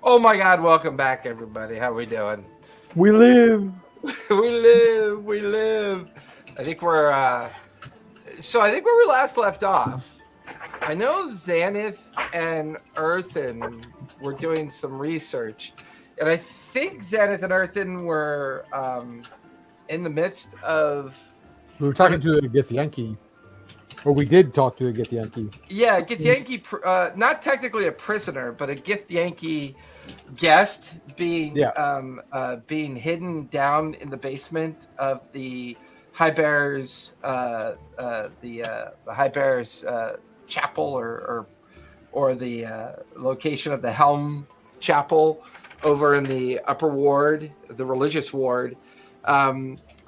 Oh my God, welcome back, everybody. How we doing? We live. we live. I think we're I think where we last left off, I know Xanath and Earthen were doing some research, and I think Xanath and Earthen were in the midst of... We were talking to the Githyanki. Or we did talk to a Githyanki. Yeah, Githyanki, not technically a prisoner, but a Githyanki guest being being hidden down in the basement of the High Bear's the High Bear's chapel or the location of the Helm Chapel over in the upper ward, the religious ward,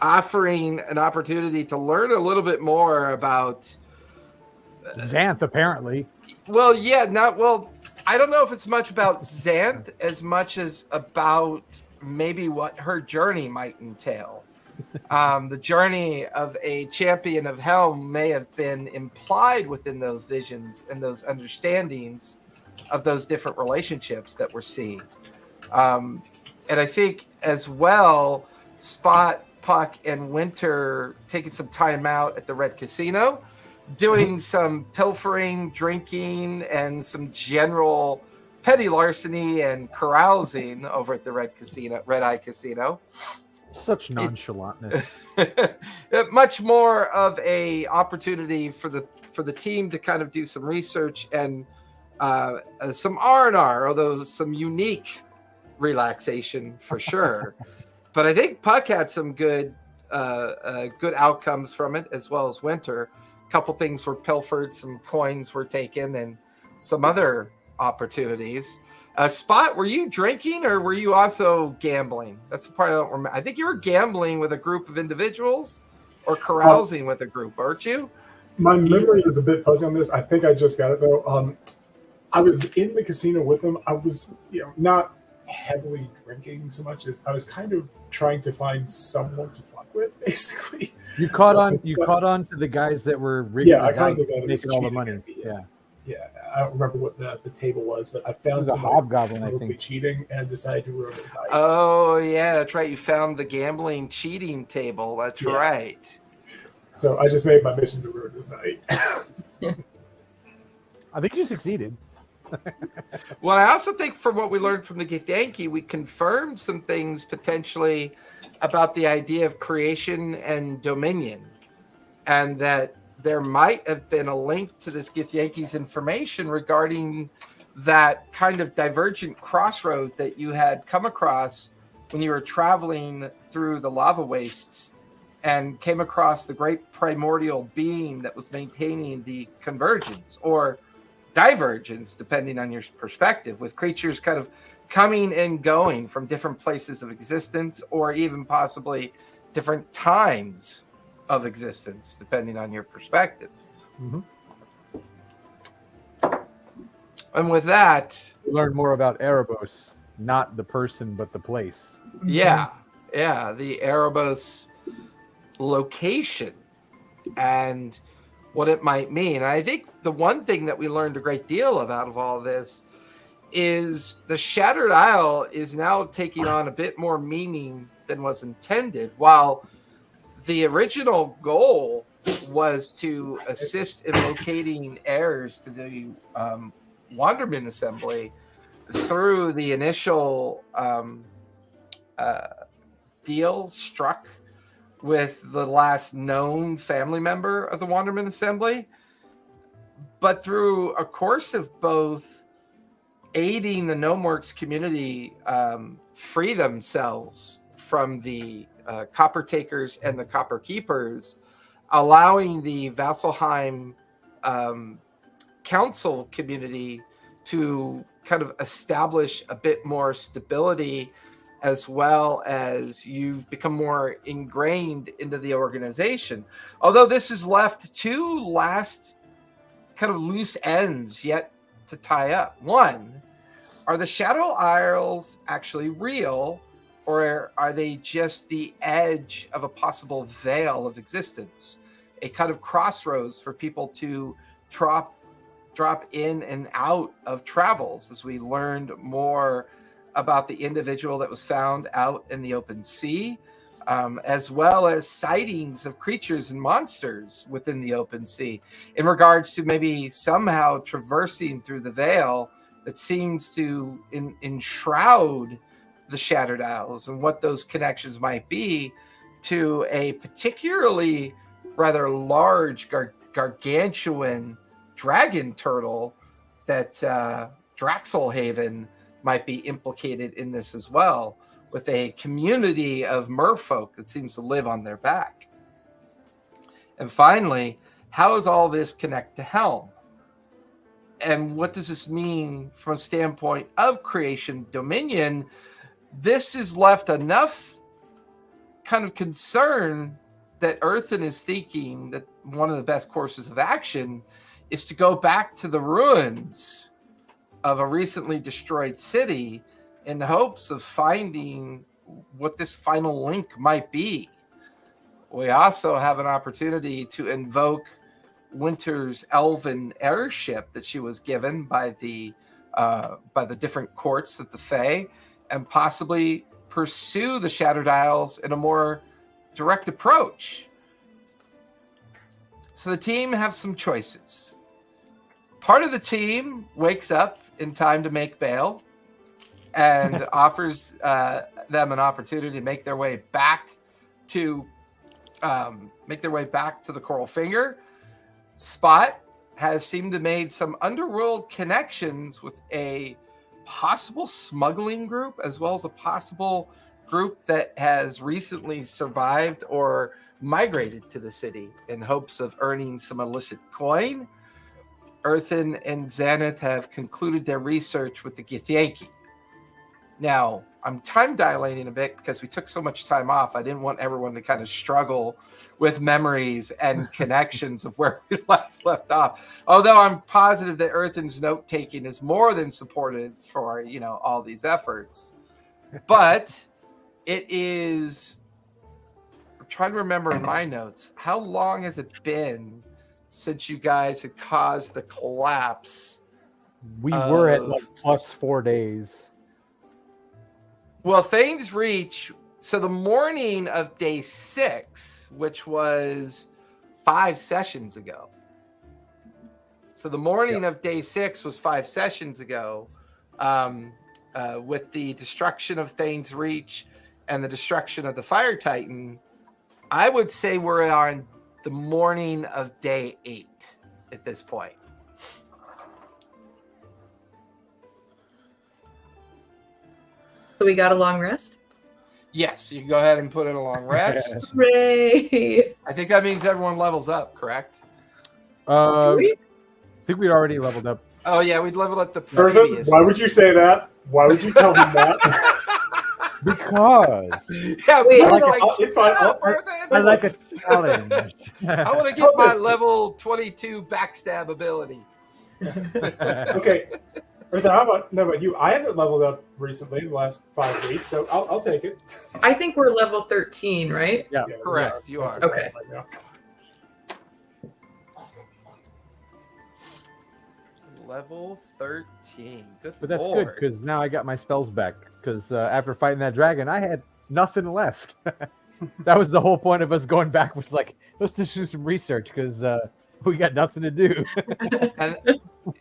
offering an opportunity to learn a little bit more about Xanth, apparently. Well, yeah, I don't know if it's much about Xanth as much as about maybe what her journey might entail. The journey of a champion of Helm may have been implied within those visions and those understandings of those different relationships that we're seeing. And I think as well, Spot, Puck, and Winter taking some time out at the Red Casino, doing some pilfering, drinking, and some general petty larceny and carousing over at the Red Eye Casino. Such nonchalantness. Much more of a opportunity for the team to kind of do some research and some R&R, although some unique relaxation for sure. But I think Puck had some good outcomes from it, as well as Winter. A couple things were pilfered, some coins were taken, and some other opportunities. Spot, were you drinking or were you also gambling? That's the part I don't remember. I think you were gambling with a group of individuals or carousing with a group, weren't you? My memory is a bit fuzzy on this. I think I just got it though. I was in the casino with them. I was, not heavily drinking so much as I was kind of trying to find someone to fuck with, basically. You caught on to the guys that were rigging I caught the guy that making all the money. Yeah, I don't remember what the table was, but I found some hobgoblin, I think, cheating and decided to ruin his night. Oh yeah, that's right. You found the gambling cheating table. That's right. So I just made my mission to ruin his night. I think you succeeded. Well, I also think from what we learned from the Githyanki, we confirmed some things potentially about the idea of creation and dominion, and that there might have been a link to this Githyanki's information regarding that kind of divergent crossroad that you had come across when you were traveling through the lava wastes and came across the great primordial being that was maintaining the convergence or divergence, depending on your perspective, with creatures kind of coming and going from different places of existence or even possibly different times of existence, depending on your perspective. Mm-hmm. And with that, we learn more about Erebos, not the person, but the place. Yeah, the Erebos location. And what it might mean. And I think the one thing that we learned a great deal of out of all of this is the Shattered Isle is now taking on a bit more meaning than was intended. While the original goal was to assist in locating heirs to the Wanderman Assembly through the initial deal struck with the last known family member of the Wanderman Assembly, but through a course of both aiding the Gnomeworks community free themselves from the Copper Takers and the Copper Keepers, allowing the Vasselheim council community to kind of establish a bit more stability, as well as you've become more ingrained into the organization. Although this has left two last kind of loose ends yet to tie up. One, are the Shadow Isles actually real, or are they just the edge of a possible veil of existence? A kind of crossroads for people to drop in and out of travels, as we learned more about the individual that was found out in the open sea, as well as sightings of creatures and monsters within the open sea, in regards to maybe somehow traversing through the veil that seems to enshroud the Shattered Isles, and what those connections might be to a particularly rather large, gargantuan dragon turtle that Draxelhaven might be implicated in this as well, with a community of merfolk that seems to live on their back. And finally, how does all this connect to Helm? And what does this mean from a standpoint of creation dominion? This has left enough kind of concern that Earthen is thinking that one of the best courses of action is to go back to the ruins of a recently destroyed city in hopes of finding what this final link might be. We also have an opportunity to invoke Winter's elven heirship that she was given by the different courts of the Fae, and possibly pursue the Shattered Isles in a more direct approach. So the team have some choices. Part of the team wakes up in time to make bail and offers them an opportunity to make their way back to the Coral Finger. Spot has seemed to made some underworld connections with a possible smuggling group, as well as a possible group that has recently survived or migrated to the city in hopes of earning some illicit coin. Earthen and Xanath have concluded their research with the Githyanki. Now, I'm time dilating a bit because we took so much time off. I didn't want everyone to kind of struggle with memories and connections of where we last left off. Although I'm positive that Earthen's note-taking is more than supportive for, all these efforts. But it is... I'm trying to remember in my notes, how long has it been since you guys had caused the collapse? We were at like plus 4 days. Well, Thane's Reach, so the morning of day 6, which was 5 sessions ago. So the morning of day 6 was 5 sessions ago, with the destruction of Thane's Reach and the destruction of the Fire Titan. I would say we're on the morning of day 8 at this point. So we got a long rest? Yes, you can go ahead and put in a long rest. Hooray! I think that means everyone levels up, correct? I think we already leveled up. Oh, yeah, we'd leveled up the Earthen, previous. why would you say that? Why would you tell him that? Because Yeah, Wait, I was like, like, it's fine. "Shut up, Earthen." I like a challenge. I want to get my level 22 backstab ability. Okay. Earthen, how about you? I haven't leveled up recently in the last 5 weeks, so I'll take it. I think we're level 13, right? Yeah. Correct, you are. Okay. Level 13. Good But that's lord. good because now I got my spells back. Because after fighting that dragon, I had nothing left. That was the whole point of us going back. Was like, let's just do some research because we got nothing to do.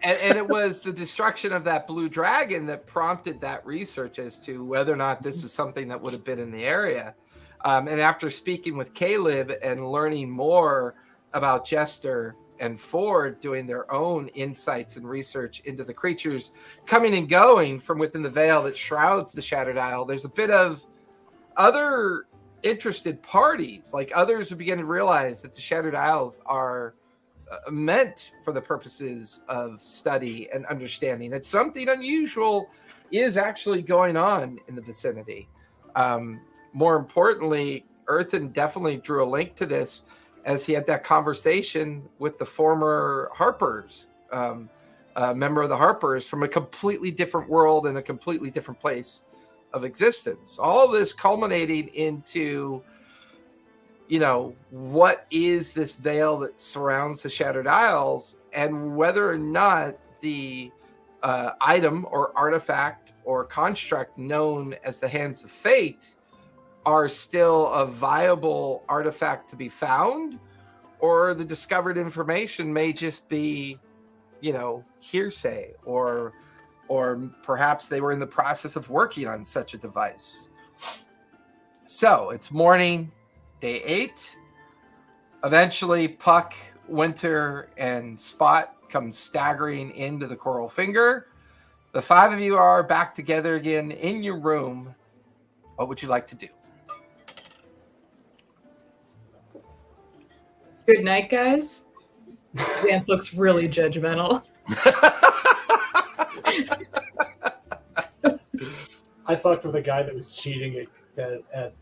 and it was the destruction of that blue dragon that prompted that research as to whether or not this is something that would have been in the area. And after speaking with Caleb and learning more about Jester and Ford doing their own insights and research into the creatures coming and going from within the veil that shrouds the Shattered Isle, there's a bit of other interested parties, like others who begin to realize that the Shattered Isles are meant for the purposes of study and understanding, that something unusual is actually going on in the vicinity. More importantly, Earthen definitely drew a link to this as he had that conversation with the former Harpers, member of the Harpers from a completely different world and a completely different place of existence. All this culminating into, what is this veil that surrounds the Shattered Isles, and whether or not the item or artifact or construct known as the Hands of Fate are still a viable artifact to be found, or the discovered information may just be, hearsay, or perhaps they were in the process of working on such a device. So it's morning, day 8. Eventually, Puck, Winter, and Spot come staggering into the Coral Finger. The 5 of you are back together again in your room. What would you like to do? Good night, guys. Xanth looks really judgmental. I fucked with a guy that was cheating at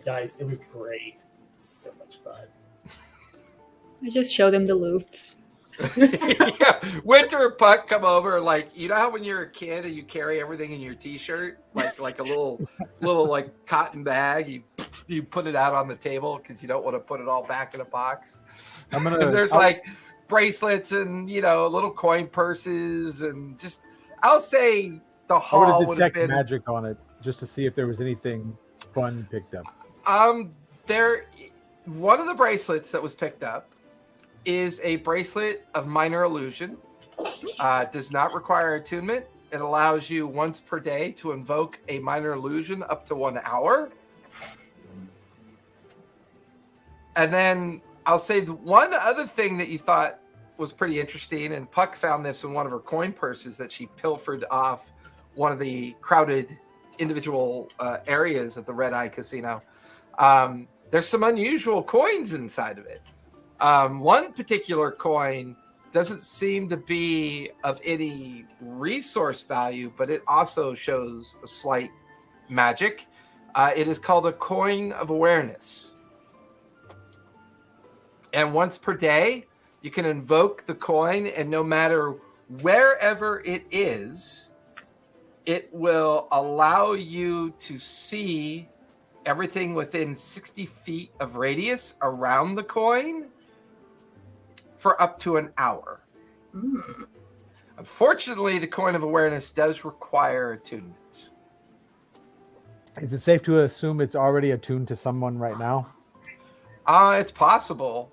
dice. It was great. So much fun. I just show them the loot. Yeah. Winter and Puck come over, like, how when you're a kid and you carry everything in your t-shirt, like a little like cotton bag, you put it out on the table because you don't want to put it all back in a box. There's like bracelets and little coin purses, and just I'll say the hall I would would have have been magic on it just to see if there was anything fun picked up. One of the bracelets that was picked up is a bracelet of minor illusion. Does not require attunement. It allows you once per day to invoke a minor illusion up to 1 hour. And then I'll say the one other thing that you thought was pretty interesting, and Puck found this in one of her coin purses that she pilfered off one of the crowded individual areas of the Red Eye Casino. There's some unusual coins inside of it. One particular coin doesn't seem to be of any resource value, but it also shows a slight magic. It is called a coin of awareness. And once per day, you can invoke the coin, and no matter wherever it is, it will allow you to see everything within 60 feet of radius around the coin for up to an hour. Unfortunately, the coin of awareness does require attunement. Is it safe to assume it's already attuned to someone right now? It's possible.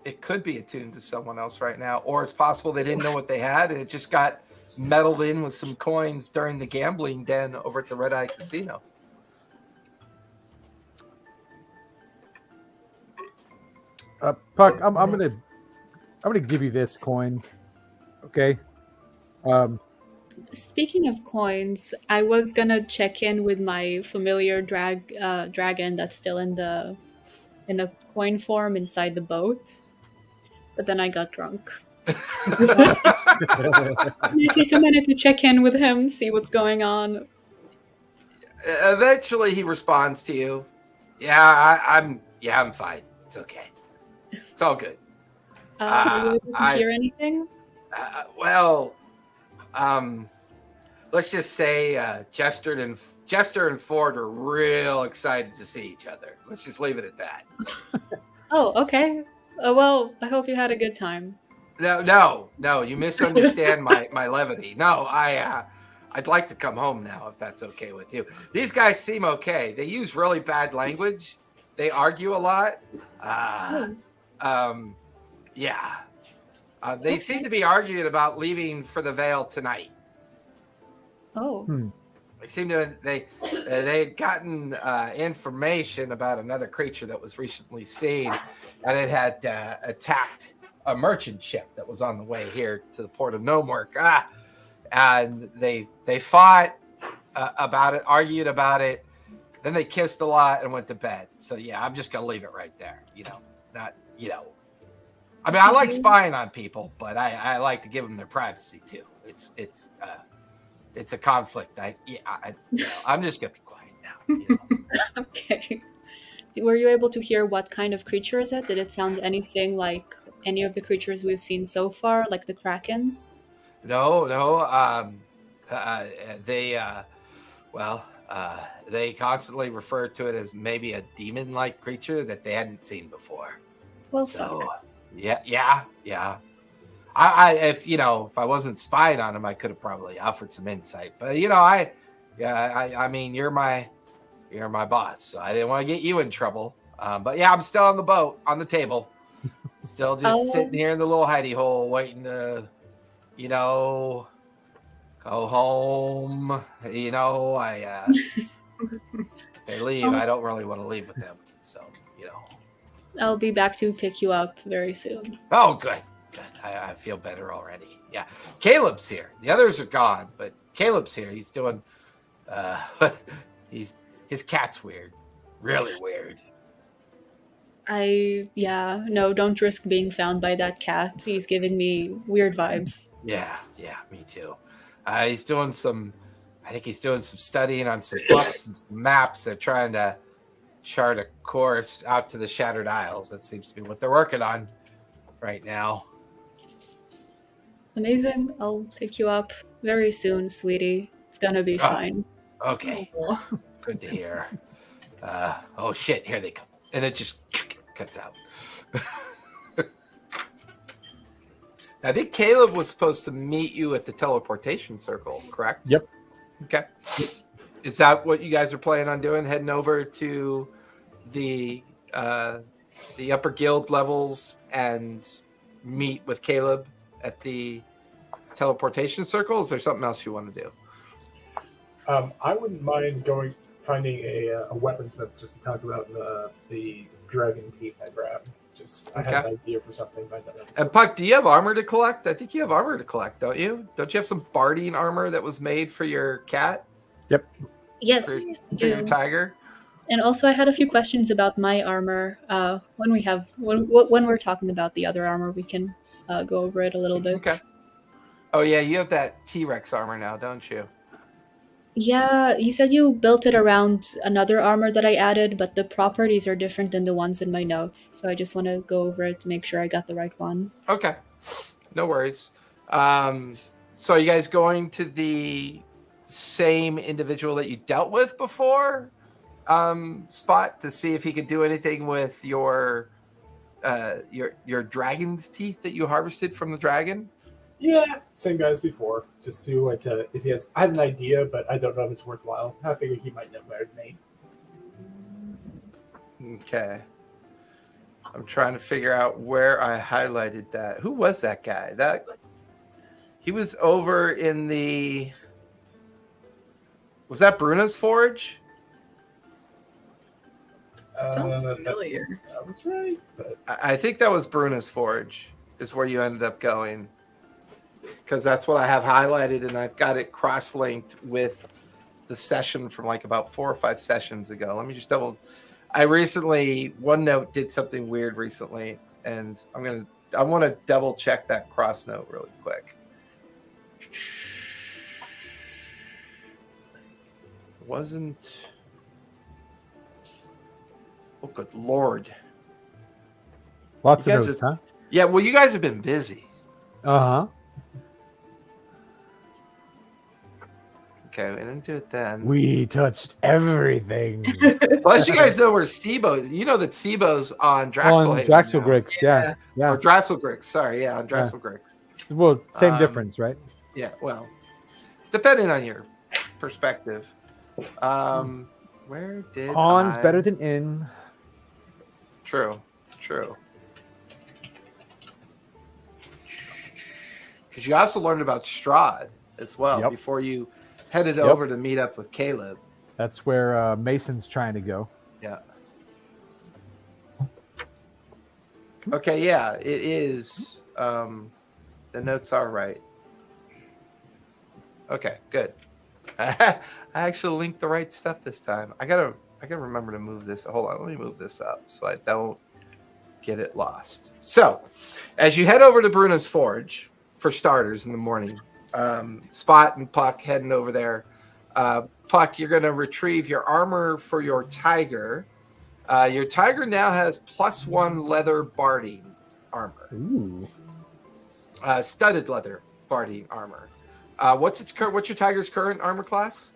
It could be attuned to someone else right now, or it's possible they didn't know what they had and it just got meddled in with some coins during the gambling den over at the Red Eye Casino. Puck, I'm gonna give you this coin. Okay. Speaking of coins, I was gonna check in with my familiar dragon that's still in the coin form inside the boat, but then I got drunk. Can you take a minute to check in with him, see what's going on? Eventually, he responds to you. I'm fine. It's okay. It's all good. Were you able to hear anything? Let's just say Jester and Ford are real excited to see each other. Let's just leave it at that. Oh, okay. Well, I hope you had a good time. No. You misunderstand my levity. No, I'd like to come home now if that's okay with you. These guys seem okay. They use really bad language. They argue a lot. Yeah. They seem to be arguing about leaving for the Vale tonight. Oh. They seem to they had gotten information about another creature that was recently seen, and it had attacked a merchant ship that was on the way here to the port of Gnomework. And they fought about it, argued about it, then they kissed a lot and went to bed. So yeah, I'm just gonna leave it right there. I mean, I like spying on people, but I like to give them their privacy too. It's a conflict. I'm just gonna be quiet now. Okay. Were you able to hear what kind of creature is it? Did it sound anything like any of the creatures we've seen so far, like the Krakens? No. They constantly refer to it as maybe a demon-like creature that they hadn't seen before. Well, So, yeah. If I wasn't spying on him, I could have probably offered some insight. But I mean, you're my boss, so I didn't want to get you in trouble. But yeah, I'm still on the boat, on the table, still just sitting here in the little hidey hole, waiting to, go home. They leave. I don't really want to leave with them, so. I'll be back to pick you up very soon. Oh, good. I feel better already. Yeah. Caleb's here. The others are gone, but Caleb's here. He's doing his cat's weird. Really weird. No, don't risk being found by that cat. He's giving me weird vibes. Yeah, me too. He's doing some studying on some books and some maps. They're trying to chart a course out to the Shattered Isles. That seems to be what they're working on right now. Amazing. I'll pick you up very soon, sweetie. It's gonna be fine. Okay. Good to hear. Oh shit, here they come. And it just cuts out. I think Caleb was supposed to meet you at the teleportation circle, correct? Yep. Okay. Is that what you guys are planning on doing? Heading over to the upper guild levels and meet with Caleb at the teleportation circle? Is there something else you want to do? I wouldn't mind finding a weaponsmith just to talk about the dragon teeth I grabbed. I had an idea for something. And Puck, do you have armor to collect? I think you have armor to collect, don't you? Don't you have some barding armor that was made for your cat? Yep. Yes, For your tiger? And also, I had a few questions about my armor. When we're talking about the other armor, we can go over it a little bit. Okay. Oh yeah, you have that T-Rex armor now, don't you? Yeah, you said you built it around another armor that I added, but the properties are different than the ones in my notes. So I just want to go over it to make sure I got the right one. Okay. No worries. So are you guys going to the same individual that you dealt with before spot to see if he could do anything with your dragon's teeth that you harvested from the dragon? Yeah, same guy as before. Just see what if he has. I have an idea, but I don't know if it's worthwhile. I figure he might know better than me. Okay. I'm trying to figure out where I highlighted that. Who was that guy? He was over in the. Was that Bruna's Forge? Sounds familiar. That's right. But I think that was Bruna's Forge. Is where you ended up going. Because that's what I have highlighted, and I've got it cross-linked with the session from like about 4 or 5 sessions ago. Let me just OneNote did something weird recently, and I want to double check that cross note really quick. It wasn't. Oh, good Lord. Lots You of guys notes, have- huh? Yeah, well, you guys have been busy. Uh-huh. Okay, we didn't do it then. We touched everything. Plus, you guys know where Sibo is. You know that Sibo's on On Draxelhaven Draxelgrix, yeah. now. Or Drasselgrix, sorry, yeah, on Drasselgrix. Well, same Um, difference, right? Yeah, well, depending on your perspective. Where did On's I... better than in. True. Because you also learned about Strahd as well Yep. before you headed Yep. over to meet up with Caleb. That's where Mason's trying to go. Yeah. Okay, yeah, it is. The notes are right. Okay, good. I actually linked the right stuff this time. I gotta remember to move this. Hold on, let me move this up so I don't get it lost. So, as you head over to Bruna's Forge, for starters, in the morning, Spot and Puck heading over there. Puck, you're gonna retrieve your armor for your tiger. Your tiger now has +1 leather barding armor. Ooh. Studded leather barding armor. What's your tiger's current armor class?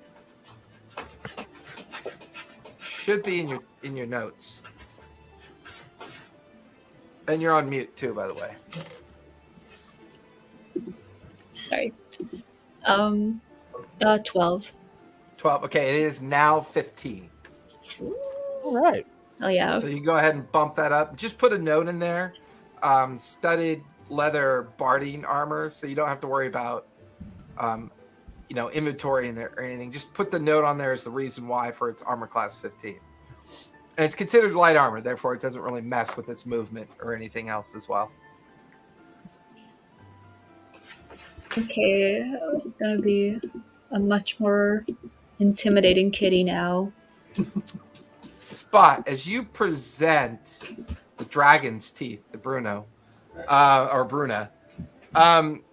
Should be in your notes. And you're on mute too, by the way. Sorry. 12. 12. Okay, it is now 15. Yes. All right. Oh yeah. So you go ahead and bump that up. Just put a note in there. Studded leather barding armor, so you don't have to worry about inventory in there or anything. Just put the note on there as the reason why for its armor class 15. And it's considered light armor, therefore it doesn't really mess with its movement or anything else as well. Okay, I'm gonna be a much more intimidating kitty now. Spot, as you present the dragon's teeth to Bruno, or Bruna,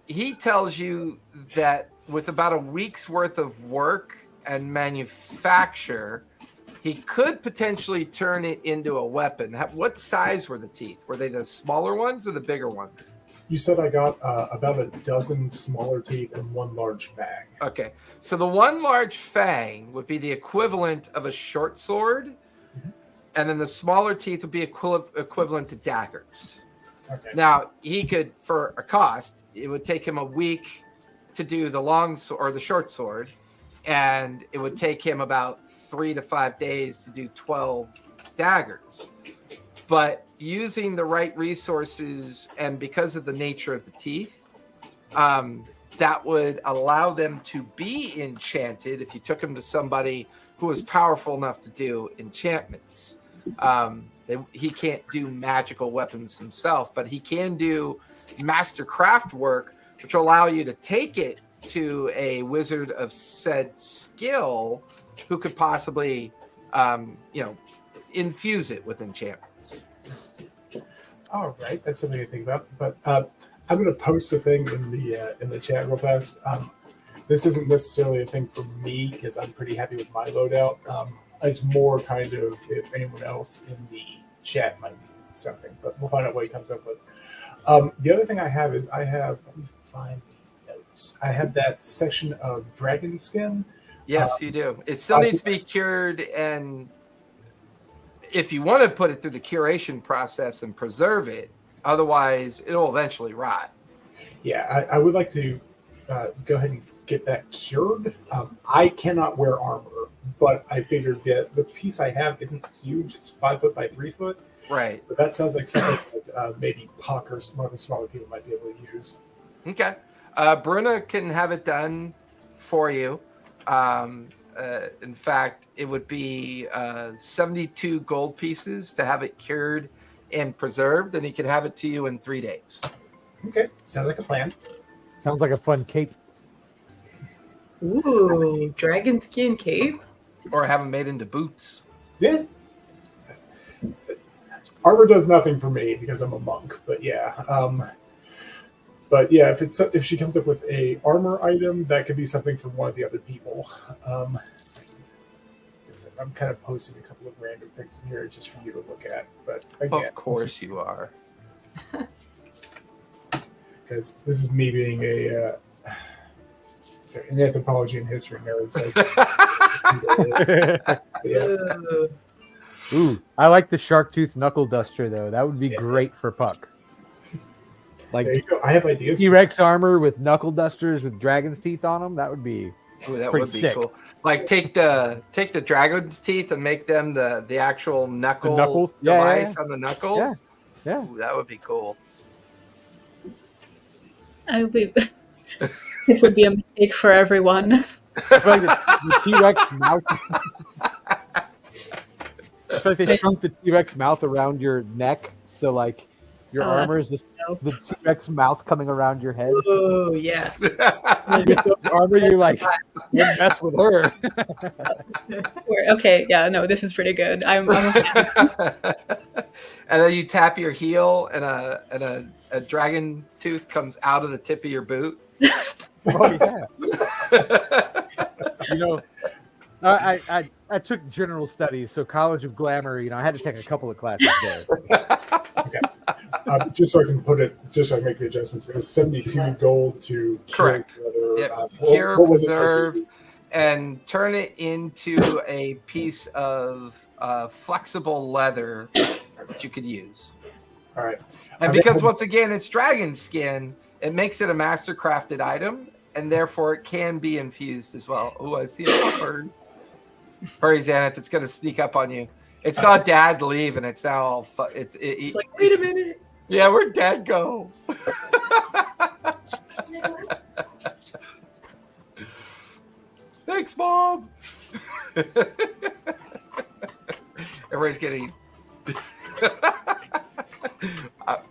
he tells you that with about a week's worth of work and manufacture, he could potentially turn it into a weapon. What size were the teeth? Were they the smaller ones or the bigger ones? You said I got about a dozen smaller teeth and one large fang. Okay, so the one large fang would be the equivalent of a short sword, and then the smaller teeth would be equivalent to daggers. Okay. Now, he could, for a cost, it would take him a week to do the long or the short sword, and it would take him about 3 to 5 days to do 12 daggers. But using the right resources, and because of the nature of the teeth, that would allow them to be enchanted if you took them to somebody who was powerful enough to do enchantments. He can't do magical weapons himself, but he can do master craft work, which will allow you to take it to a wizard of said skill who could possibly, infuse it with enchantments. All right, that's something to think about. But I'm going to post the thing in the chat real fast. This isn't necessarily a thing for me because I'm pretty happy with my loadout. It's more kind of if anyone else in the chat might need something, but we'll find out what he comes up with. The other thing I have is let me find the notes. I have that section of dragon skin. Yes, you do. It still needs to be cured, and if you want to put it through the curation process and preserve it, otherwise it'll eventually rot. Yeah, I would like to go ahead and get that cured. I cannot wear armor, but I figured that the piece I have isn't huge. It's 5 foot by 3 foot. Right. But that sounds like something that maybe Puck or some of the smaller people might be able to use. Okay. Bruna can have it done for you. In fact, it would be 72 gold pieces to have it cured and preserved, and he could have it to you in 3 days. Okay, sounds like a plan. Sounds like a fun cape. Ooh, dragon skin cape. Or have them made into boots. Yeah. Armor does nothing for me because I'm a monk, but yeah. But yeah, if she comes up with a armor item, that could be something for one of the other people. I'm kind of posting a couple of random things in here just for you to look at. But again, Of course you are. because this is me being a sorry, an anthropology and history nerd. So, yeah. Ooh, I like the shark tooth knuckle duster though. That would be great for Puck. Like There you go. I have ideas. T-Rex armor with knuckle dusters with dragon's teeth on them. That would be Ooh, that pretty would be sick. cool. Like take the dragon's teeth and make them the actual knuckles? device on the knuckles. Yeah. Ooh, that would be cool. It would be a mistake for everyone. I feel like the T-Rex mouth. I feel like they shrunk the T-Rex mouth around your neck, so like your armor is just the T-Rex mouth coming around your head. Oh, yes. With those armor, you're like, don't mess with her. Okay, yeah, no, this is pretty good. I'm a fan. And then you tap your heel, and a dragon tooth comes out of the tip of your boot. Oh yeah. You know, I took general studies, so College of Glamour. You know, I had to take a couple of classes there. Okay. Just so I can make the adjustments. It was 72 gold to Correct. Cure, Cure, what was it for? preserve, and turn it into a piece of flexible leather that you could use. All right. And because once again it's dragon skin, it makes it a master crafted item, and therefore it can be infused as well. Oh, I see a bird. Hurry, Xanath, it's going to sneak up on you. It saw Dad leave, and it's now all it's like, wait a minute. Yeah, where'd Dad go? Thanks, Mom. Everybody's getting.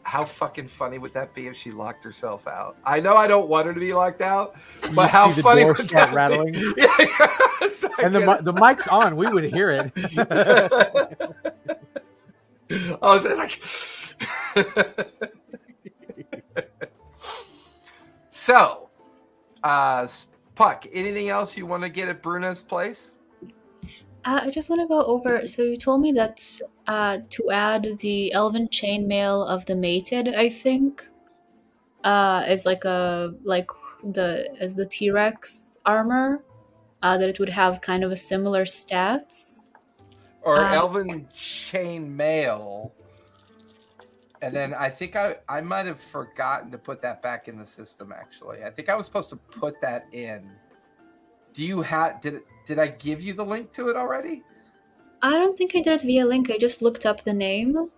How fucking funny would that be if she locked herself out? I know I don't want her to be locked out, but how see the funny door would start that rattling? be? Yeah, so And the mic's on. We would hear it. I was like, so, Puck, anything else you want to get at Bruna's place? I just want to go over. So you told me that to add the elven chainmail of the mated, I think, as like the T-Rex armor, that it would have kind of a similar stats. Or elven chain mail. And then I think I might have forgotten to put that back in the system, actually. I think I was supposed to put that in. Do you have did I give you the link to it already? I don't think I did it via link. I just looked up the name.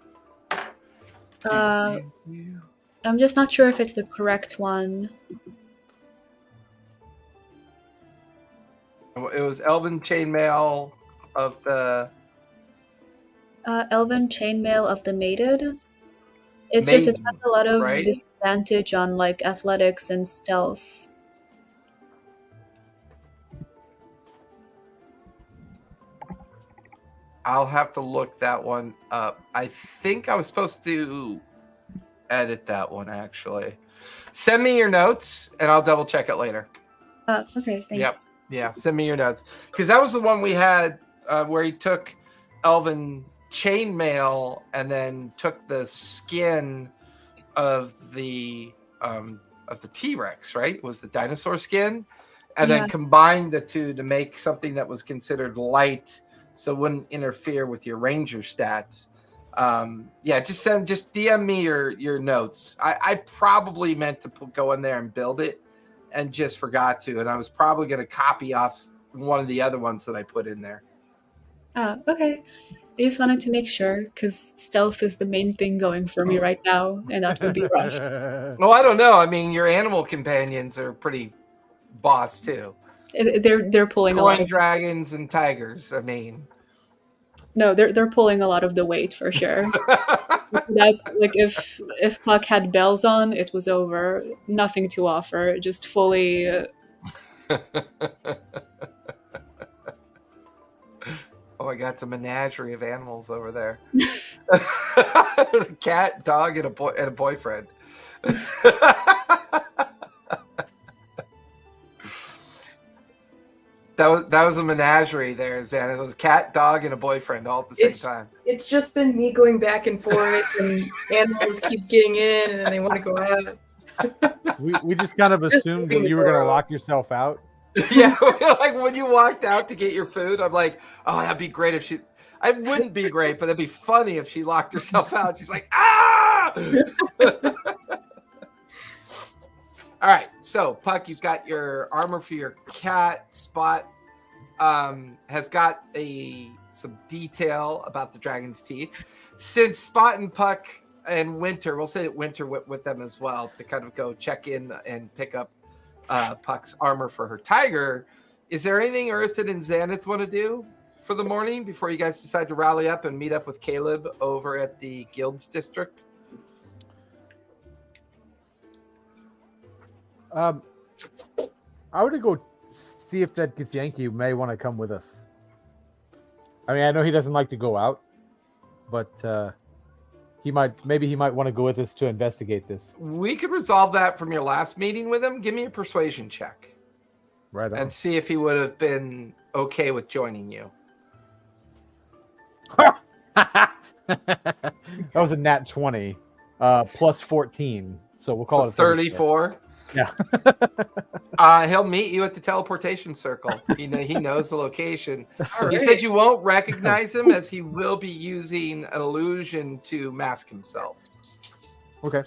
I'm just not sure if it's the correct one. It was elven chainmail of the Elven chainmail of the mated. It's just it has a lot of right? disadvantage on like athletics and stealth. I'll have to look that one up. I think I was supposed to edit that one, actually. Send me your notes, and I'll double check it later. Okay, thanks. Yep. Yeah, send me your notes. Because that was the one we had where he took elven chainmail and then took the skin of the T-Rex, right? It was the dinosaur skin, and then combined the two to make something that was considered light, so it wouldn't interfere with your ranger stats. Just DM me your notes. I probably meant to go in there and build it and just forgot to, and I was probably going to copy off one of the other ones that I put in there. Okay. I just wanted to make sure, because stealth is the main thing going for me right now, and that would be rough. Well, I don't know. I mean, your animal companions are pretty boss too. They're pulling a lot Coin of, dragons and tigers. I mean, no, they're pulling a lot of the weight for sure. That, like, if Puck had bells on, it was over. Nothing to offer. Just fully. Oh my God, it's a menagerie of animals over there. There's a cat, dog, and a boyfriend. That was a menagerie there, Xana. It was a cat, dog, and a boyfriend all at the same time. It's just been me going back and forth, and animals keep getting in, and then they want to go out. We just kind of assumed that leaving you the were going door to lock yourself out. Yeah, like when you walked out to get your food, I'm like, oh, that'd be great if she. It wouldn't be great, but it'd be funny if she locked herself out. She's like, ah! All right, so Puck, you've got your armor for your cat. Spot has got some detail about the dragon's teeth. Since Spot and Puck and Winter, we'll say that Winter went with them as well to kind of go check in and pick up Puck's armor for her tiger. Is there anything Earthen and Xanath want to do for the morning before you guys decide to rally up and meet up with Caleb over at the Guilds District? I would go see if that Githyanki may want to come with us. I mean, I know he doesn't like to go out, but maybe he might want to go with us to investigate this. We could resolve that from your last meeting with him. Give me a persuasion check. Right on. And see if he would have been okay with joining you. That was a nat 20 plus 14. So we'll call it 34. Yeah. He'll meet you at the teleportation circle. He knows the location. All You right. said you won't recognize him as he will be using an illusion to mask himself. Okay.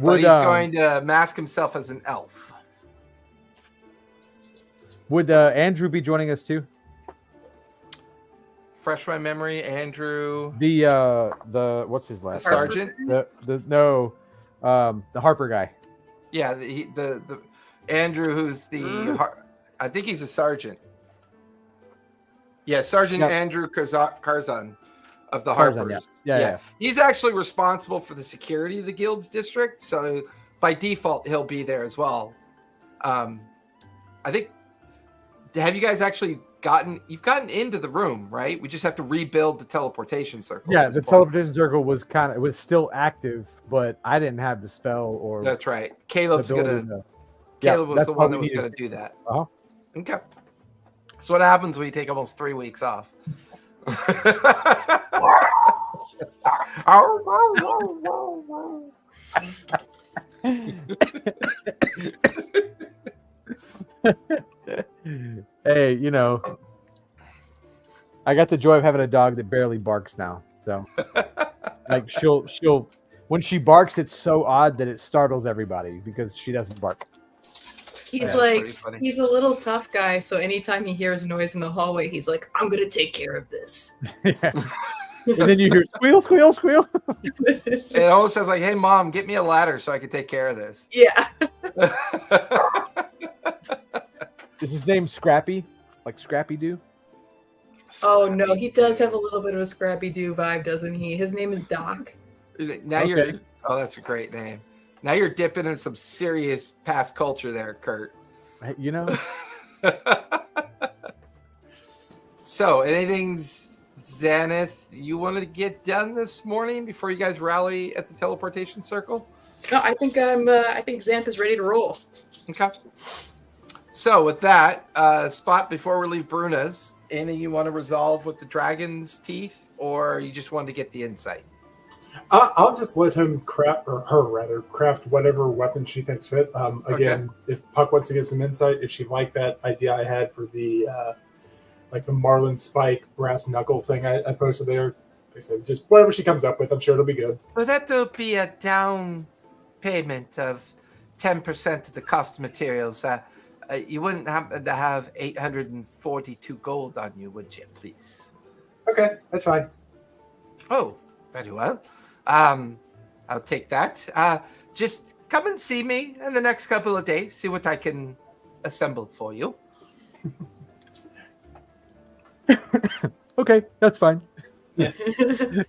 But he's going to mask himself as an elf. Would Andrew be joining us too? Fresh my memory, Andrew. The what's his last? Sergeant? The Harper guy. Yeah, the Andrew, who's I think he's a sergeant. Yeah, Sergeant Yep. Andrew Karzan of the Karzan, Harpers. yeah. He's actually responsible for the security of the Guilds District, so by default he'll be there as well. I think. Have you guys actually gotten into the room, right? We just have to rebuild the teleportation circle. Yeah, at this the point. teleportation circle was still active, but I didn't have the spell or That's right. Caleb ability to- Caleb was that's the why one we that was needed going to do that. Uh-huh. Okay. So what happens when you take almost 3 weeks off? Hey, I got the joy of having a dog that barely barks now. So, like, she'll when she barks, it's so odd that it startles everybody because she doesn't bark. He's Yeah, like, pretty funny. he's a little tough guy, so anytime he hears a noise in the hallway, he's like, I'm gonna take care of this. And then you hear squeal, squeal, squeal. It almost says like, "Hey, mom, get me a ladder so I can take care of this." Yeah. Is his name Scrappy? Like Scrappy Doo? Oh no, he does have a little bit of a Scrappy Doo vibe, doesn't he? His name is Doc. Now Okay. that's a great name. Now you're dipping in some serious past culture there, Kurt. You know? So, anything, Xanath, you wanted to get done this morning before you guys rally at the teleportation circle? No, I think Xanth is ready to roll. Okay. So, with that, Spot, before we leave Bruna's, anything you want to resolve with the dragon's teeth, or you just wanted to get the insight? I'll just let him craft whatever weapon she thinks fit. Again, if Puck wants to get some insight, if she liked that idea I had for the like the Marlin Spike brass knuckle thing I posted there, I said just whatever she comes up with, I'm sure it'll be good. Well, that will be a down payment of 10% of the cost of materials. You wouldn't happen to have 842 gold on you, would you, please? Okay, that's fine. Oh, very well. I'll take that. Just come and see me in the next couple of days, see what I can assemble for you. Okay, that's fine. And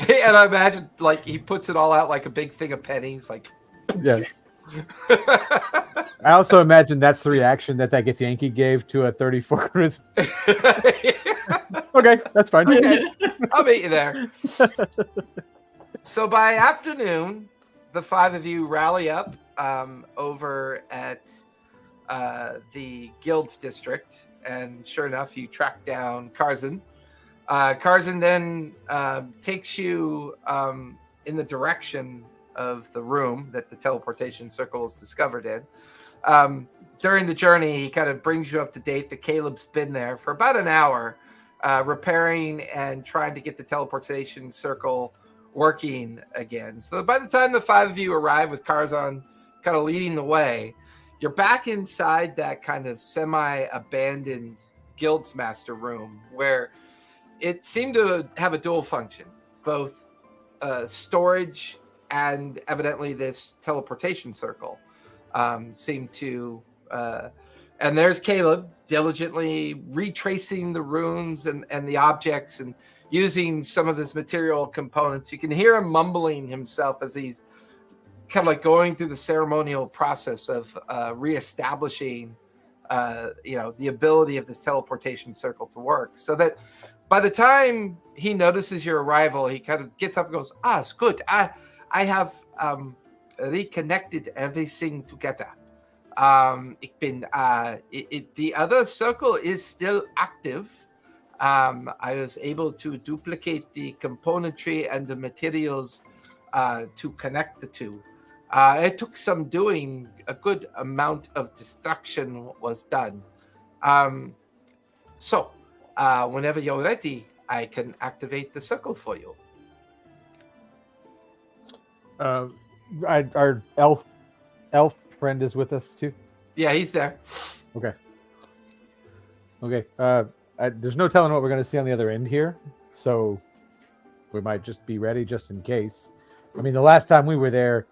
I imagine, like, he puts it all out like a big thing of pennies, like... Yeah. I also imagine that's the reaction that Githyanki gave to a 34 charisma. Okay, that's fine. Okay, I'll meet you there. So by afternoon, the five of you rally up over at the Guilds District, and sure enough, you track down Karzan. Karzan then takes you in the direction of the room that the teleportation circle is discovered in. During the journey, he kind of brings you up to date that Caleb's been there for about an hour, repairing and trying to get the teleportation circle working again. So by the time the five of you arrive with Karzan kind of leading the way, you're back inside that kind of semi-abandoned guildsmaster room where it seemed to have a dual function, both storage and evidently this teleportation circle seemed to... and there's Caleb diligently retracing the runes and the objects and using some of his material components. You can hear him mumbling himself as he's kind of like going through the ceremonial process of reestablishing the ability of this teleportation circle to work, so that by the time he notices your arrival, he kind of gets up and goes, it's good. I have reconnected everything together. The other circle is still active. I was able to duplicate the componentry and the materials to connect the two. It took some doing. A good amount of destruction was done. So whenever you're ready, I can activate the circle for you. Our elf friend is with us too. Yeah, he's there. Okay. There's no telling what we're going to see on the other end here, so we might just be ready just in case. I mean, the last time we were there,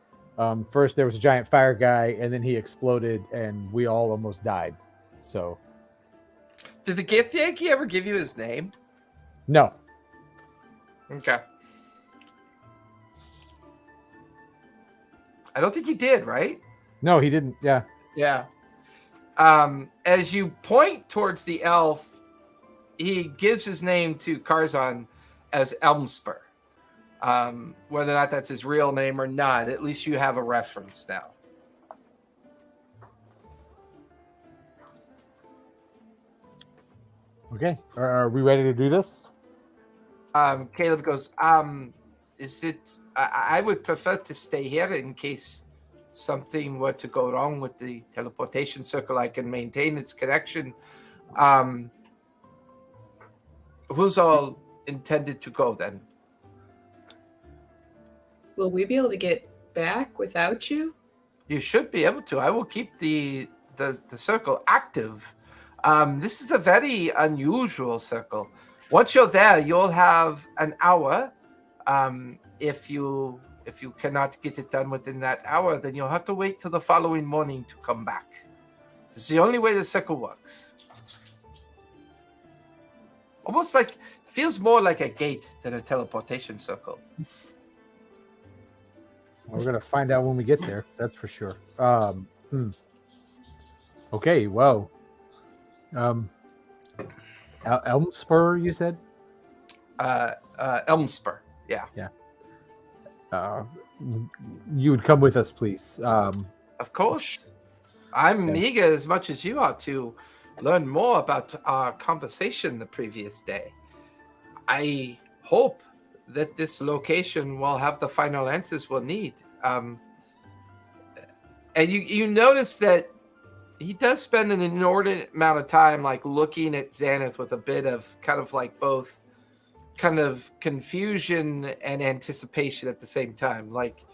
first there was a giant fire guy, and then he exploded, and we all almost died. So, did the gift Yankee ever give you his name? No. Okay. I don't think he did, right? No, he didn't. Yeah. Yeah. As you point towards the elf, he gives his name to Karzan as Elmspur. Whether or not that's his real name or not, at least you have a reference now. Okay. Are we ready to do this? Caleb goes, is it... I would prefer to stay here in case something were to go wrong with the teleportation circle. I can maintain its connection. Who's all intended to go then? Will we be able to get back without you? You should be able to. I will keep the circle active. This is a very unusual circle. Once you're there, you'll have an hour. If you cannot get it done within that hour, then you'll have to wait till the following morning to come back. It's the only way the circle works. Almost like, feels more like a gate than a teleportation circle. We're going to find out when we get there. That's for sure. Okay, well. Elmspur, you said? Elmspur, yeah. Yeah. You would come with us, please. Of course. I'm eager as much as you are to learn more about our conversation the previous day. I hope that this location will have the final answers we'll need. And you notice that he does spend an inordinate amount of time like looking at Xanath with a bit of kind of like both kind of confusion and anticipation at the same time. Like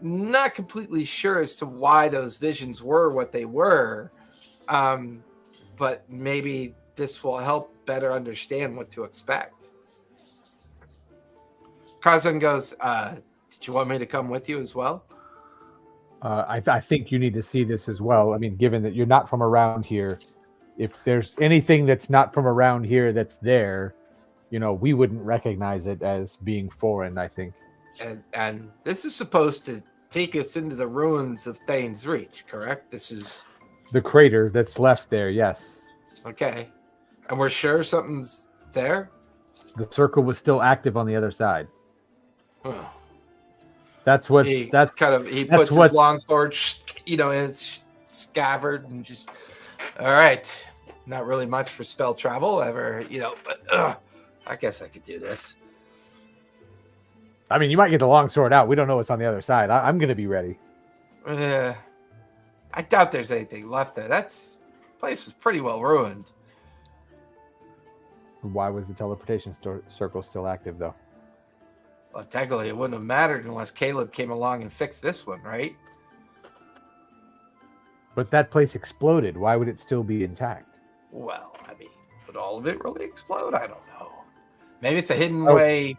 not completely sure as to why those visions were what they were. But maybe this will help better understand what to expect. Karzan goes, did you want me to come with you as well? I think you need to see this as well. I mean, given that you're not from around here, if there's anything that's not from around here that's there, we wouldn't recognize it as being foreign, I think. And this is supposed to take us into the ruins of Thane's Reach, correct? This is... the crater that's left there, yes. Okay. And we're sure something's there? The circle was still active on the other side. Oh. That's what's... He puts his longsword, in its scabbard and just... All right. Not really much for spell travel ever, but I guess I could do this. I mean, you might get the long sword out. We don't know what's on the other side. I'm going to be ready. I doubt there's anything left there. Place is pretty well ruined. Why was the teleportation circle still active, though? Well, technically, it wouldn't have mattered unless Caleb came along and fixed this one, right? But that place exploded. Why would it still be intact? Well, I mean, would all of it really explode? I don't know. Maybe it's a hidden way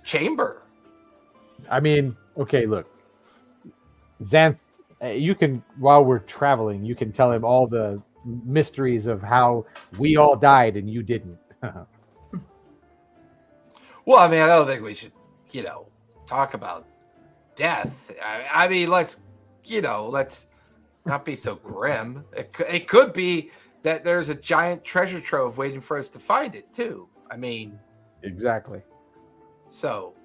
chamber. I mean, okay, look. Xanth, you can, while we're traveling, you can tell him all the mysteries of how we all died and you didn't. Well, I mean, I don't think we should, talk about death. I mean, let's not be so grim. It could be that there's a giant treasure trove waiting for us to find it too. I mean, exactly. So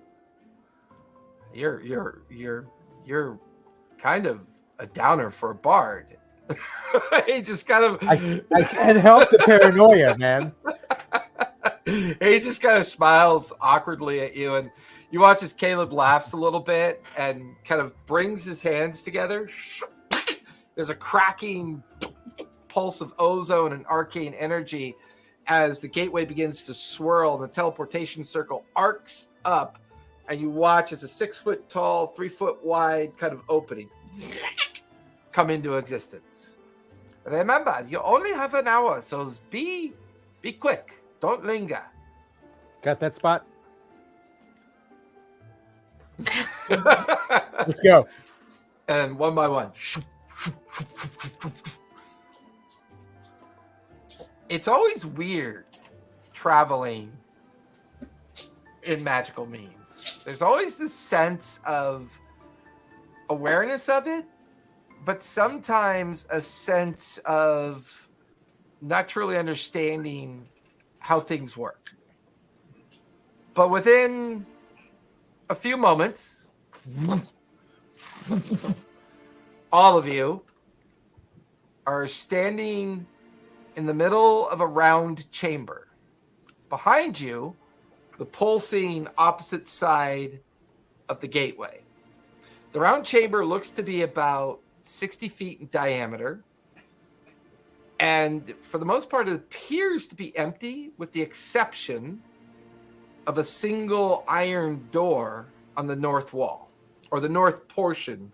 you're kind of a downer for a bard. He just kind of I can't help the paranoia, man. He just kind of smiles awkwardly at you, and you watch as Caleb laughs a little bit and kind of brings his hands together. There's a cracking pulse of ozone and arcane energy as the gateway begins to swirl and the teleportation circle arcs up, and you watch as a 6 foot tall, 3 foot wide kind of opening come into existence. Remember, you only have an hour, so be quick. Don't linger. Got that spot? Let's go. And one by one. It's always weird traveling in magical means. There's always this sense of awareness of it, but sometimes a sense of not truly understanding how things work. But within a few moments, all of you are standing in the middle of a round chamber. Behind you, the pulsing opposite side of the gateway. The round chamber looks to be about 60 feet in diameter. And for the most part, it appears to be empty, with the exception of a single iron door on the north wall, or the north portion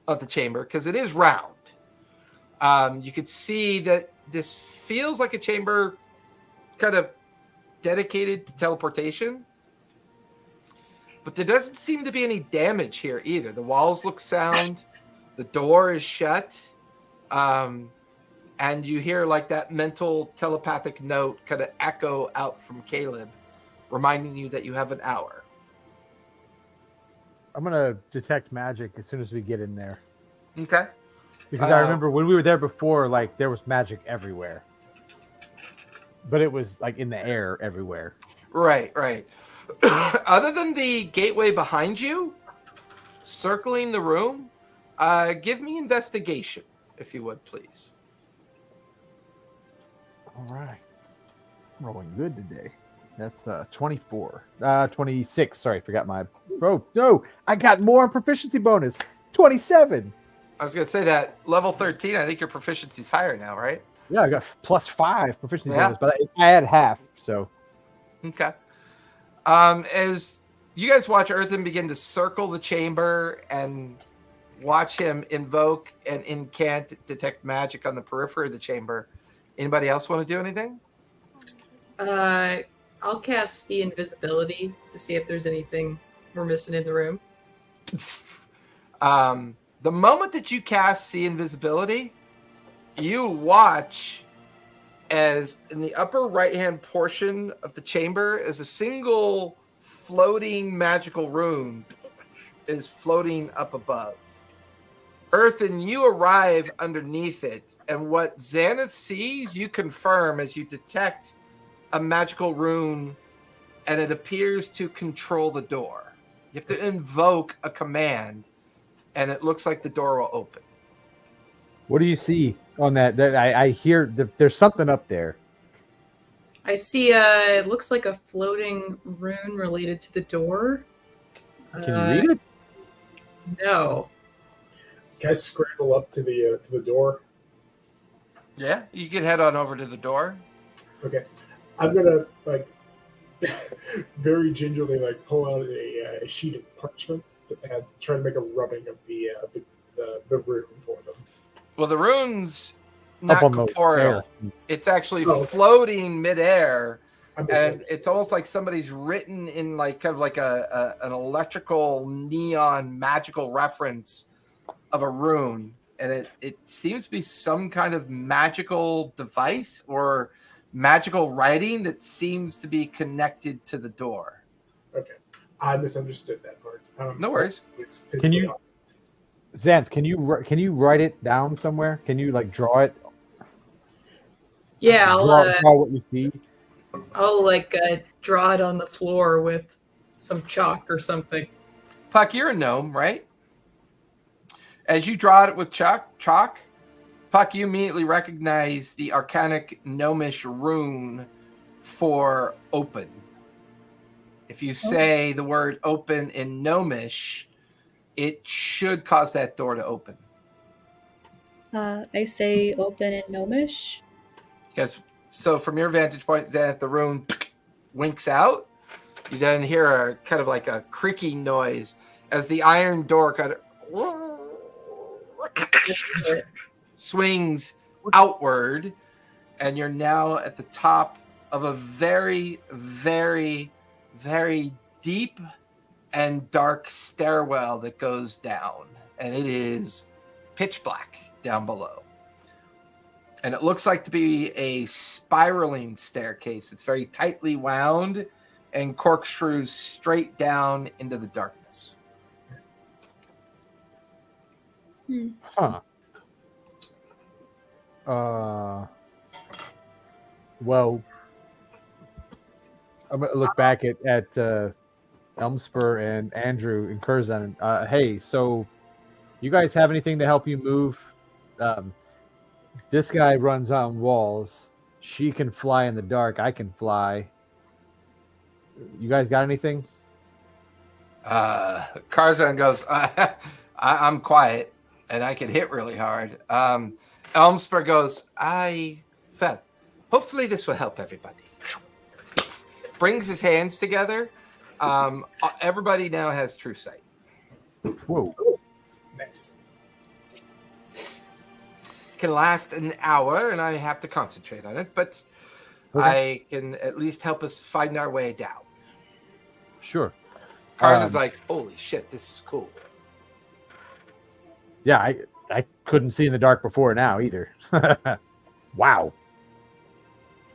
of the chamber, because it is round. You could see that this feels like a chamber kind of dedicated to teleportation. But there doesn't seem to be any damage here either. The walls look sound. The door is shut. And you hear like that mental telepathic note kind of echo out from Caleb, reminding you that you have an hour. I'm going to detect magic as soon as we get in there. Okay. Because I remember when we were there before, like there was magic everywhere. But it was like in the air everywhere. Right. Other than the gateway behind you, circling the room, give me investigation, if you would, please. All right. I'm rolling good today. That's 24. 26. Sorry, forgot my... Oh, no. I got more proficiency bonus. 27. I was going to say that level 13, I think your proficiency is higher now, right? Yeah, I got +5 proficiency bonus, but I had half, so... Okay. As you guys watch Earthen begin to circle the chamber and watch him invoke and incant detect magic on the periphery of the chamber, anybody else want to do anything? I'll cast see invisibility to see if there's anything we're missing in the room. The moment that you cast see invisibility, you watch as in the upper right-hand portion of the chamber is a single floating magical rune is floating up above. Earthen, you arrive underneath it, and what Xanath sees, you confirm as you detect a magical rune, and it appears to control the door. You have to invoke a command, and it looks like the door will open. What do you see on that? I hear there's something up there. I see it looks like a floating rune related to the door. Can you read it? No. Can I scramble up to the door? Yeah, you can head on over to the door. Okay, I'm gonna like very gingerly like pull out a sheet of parchment and try to make a rubbing of the rune for them. Well, the rune's Up not on the corporeal. air. It's actually Oh, okay. floating midair, I'm and it's almost like somebody's written in like kind of like an electrical neon magical reference of a rune, and it seems to be some kind of magical device or magical writing that seems to be connected to the door. Okay, I misunderstood that part. No worries. Can you, Xanth? Can you write it down somewhere? Can you like draw it? Yeah, Draw what you see. I'll draw it on the floor with some chalk or something. Puck, you're a gnome, right? As you draw it with chalk, Puck, you immediately recognize the arcanic gnomish rune for open. If you say the word open in gnomish, it should cause that door to open. I say open in gnomish. Because so from your vantage point, Xanth, the rune winks out. You then hear a kind of like a creaking noise as the iron door kind of swings outward, and you're now at the top of a very, very, very deep and dark stairwell that goes down, and it is pitch black down below. And it looks like to be a spiraling staircase. It's very tightly wound and corkscrews straight down into the darkness. Huh. Well, I'm gonna look back at Elmspur and Andrew and Curzon. Hey, so you guys have anything to help you move? This guy runs on walls. She can fly in the dark. I can fly. You guys got anything? Curzon goes, I'm quiet and I can hit really hard. Elmspur goes, hopefully this will help everybody. Brings his hands together. Everybody now has true sight. Whoa. Nice. Can last an hour, and I have to concentrate on it, but I can at least help us find our way down. Sure. Curzon's like, holy shit, this is cool. Yeah, I couldn't see in the dark before now either. Wow.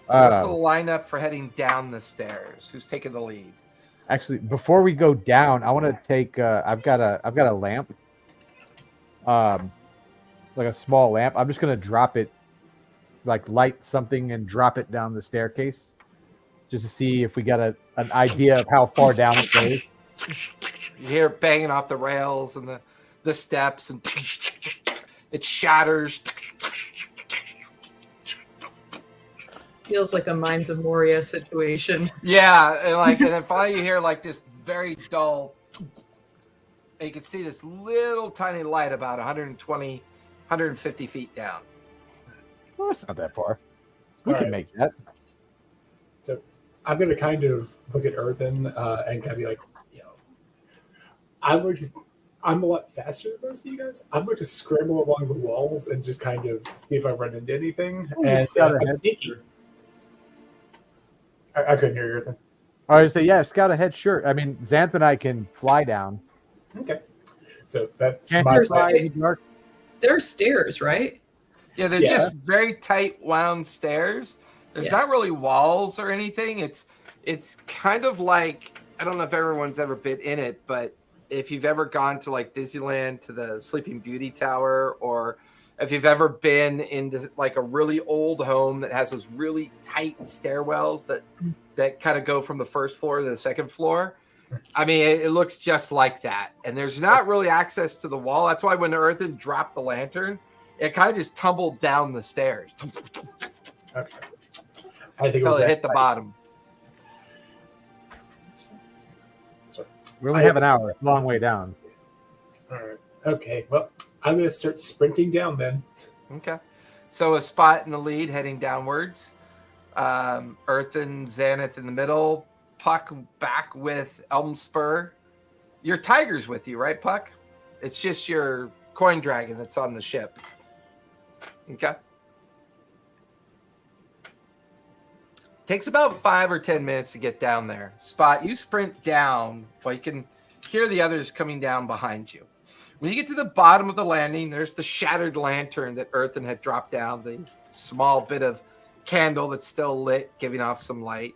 So what's the lineup for heading down the stairs? Who's taking the lead? Actually, before we go down, I want to take. I've got a lamp. Like a small lamp. I'm just gonna drop it, like light something and drop it down the staircase, just to see if we got an idea of how far down it goes. You hear it banging off the rails and the steps, and it shatters. Feels like a Mines of Moria situation. Yeah, and then finally you hear like this very dull. And you can see this little tiny light about 120, 150 feet down. Well, that's not that far. We All can right. make that. So I'm going to kind of look at Earthen and kind of be like, I'm a lot faster than most of you guys. I'm going to scramble along the walls and just kind of see if I run into anything. And I'm sneaky. I couldn't hear you, Earthen. I would say, yeah, scout ahead, sure. I mean, Xanth and I can fly down. Okay. So that's Can't my you fly in the dark? There are stairs, right? Yeah, they're just very tight wound stairs. There's not really walls or anything. It's kind of like, I don't know if everyone's ever been in it, but if you've ever gone to like Disneyland to the Sleeping Beauty Tower, or if you've ever been into like a really old home that has those really tight stairwells that kind of go from the first floor to the second floor. I mean, it looks just like that. And there's not really access to the wall. That's why when Earthen dropped the lantern, it kind of just tumbled down the stairs. Okay. I think Until it hit the bottom. Sorry. We only have an hour. Long way down. All right. Okay. Well, I'm going to start sprinting down then. Okay. So a spot in the lead heading downwards. Earthen, Xanath in the middle. Puck back with Spur. Your tiger's with you, right, Puck? It's just your coin dragon that's on the ship. Okay. Takes about 5 or 10 minutes to get down there. Spot, you sprint down, but you can hear the others coming down behind you. When you get to the bottom of the landing, there's the shattered lantern that Earthen had dropped down, the small bit of candle that's still lit, giving off some light.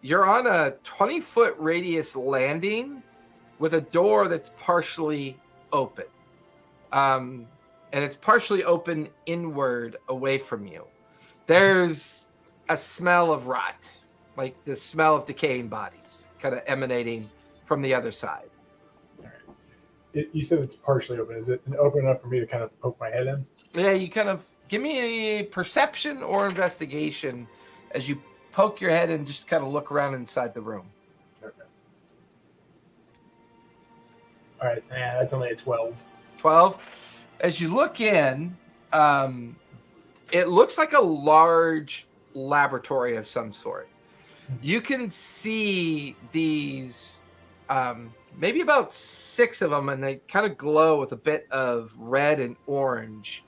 You're on a 20-foot radius landing with a door that's partially open. And it's partially open inward away from you. There's a smell of rot, like the smell of decaying bodies, kind of emanating from the other side. All right. You said it's partially open. Is it open enough for me to kind of poke my head in? Yeah, you kind of give me a perception or investigation as you poke your head and just kind of look around inside the room. Okay. All right. That's only a 12. 12. As you look in, it looks like a large laboratory of some sort. You can see these, maybe about 6 of them, and they kind of glow with a bit of red and orange,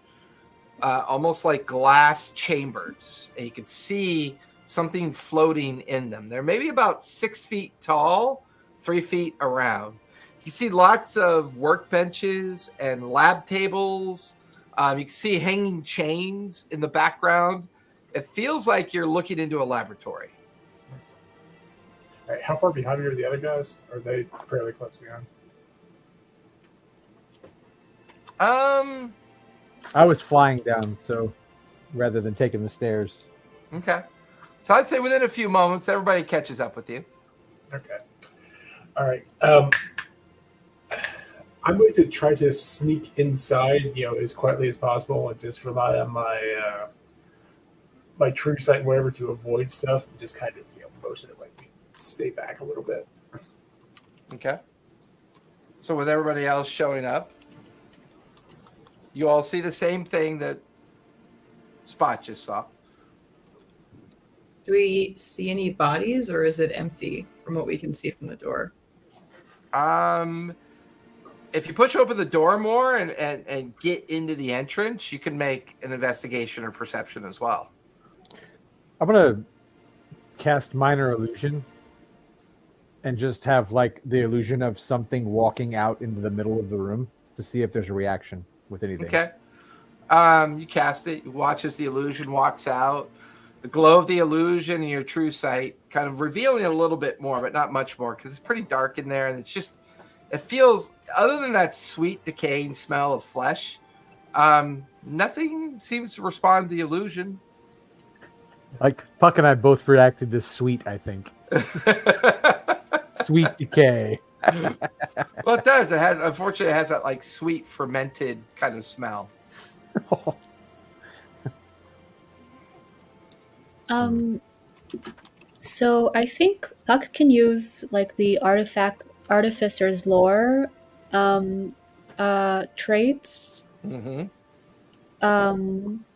almost like glass chambers. And you can see something floating in them. They're maybe about 6 feet tall, 3 feet around. You see lots of workbenches and lab tables. You can see hanging chains in the background. It feels like you're looking into a laboratory. All right. How far behind me are the other guys? Are they fairly close behind? I was flying down, so rather than taking the stairs. Okay. So I'd say within a few moments, everybody catches up with you. Okay. All right. I'm going to try to sneak inside, as quietly as possible, and just rely on my my true sight and whatever to avoid stuff, and just kind of motion it like stay back a little bit. Okay. So with everybody else showing up, you all see the same thing that Spot just saw. Do we see any bodies, or is it empty from what we can see from the door? If you push open the door more and get into the entrance, you can make an investigation or perception as well. I'm going to cast Minor Illusion and just have like the illusion of something walking out into the middle of the room to see if there's a reaction with anything. Okay. You cast it. You watch as the illusion walks out. The glow of the illusion and your true sight kind of revealing a little bit more, but not much more because it's pretty dark in there. And it's just, it feels, other than that sweet decaying smell of flesh, nothing seems to respond to the illusion. Like Puck and I both reacted to sweet, I think. Sweet decay. Well, it does. Unfortunately, it has that like sweet fermented kind of smell. So I think Puck can use like the artificer's lore traits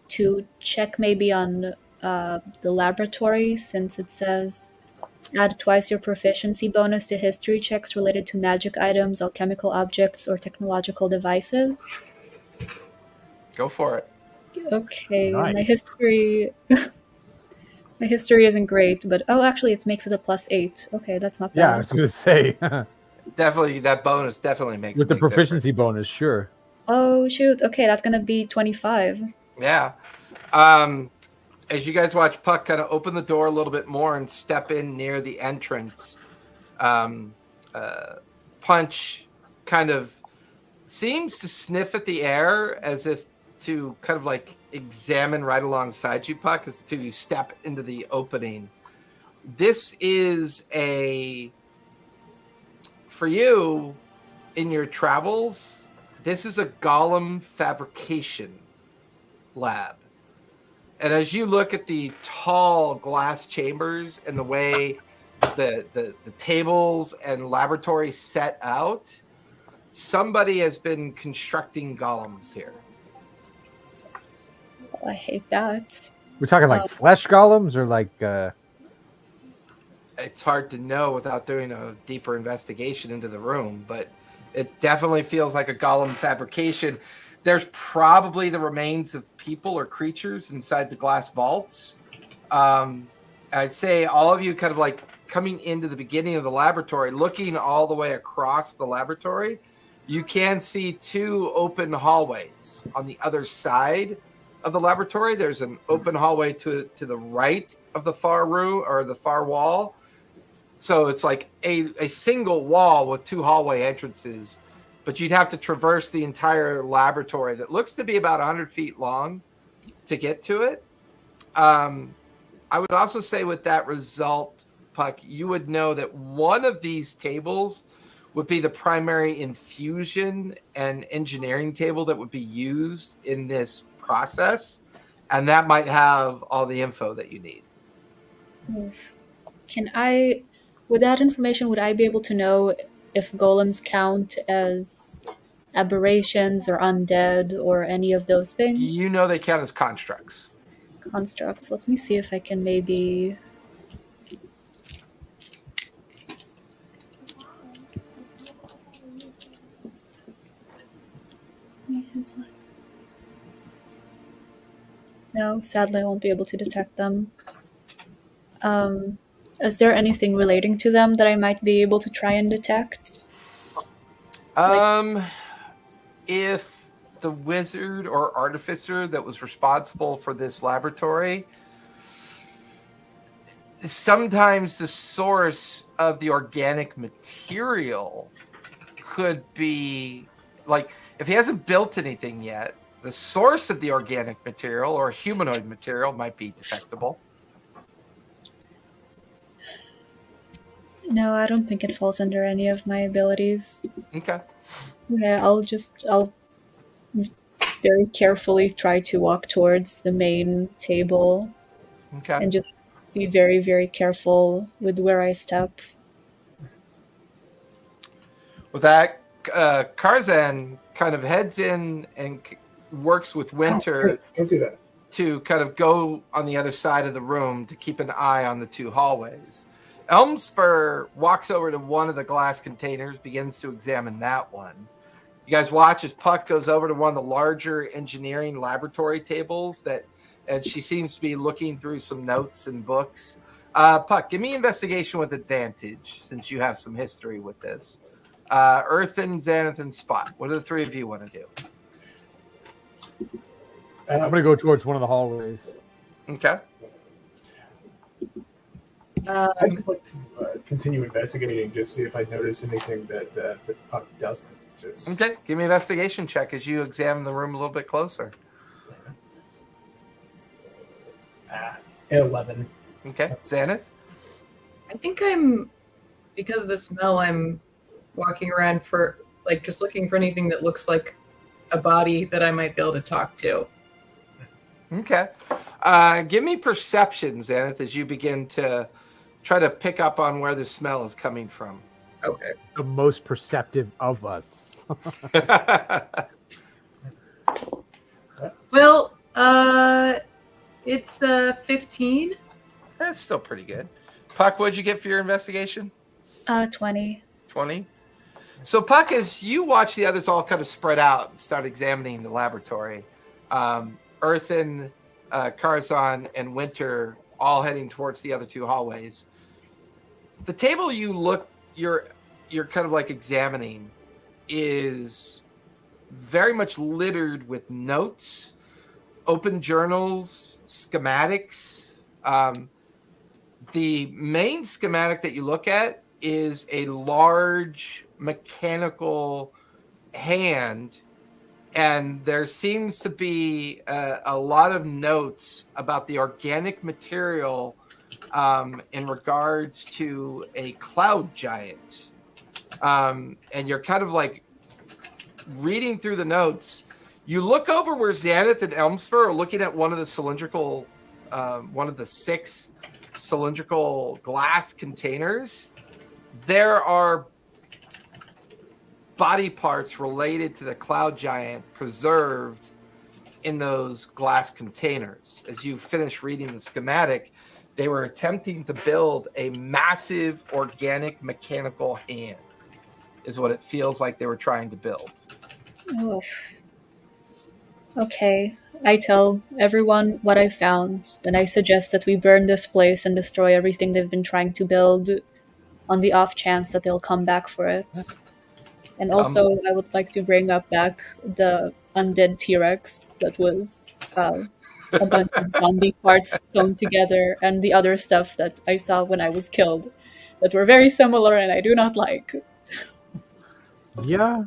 to check maybe on the laboratory, since it says add twice your proficiency bonus to history checks related to magic items, alchemical objects, or technological devices. Go for it. Okay, Nice. my history isn't great, but actually it makes it a +8. Okay, that's not bad. Yeah, I was going to say. Definitely, that bonus definitely makes With a the big proficiency bonus, sure. Oh shoot, okay, that's gonna be 25. difference. Yeah. As you guys watch Puck kind of open the door a little bit more and step in near the entrance, Punch kind of seems to sniff at the air as if to kind of like examine right alongside you, Puck, as the two of you step into the opening. This is for you, in your travels, this is a golem fabrication lab. And as you look at the tall glass chambers and the way the tables and laboratory set out, somebody has been constructing golems here. Well, I hate that. We're talking like flesh golems or like It's hard to know without doing a deeper investigation into the room, but it definitely feels like a golem fabrication. There's probably the remains of people or creatures inside the glass vaults. I'd say all of you kind of like coming into the beginning of the laboratory, looking all the way across the laboratory, you can see two open hallways on the other side of the laboratory. There's an open hallway to the right of the far room or the far wall. So it's like a single wall with two hallway entrances, but you'd have to traverse the entire laboratory that looks to be about 100 feet long to get to it. I would also say with that result, Puck, you would know that one of these tables would be the primary infusion and engineering table that would be used in this process, and that might have all the info that you need. With that information, would I be able to know if golems count as aberrations or undead or any of those things? You know they count as constructs. Constructs. Let me see if I can maybe... No, sadly I won't be able to detect them. Is there anything relating to them that I might be able to try and detect? If the wizard or artificer that was responsible for this laboratory, sometimes the source of the organic material could be like, if he hasn't built anything yet, the source of the organic material or humanoid material might be detectable. No, I don't think it falls under any of my abilities. Okay. Yeah, I'll very carefully try to walk towards the main table. Okay. And just be very, very careful with where I step. With that, Karzan kind of heads in and works with Winter. Don't do that. To kind of go on the other side of the room to keep an eye on the two hallways. Elmspur walks over to one of the glass containers, begins to examine that one. You guys watch as Puck goes over to one of the larger engineering laboratory tables and she seems to be looking through some notes and books. Puck, give me investigation with advantage since you have some history with this. Earthen, Xanath, and Spot. What do the three of you want to do? I'm going to go towards one of the hallways. Okay. I'd just like to continue investigating, just see if I notice anything that Puck doesn't. Okay, give me an investigation check as you examine the room a little bit closer. 11. Okay, Xanath? I think because of the smell, I'm walking around for, like, just looking for anything that looks like a body that I might be able to talk to. Okay. Give me perception, Xanath, as you begin to try to pick up on where the smell is coming from. Okay. The most perceptive of us. Well, it's 15. That's still pretty good. Puck, what'd you get for your investigation? 20. 20. So, Puck, as you watch the others all kind of spread out and start examining the laboratory, Earthen, Karzan, and Winter all heading towards the other two hallways. The table you're kind of like examining is very much littered with notes, open journals, schematics. The main schematic that you look at is a large mechanical hand, and there seems to be a lot of notes about the organic material in regards to a cloud giant. And you're kind of like reading through the notes. You look over where Xanath and Elmspur are looking at one of the cylindrical, one of the 6 cylindrical glass containers. There are body parts related to the cloud giant preserved in those glass containers. As you finish reading the schematic, they were attempting to build a massive organic mechanical hand, is what it feels like they were trying to build. Oh. Okay, I tell everyone what I found, and I suggest that we burn this place and destroy everything they've been trying to build on the off chance that they'll come back for it. And also, I would like to bring back the undead T-Rex that was a bunch of zombie parts sewn together, and the other stuff that I saw when I was killed that were very similar and I do not like. Yeah.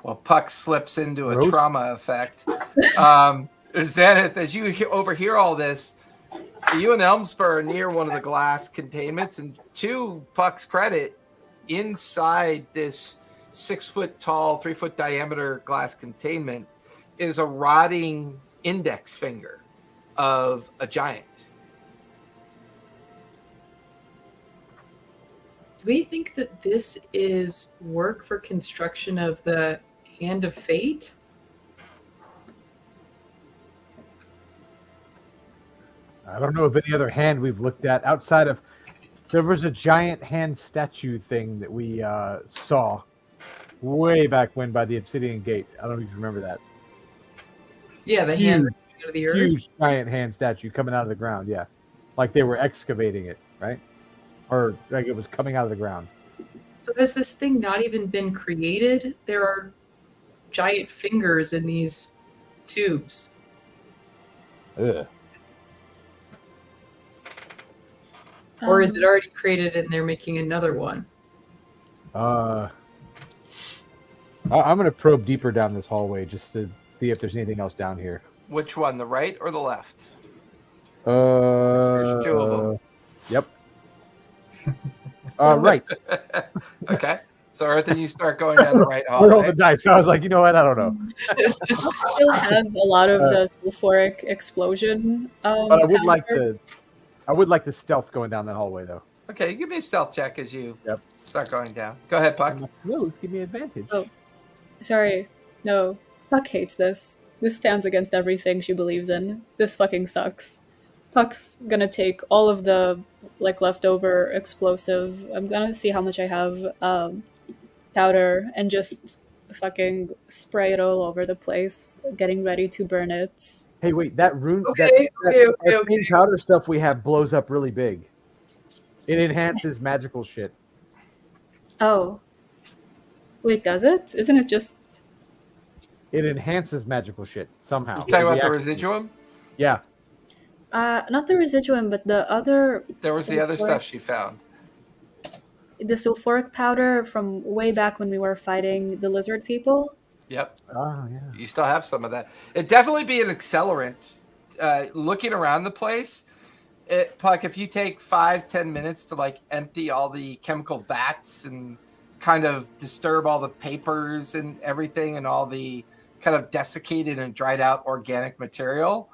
Well, Puck slips into a Gross. trauma effect. Xanath, as you overhear all this, you and Elmspur are near one of the glass containments, and to Puck's credit, inside this 6 foot tall, 3 foot diameter glass containment is a rotting index finger of a giant. Do we think that this is work for construction of the Hand of Fate? I don't know of any other hand we've looked at outside of. There was a giant hand statue thing that we saw way back when by the Obsidian Gate. I don't know if you remember that. Yeah, the hand out of the earth. Huge giant hand statue coming out of the ground. Yeah, like they were excavating it, right? Or like it was coming out of the ground. So has this thing not even been created? There are giant fingers in these tubes. Ugh. Or is it already created and they're making another one? I'm gonna probe deeper down this hallway just to see if there's anything else down here. Which one, the right or the left? There's two of them. Yep. So- Right. Okay. So, Earthen, you start going down the right We're rolling hallway. the dice. I was like, you know what? I don't know. Still has a lot of the sulfuric explosion. But I would like power. to. I would like to stealth going down that hallway, though. Okay, give me a stealth check as you Yep. start going down. Go ahead, Puck. Let's give me advantage. Oh. Sorry, no. Puck hates this. This stands against everything she believes in. This fucking sucks. Puck's gonna take all of the leftover explosive. I'm gonna see how much I have powder and just fucking spray it all over the place, getting ready to burn it. Hey, wait, that rune, Okay. that green powder stuff we have blows up really big. It enhances magical shit. Oh. Wait, does it? Isn't it just... It enhances magical shit somehow. You talking about the Reactively. residuum? Yeah. not the residuum, but the other... There was the other stuff she found. The sulfuric powder from way back when we were fighting the lizard people. Yep. Oh, yeah. You still have some of that. It'd definitely be an accelerant. Looking around the place, Puck, if you take 5-10 minutes to empty all the chemical vats and kind of disturb all the papers and everything and all the kind of desiccated and dried out organic material,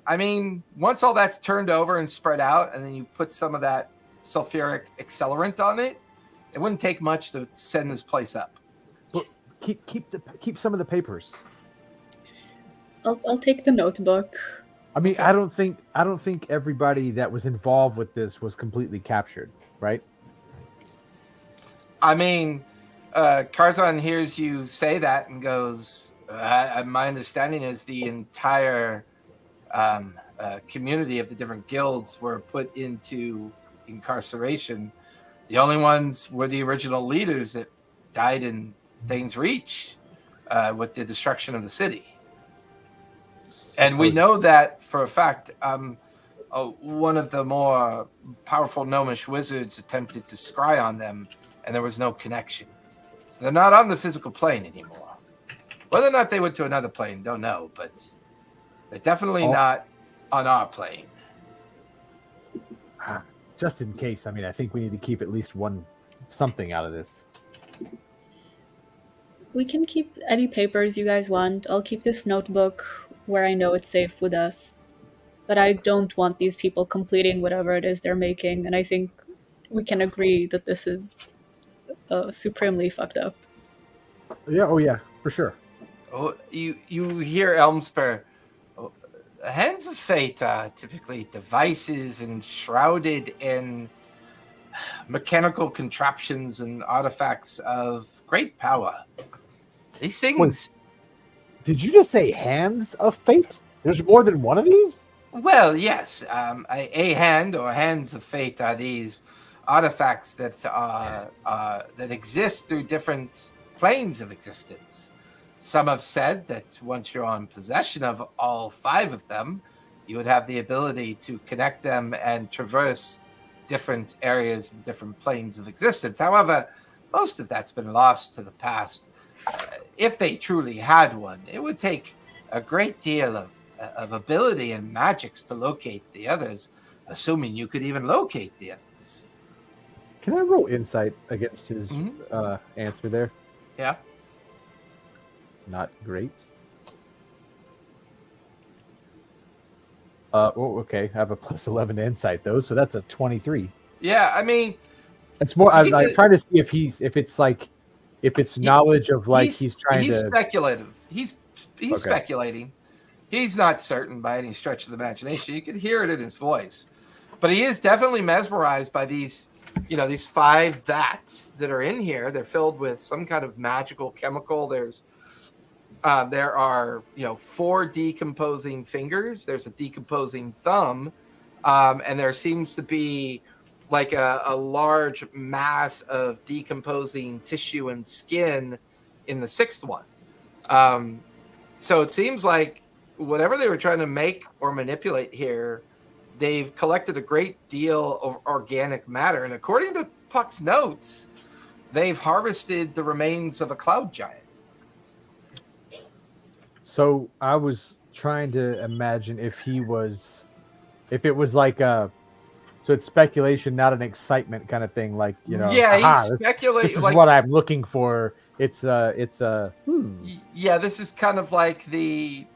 I mean, once all that's turned over and spread out, and then you put some of that sulfuric accelerant on it, it wouldn't take much to send this place up. Look, keep some of the papers. I'll take the notebook. I mean, I don't think everybody that was involved with this was completely captured, right? I mean, Karzan hears you say that and goes, my understanding is the entire community of the different guilds were put into incarceration. The only ones were the original leaders that died in Thane's Reach with the destruction of the city. And we know that for a fact. One of the more powerful gnomish wizards attempted to scry on them, and there was no connection. So they're not on the physical plane anymore. Whether or not they went to another plane, don't know, but they're definitely not on our plane. Just in case, I mean, I think we need to keep at least something out of this. We can keep any papers you guys want. I'll keep this notebook where I know it's safe with us. but I don't want these people completing whatever it is they're making, and I think we can agree that this is supremely fucked up. Yeah. Oh yeah, for sure. Oh, you hear Elmspur. Oh, hands of fate are typically devices enshrouded in mechanical contraptions and artifacts of great power. These things. Did you just say hands of fate? There's more than one of these? Well, yes. A hand or hands of fate are these artifacts that that exist through different planes of existence. Some have said that once you're in possession of all 5 of them, you would have the ability to connect them and traverse different areas and different planes of existence. However, most of that's been lost to the past. If they truly had one, it would take a great deal of ability and magics to locate the others, assuming you could even locate the others. Can I roll insight against his answer there? Yeah. Not great. Okay. I have a plus 11 insight though, so that's a 23. Yeah, I mean, It's more. I'm trying to see if it's knowledge of like he's trying he's to. speculative. He's Okay. speculating. He's not certain by any stretch of the imagination. You can hear it in his voice, but he is definitely mesmerized by these, these 5 vats that are in here. They're filled with some kind of magical chemical. There are 4 decomposing fingers. There's a decomposing thumb, and there seems to be like a large mass of decomposing tissue and skin in the 6th one. So it seems like whatever they were trying to make or manipulate here, they've collected a great deal of organic matter. And according to Puck's notes, they've harvested the remains of a cloud giant. So I was trying to imagine if it was like so it's speculation, not an excitement kind of thing. Like, Yeah, he's speculating. This is what I'm looking for. It's Yeah, this is kind of like the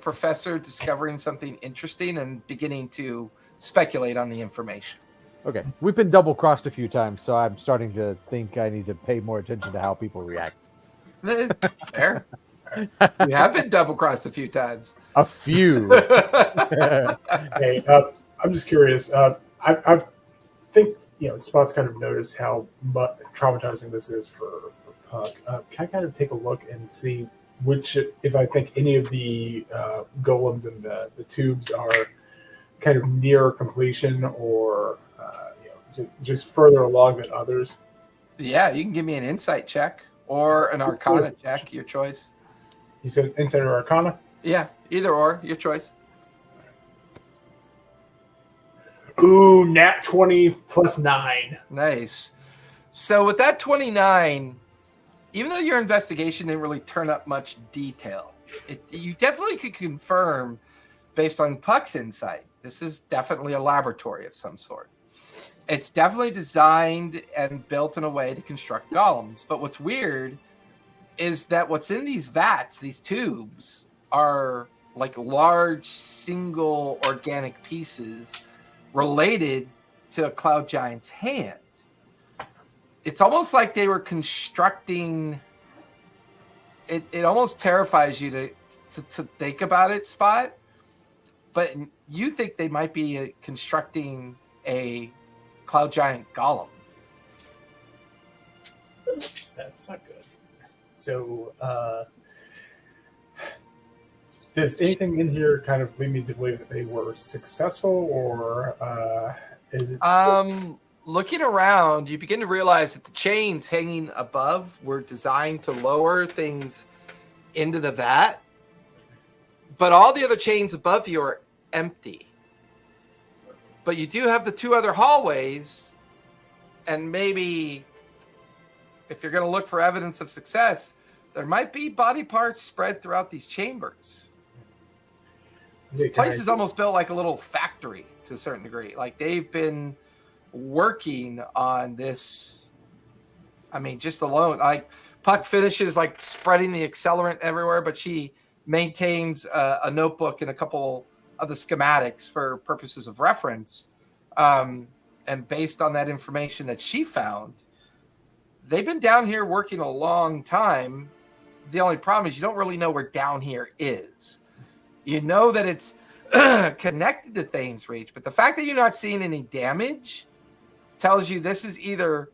professor discovering something interesting and beginning to speculate on the information. Okay. We've been double crossed a few times, so I'm starting to think I need to pay more attention to how people react. Fair. We have been double crossed a few times. A few. Hey, I'm just curious. I think Spot's kind of noticed how traumatizing this is for Puck. Can I kind of take a look and see if I think any of the golems and the tubes are kind of near completion or just further along than others? Yeah, you can give me an insight check or an arcana check, your choice. You said insight or arcana? Yeah, either or, your choice. Ooh, nat 20 plus 9. Nice. So with that 29, even though your investigation didn't really turn up much detail, you definitely could confirm, based on Puck's insight, this is definitely a laboratory of some sort. It's definitely designed and built in a way to construct golems. But what's weird is that what's in these vats, these tubes, are like large single organic pieces related to a cloud giant's hand. It's almost like they were constructing it. It almost terrifies you to think about it, Spot. But you think they might be constructing a cloud giant golem. That's not good. So, does anything in here kind of lead me to believe that they were successful, or is it? Looking around, you begin to realize that the chains hanging above were designed to lower things into the vat, but all the other chains above you are empty. But you do have the 2 other hallways, and maybe if you're going to look for evidence of success, there might be body parts spread throughout these chambers. This place is almost built like a little factory to a certain degree. Like they've been working on this. I mean, just alone, like Puck finishes like spreading the accelerant everywhere, but she maintains a notebook and a couple of the schematics for purposes of reference. And based on that information that she found, they've been down here working a long time. The only problem is you don't really know where down here is. You know that it's connected to Thane's Reach, but the fact that you're not seeing any damage tells you this is either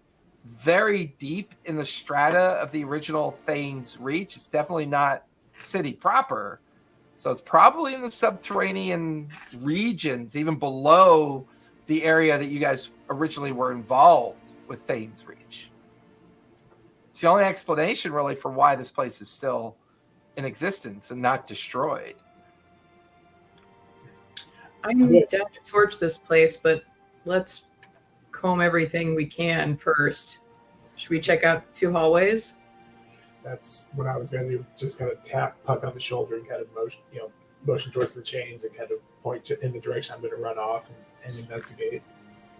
very deep in the strata of the original Thane's Reach. It's definitely not city proper. So it's probably in the subterranean regions, even below the area that you guys originally were involved with Thane's Reach. It's the only explanation really for why this place is still in existence and not destroyed. I'm down to torch this place, but let's comb everything we can first. Should we check out 2 hallways? That's what I was going to do. Just kind of tap Puck on the shoulder and kind of motion towards the chains and kind of point in the direction I'm going to run off and investigate.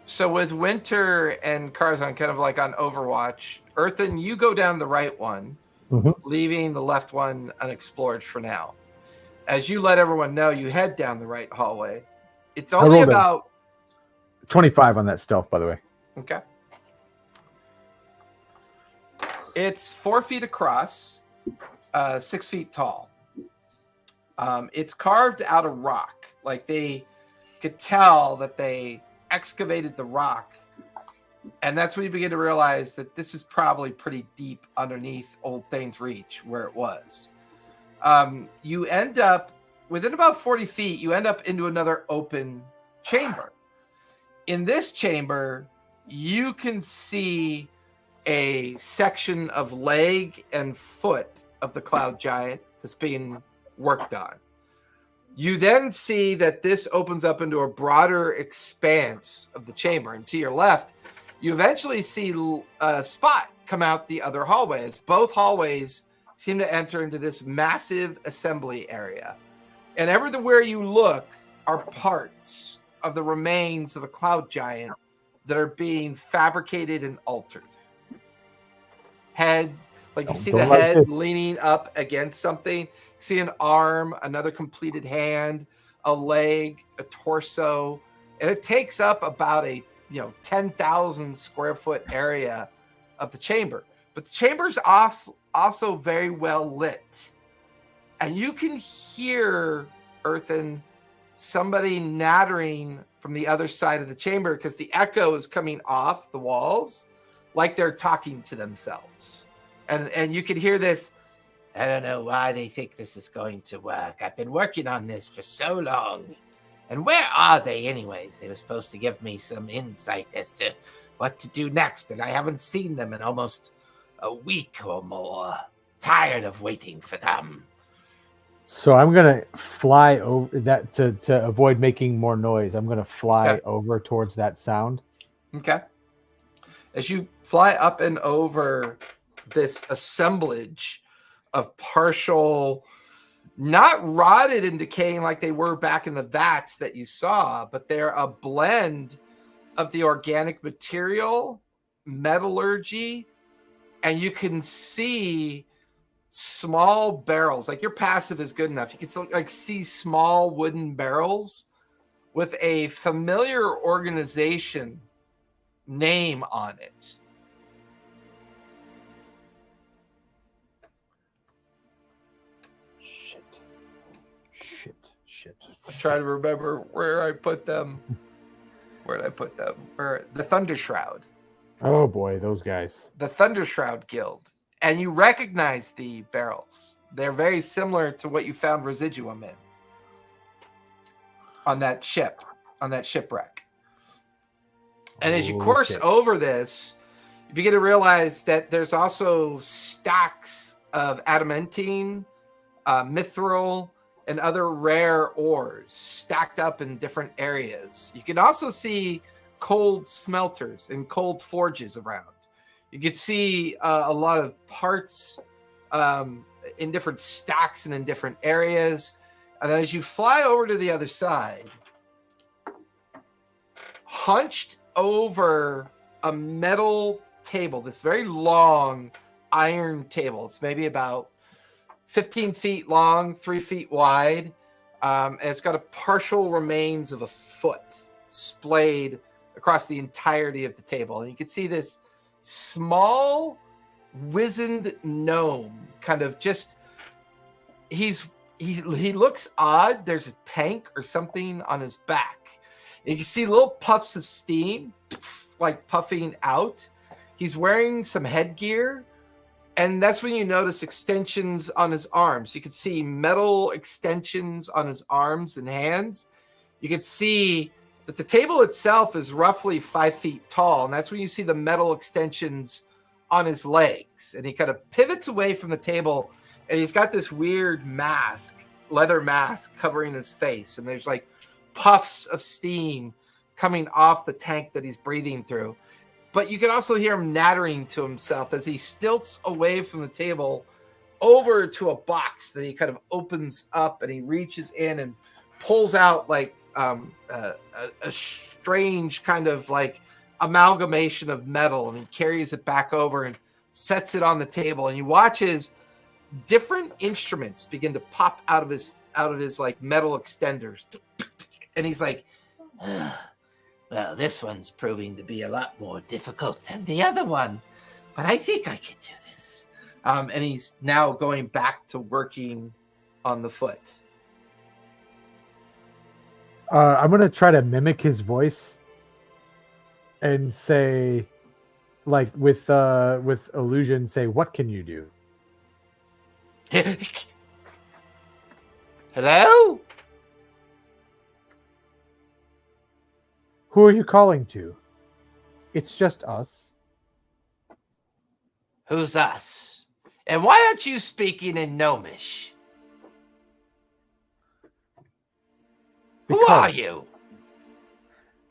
So with Winter and Karzan kind of like on Overwatch, Earthen, you go down the right one, leaving the left one unexplored for now. As you let everyone know, you head down the right hallway. It's only about 25 on that stealth, by the way. Okay. It's 4 feet across, 6 feet tall. It's carved out of rock. Like they could tell that they excavated the rock. And that's when you begin to realize that this is probably pretty deep underneath Old Thane's Reach where it was. You end up, within about 40 feet, you end up into another open chamber. In this chamber, you can see a section of leg and foot of the cloud giant that's being worked on. You then see that this opens up into a broader expanse of the chamber. And to your left, you eventually see a spot come out the other hallways. Both hallways seem to enter into this massive assembly area. And everywhere you look are parts of the remains of a cloud giant that are being fabricated and altered. Head, like you see the head leaning up against something. You see an arm, another completed hand, a leg, a torso. And it takes up about a 10,000 square foot area of the chamber. But the chamber's also very well lit. And you can hear, Earthen, somebody nattering from the other side of the chamber because the echo is coming off the walls like they're talking to themselves. And you can hear this, I don't know why they think this is going to work. I've been working on this for so long. And where are they anyways? They were supposed to give me some insight as to what to do next, and I haven't seen them in almost a week or more. Tired of waiting for them. So I'm gonna fly over that to avoid making more noise. I'm gonna fly over towards that sound. Okay. As you fly up and over this assemblage of partial, not rotted and decaying like they were back in the vats that you saw, but they're a blend of the organic material, metallurgy, and you can see small barrels. Like your passive is good enough. You can see small wooden barrels with a familiar organization name on it. Shit. I'm trying to remember where I put them. Where did I put them? Where the Thunder Shroud. Oh boy, those guys. The Thunder Shroud Guild. And you recognize the barrels. They're very similar to what you found Residuum in. On that ship. On that shipwreck. And as you course over this, you begin to realize that there's also stacks of adamantine, mithril, and other rare ores stacked up in different areas. You can also see cold smelters and cold forges around. You can see a lot of parts in different stacks and in different areas. And as you fly over to the other side, hunched over a metal table, this very long iron table. It's maybe about 15 feet long, 3 feet wide. And it's got a partial remains of a foot splayed across the entirety of the table. And you can see this small, wizened gnome kind of just, he looks odd. There's a tank or something on his back. And you can see little puffs of steam like puffing out. He's wearing some headgear. And that's when you notice extensions on his arms. You could see metal extensions on his arms and hands. You could see that the table itself is roughly 5 feet tall. And that's when you see the metal extensions on his legs. And he kind of pivots away from the table. And he's got this weird mask, leather mask covering his face. And there's like puffs of steam coming off the tank that he's breathing through. But you can also hear him nattering to himself as he stilts away from the table over to a box that he kind of opens up, and he reaches in and pulls out like a strange kind of like amalgamation of metal, and he carries it back over and sets it on the table. And you watch his different instruments begin to pop out of his like metal extenders, and he's like, well, this one's proving to be a lot more difficult than the other one, but I think I can do this. And he's now going back to working on the foot. I'm going to try to mimic his voice and say, like with illusion, say, what can you do? Hello? Who are you calling to? It's just us. Who's us? And why aren't you speaking in Gnomish? Who are you?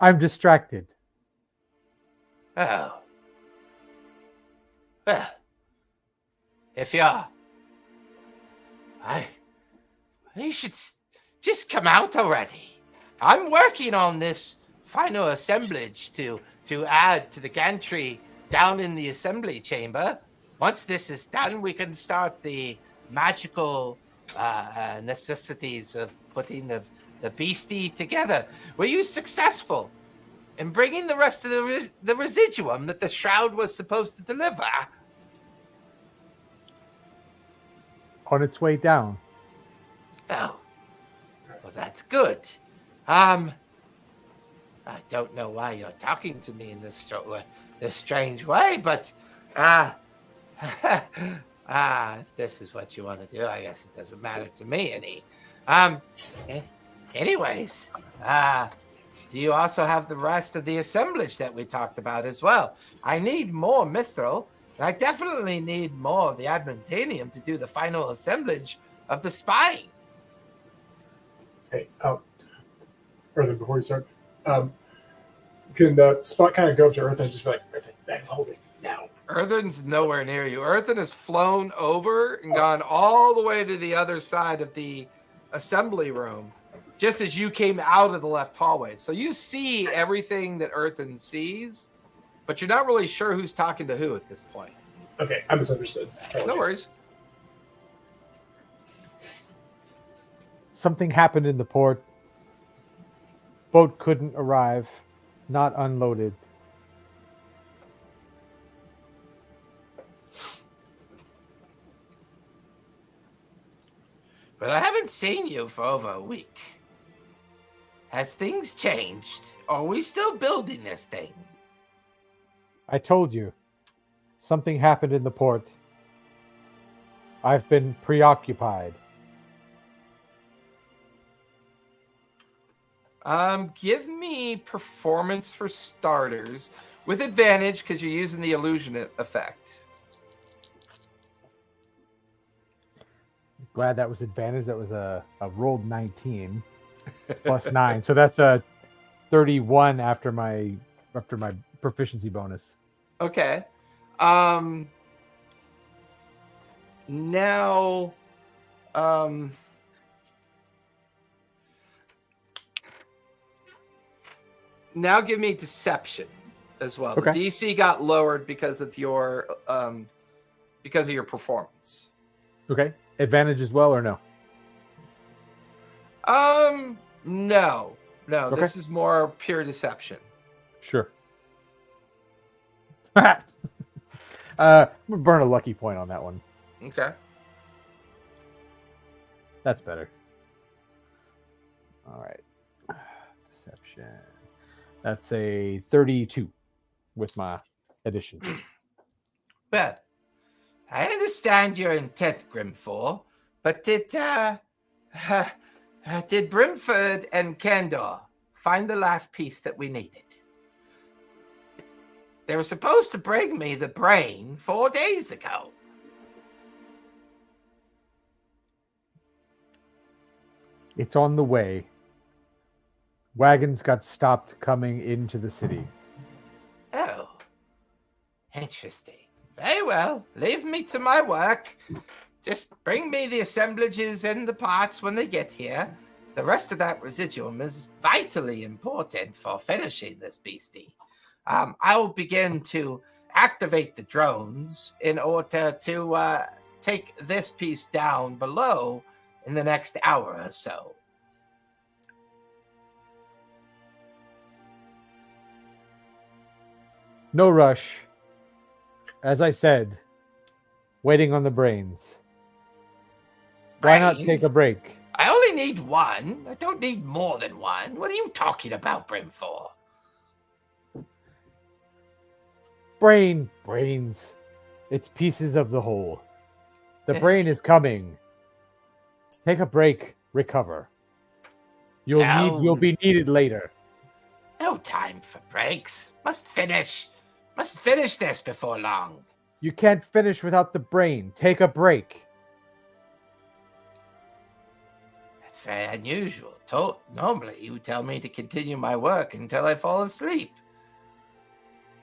I'm distracted. Oh. Well, if you're... You should just come out already. I'm working on this final assemblage to add to the gantry down in the assembly chamber. Once this is done, we can start the magical necessities of putting the beastie together. Were you successful in bringing the rest of the residuum that the shroud was supposed to deliver? On its way down. Oh, well, that's good. I don't know why you're talking to me in this strange way, but if this is what you want to do, I guess it doesn't matter to me any. Anyways, do you also have the rest of the assemblage that we talked about as well? I need more mithril, and I definitely need more of the adamantanium to do the final assemblage of the spine. Hey, Earthen, before you start, can Spot kind of go up to Earthen and just be like, Earthen, bag of holding, now. Earthen's nowhere near you. Earthen has flown over and gone all the way to the other side of the assembly room, just as you came out of the left hallway. So you see everything that Earthen sees, but you're not really sure who's talking to who at this point. Okay, I misunderstood. No worries. Something happened in the port. Boat couldn't arrive. Not unloaded. But I haven't seen you for over a week. Has things changed? Or are we still building this thing? I told you. Something happened in the port. I've been preoccupied. Give me performance for starters with advantage because you're using the illusion effect. Glad that was advantage. That was a rolled 19 plus 9. So that's a 31 after my proficiency bonus. Okay. Now give me deception as well. Okay. The DC got lowered because of your performance. Okay. Advantage as well or no? No. Okay. This is more pure deception. Sure. I'm gonna burn a lucky point on that one. Okay. That's better. All right. Deception. That's a 32 with my addition. Well, I understand your intent, Grimfor, but did Brimford and Candor find the last piece that we needed? They were supposed to bring me the brain 4 days ago. It's on the way. Wagons got stopped coming into the city. Oh, interesting. Very well. Leave me to my work. Just bring me the assemblages and the parts when they get here. The rest of that residuum is vitally important for finishing this beastie. I will begin to activate the drones in order to take this piece down below in the next hour or so. No rush. As I said, waiting on the brains. Why not take a break? I only need one. I don't need more than one. What are you talking about, Brimfor? Brains. It's pieces of the whole. The brain is coming. Take a break, recover. You'll be needed later. No time for breaks. Must finish this before long. You can't finish without the brain. Take a break. That's very unusual. Normally, you would tell me to continue my work until I fall asleep.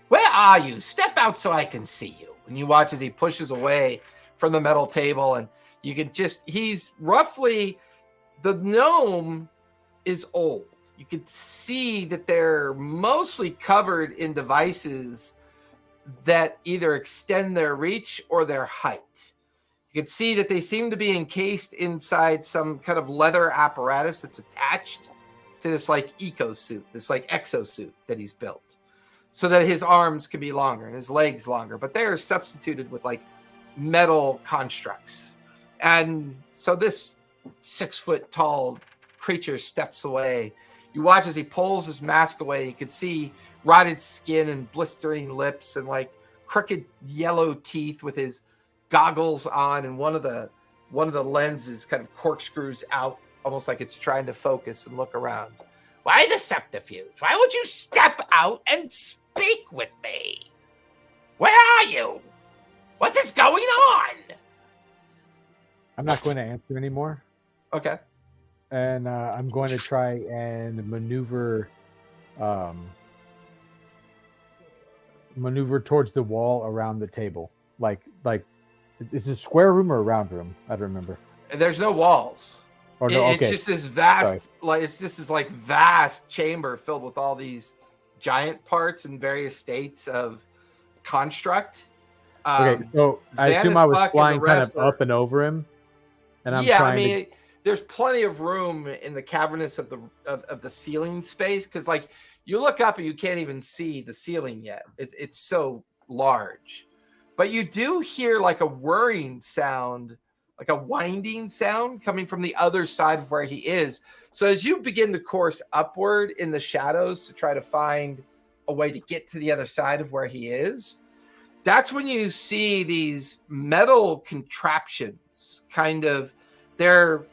Where are you? Step out so I can see you. And you watch as he pushes away from the metal table, and you can he's roughly, the gnome is old. You can see that they're mostly covered in devices that either extend their reach or their height. You can see that they seem to be encased inside some kind of leather apparatus that's attached to this like eco-suit, this like exosuit that he's built, so that his arms can be longer and his legs longer, but they are substituted with like metal constructs. And so this 6 foot tall creature steps away. You watch as he pulls his mask away. You can see rotted skin and blistering lips and like crooked yellow teeth with his goggles on, and one of the lenses kind of corkscrews out, almost like it's trying to focus and look around. Why the subterfuge? Why would you step out and speak with me? Where are you? What is going on? I'm not going to answer anymore. Okay. And I'm going to try and maneuver towards the wall around the table. Like is it a square room or a round room? I don't remember. There's no walls. Or no, It's okay. just this vast, vast chamber filled with all these giant parts in various states of construct. Okay, so I assume I was Xanath flying and the kind rest of up and over him, and I'm yeah, trying I mean, there's plenty of room in the cavernous of the ceiling space, because like you look up and you can't even see the ceiling yet. It's so large, but you do hear like a whirring sound, like a winding sound coming from the other side of where he is. So as you begin to course upward in the shadows to try to find a way to get to the other side of where he is, that's when you see these metal contraptions. They're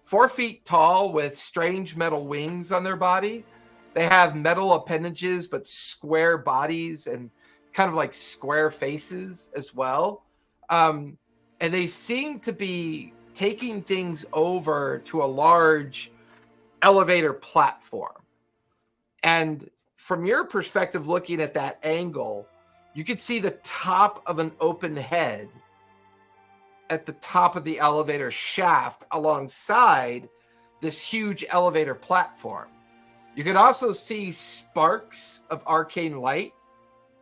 4 feet tall with strange metal wings on their body. They have metal appendages, but square bodies and kind of like square faces as well. And they seem to be taking things over to a large elevator platform. And from your perspective, looking at that angle, you could see the top of an open head at the top of the elevator shaft alongside this huge elevator platform. You could also see sparks of arcane light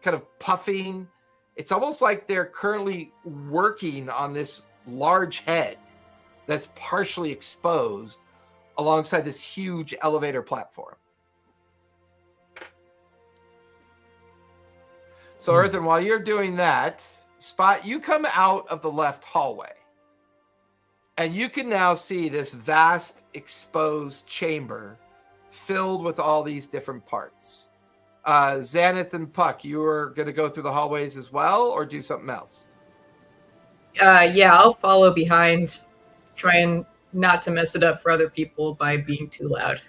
kind of puffing. It's almost like they're currently working on this large head that's partially exposed alongside this huge elevator platform. So, Earthen, while you're doing that, Spot, you come out of the left hallway. And you can now see this vast exposed chamber filled with all these different parts. Xanath and Puck, you are going to go through the hallways as well or do something else? Yeah, I'll follow behind, trying not to mess it up for other people by being too loud.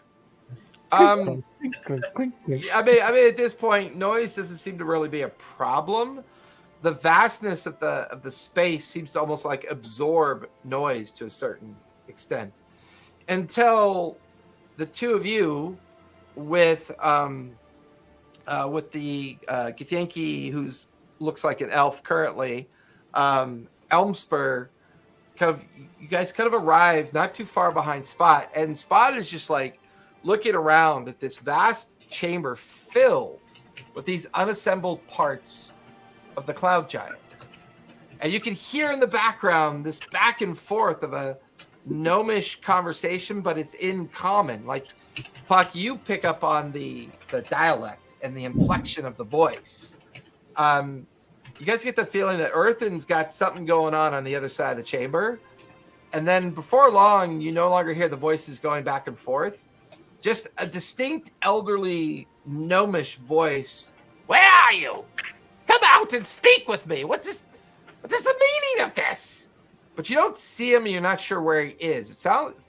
I mean, at this point, noise doesn't seem to really be a problem. The vastness of the space seems to almost like absorb noise to a certain extent, until the two of you, with the Githyanki, who looks like an elf currently, Elmspur, you guys kind of arrive not too far behind Spot, and Spot is just like looking around at this vast chamber filled with these unassembled parts of the cloud giant. And you can hear in the background this back and forth of a gnomish conversation, but it's in common. Like, Puck, you pick up on the dialect and the inflection of the voice. You guys get the feeling that Earthen's got something going on the other side of the chamber. And then before long, you no longer hear the voices going back and forth. Just a distinct elderly gnomish voice. Where are you? Come out and speak with me. What's the meaning of this? But you don't see him and you're not sure where he is.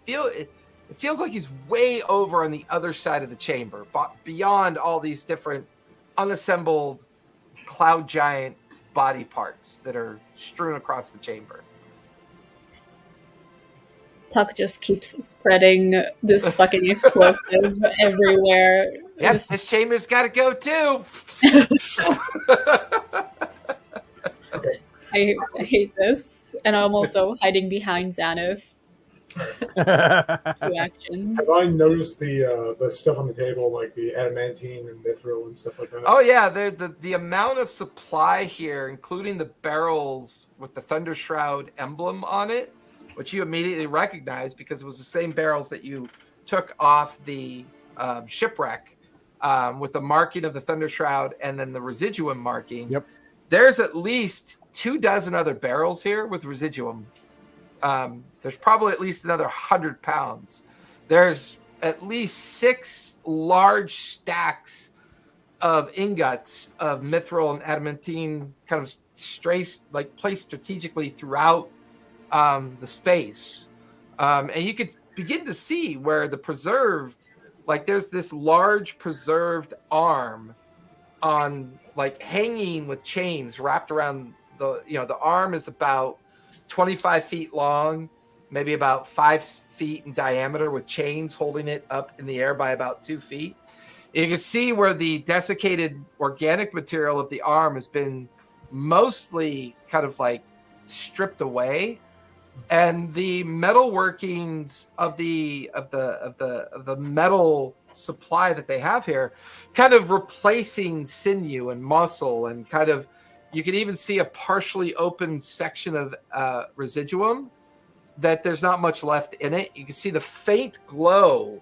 It feels like he's way over on the other side of the chamber, beyond all these different unassembled cloud giant body parts that are strewn across the chamber. Puck just keeps spreading this fucking explosive everywhere. Yep, Just- this chamber's got to go too. I hate this, and I'm also hiding behind Xanath. Reactions. Have I noticed the stuff on the table, like the adamantine and mithril and stuff like that? Oh yeah, the amount of supply here, including the barrels with the Thunder Shroud emblem on it, which you immediately recognize because it was the same barrels that you took off the shipwreck with the marking of the Thunder Shroud and then the residuum marking. Yep. There's at least 24 other barrels here with residuum. There's probably at least another 100 pounds. There's at least 6 large stacks of ingots of mithril and adamantine, kind of placed strategically throughout the space. And you could begin to see where the preserved, like there's this large preserved arm on like hanging with chains wrapped around the arm is about 25 feet long, maybe about 5 feet in diameter, with chains holding it up in the air by about 2 feet. You can see where the desiccated organic material of the arm has been mostly kind of like stripped away, and the metal workings of the metal supply that they have here kind of replacing sinew and muscle, and kind of you can even see a partially open section of residuum that there's not much left in it. You can see the faint glow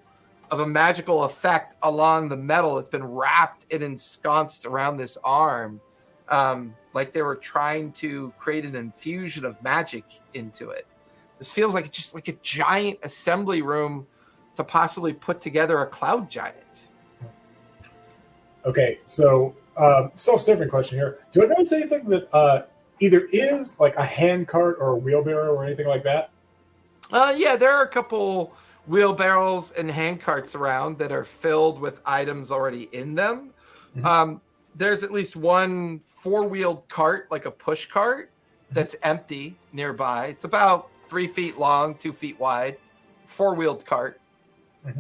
of a magical effect along the metal that's been wrapped and ensconced around this arm, like they were trying to create an infusion of magic into it. This feels like just like a giant assembly room to possibly put together a cloud giant. Okay, so self-serving question here. Do I notice anything that either is like a hand cart or a wheelbarrow or anything like that? Yeah, there are a couple wheelbarrows and hand carts around that are filled with items already in them. Mm-hmm. There's at least one 4-wheeled cart, like a push cart, that's empty nearby. It's about 3 feet long, 2 feet wide, 4-wheeled cart. Mm-hmm.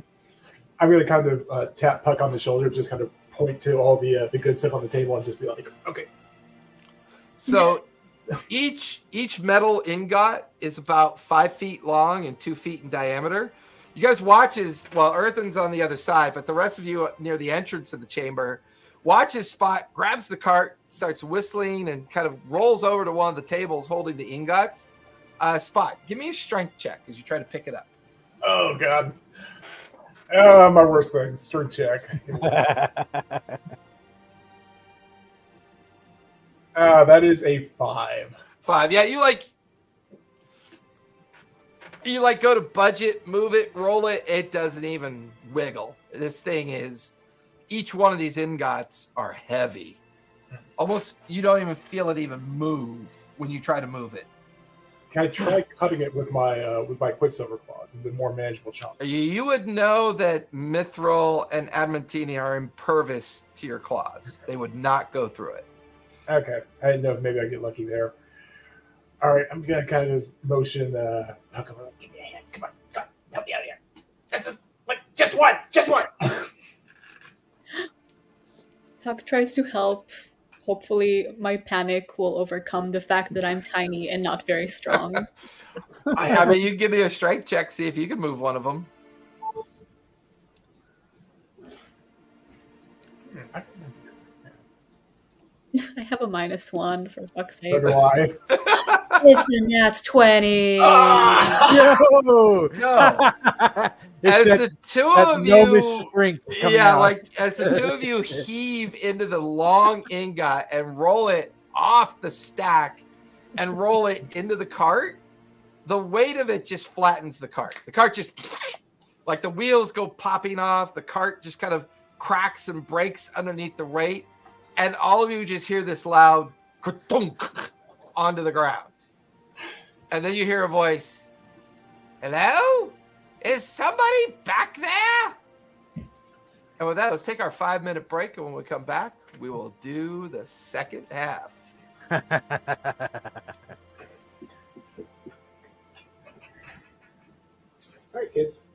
I'm going to kind of tap Puck on the shoulder, just kind of point to all the good stuff on the table and just be like, okay. So each metal ingot is about 5 feet long and 2 feet in diameter. You guys watch as, well, Earthen's on the other side, but the rest of you near the entrance of the chamber, watch as Spot grabs the cart, starts whistling, and kind of rolls over to one of the tables holding the ingots. Spot, give me a strength check as you try to pick it up. Oh god. My worst thing. Strength check. That is a 5. 5. Yeah, you go to budget, move it, roll it. It doesn't even wiggle. This thing is, each one of these ingots are heavy. Almost, you don't even feel it even move when you try to move it. Can I try cutting it with my Quicksilver claws into more manageable chunks? You would know that Mithril and Adamantini are impervious to your claws. They would not go through it. Okay. I didn't know if maybe I get lucky there. All right, I'm gonna kind of motion. Give me a hand. Come on, help me out here. Just one. Puck tries to help. Hopefully, my panic will overcome the fact that I'm tiny and not very strong. I mean, you give me a strength check, see if you can move one of them. I have a -1 for fuck's sake. So do I. That's 20. Yo! No. It's As that, the two that of gnomish you, strength coming yeah, out. like as the two of you heave into the long ingot and roll it off the stack and roll it into the cart, the weight of it just flattens the cart. The cart just, like the wheels go popping off, the cart just kind of cracks and breaks underneath the weight, and all of you just hear this loud ka-thunk onto the ground. And then you hear a voice, "Hello? Is somebody back there?" And with that, let's take our 5-minute break. And when we come back, we will do the second half. All right, kids.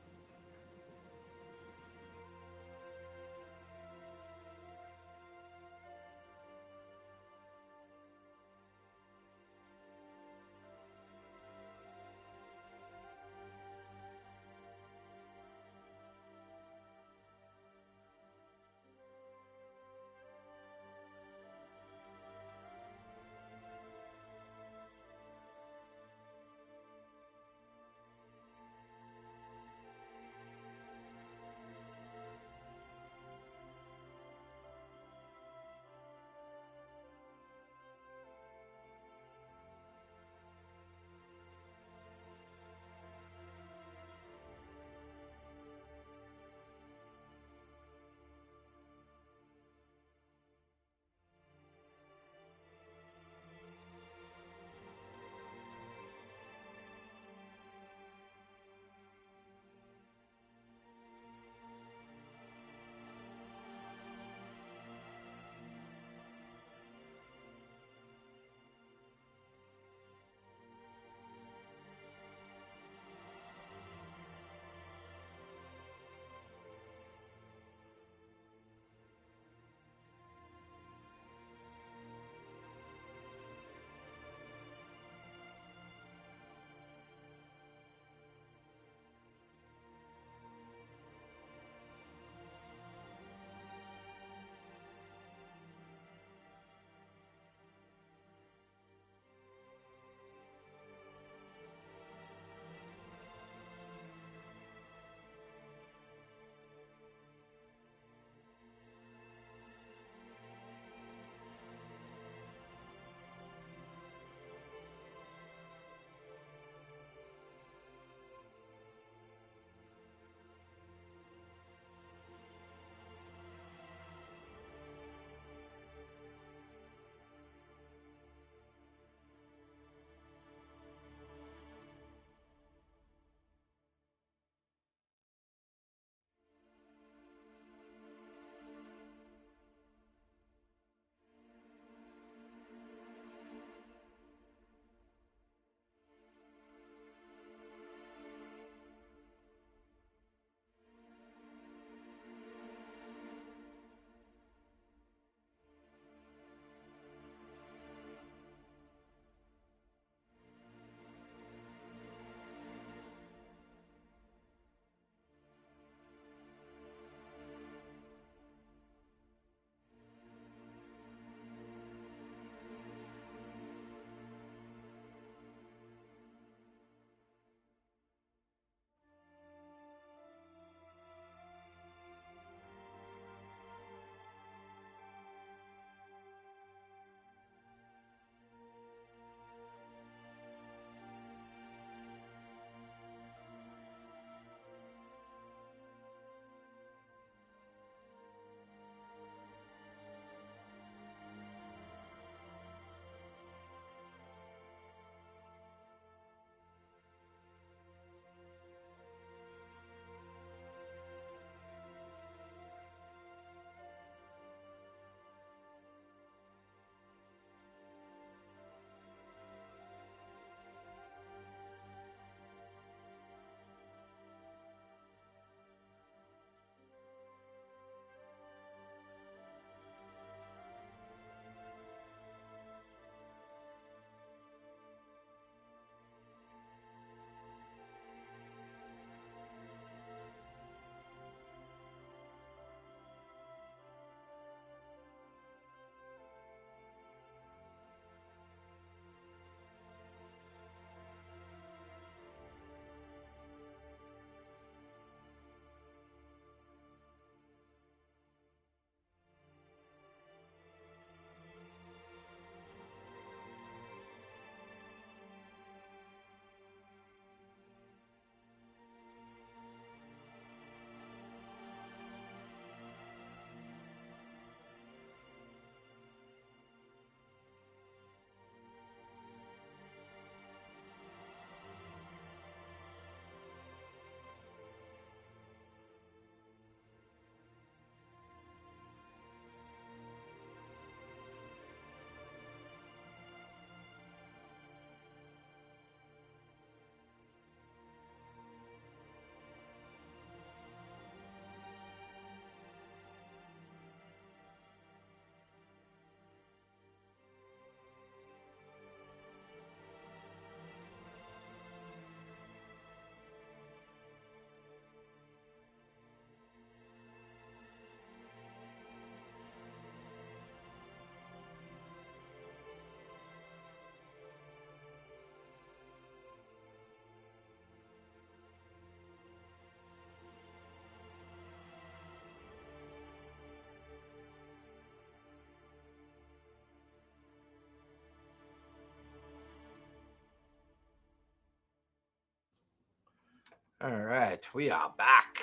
All right, we are back.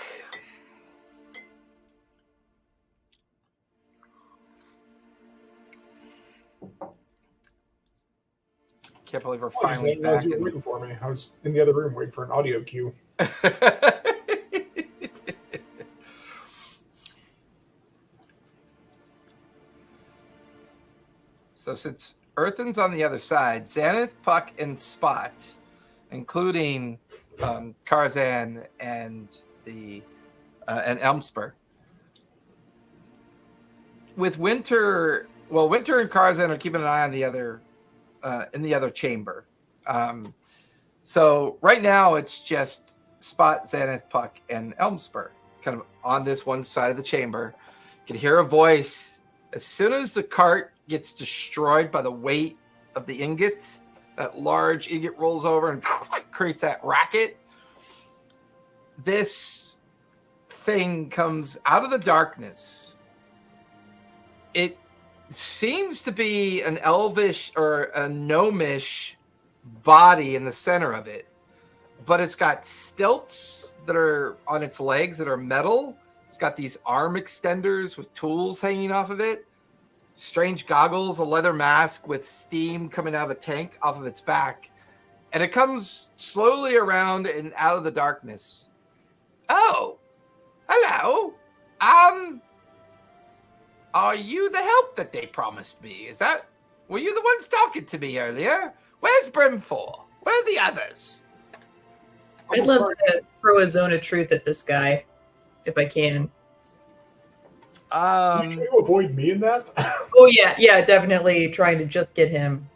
Can't believe we're I just finally didn't realize back. you were waiting for me. I was in the other room waiting for an audio cue. So since Earthen's on the other side, Xanath, Puck, and Spot, including Karzan and and Elmspur. With Winter, Winter and Karzan are keeping an eye on the other in the other chamber. So right now it's just Spot, Xanath, Puck, and Elmspur kind of on this one side of the chamber. You can hear a voice as soon as the cart gets destroyed by the weight of the ingots. That large ingot rolls over and creates that racket. This thing comes out of the darkness. It seems to be an elvish or a gnomish body in the center of it, but it's got stilts that are on its legs that are metal. It's got these arm extenders with tools hanging off of it, strange goggles, a leather mask with steam coming out of a tank off of its back, and it comes slowly around and out of the darkness. Oh, hello. Are you the help that they promised me? Were you the ones talking to me earlier? Where's Brimfor? Where are the others? I'd love to throw a zone of truth at this guy, if I can. You trying to avoid me in that? Oh yeah, definitely trying to just get him.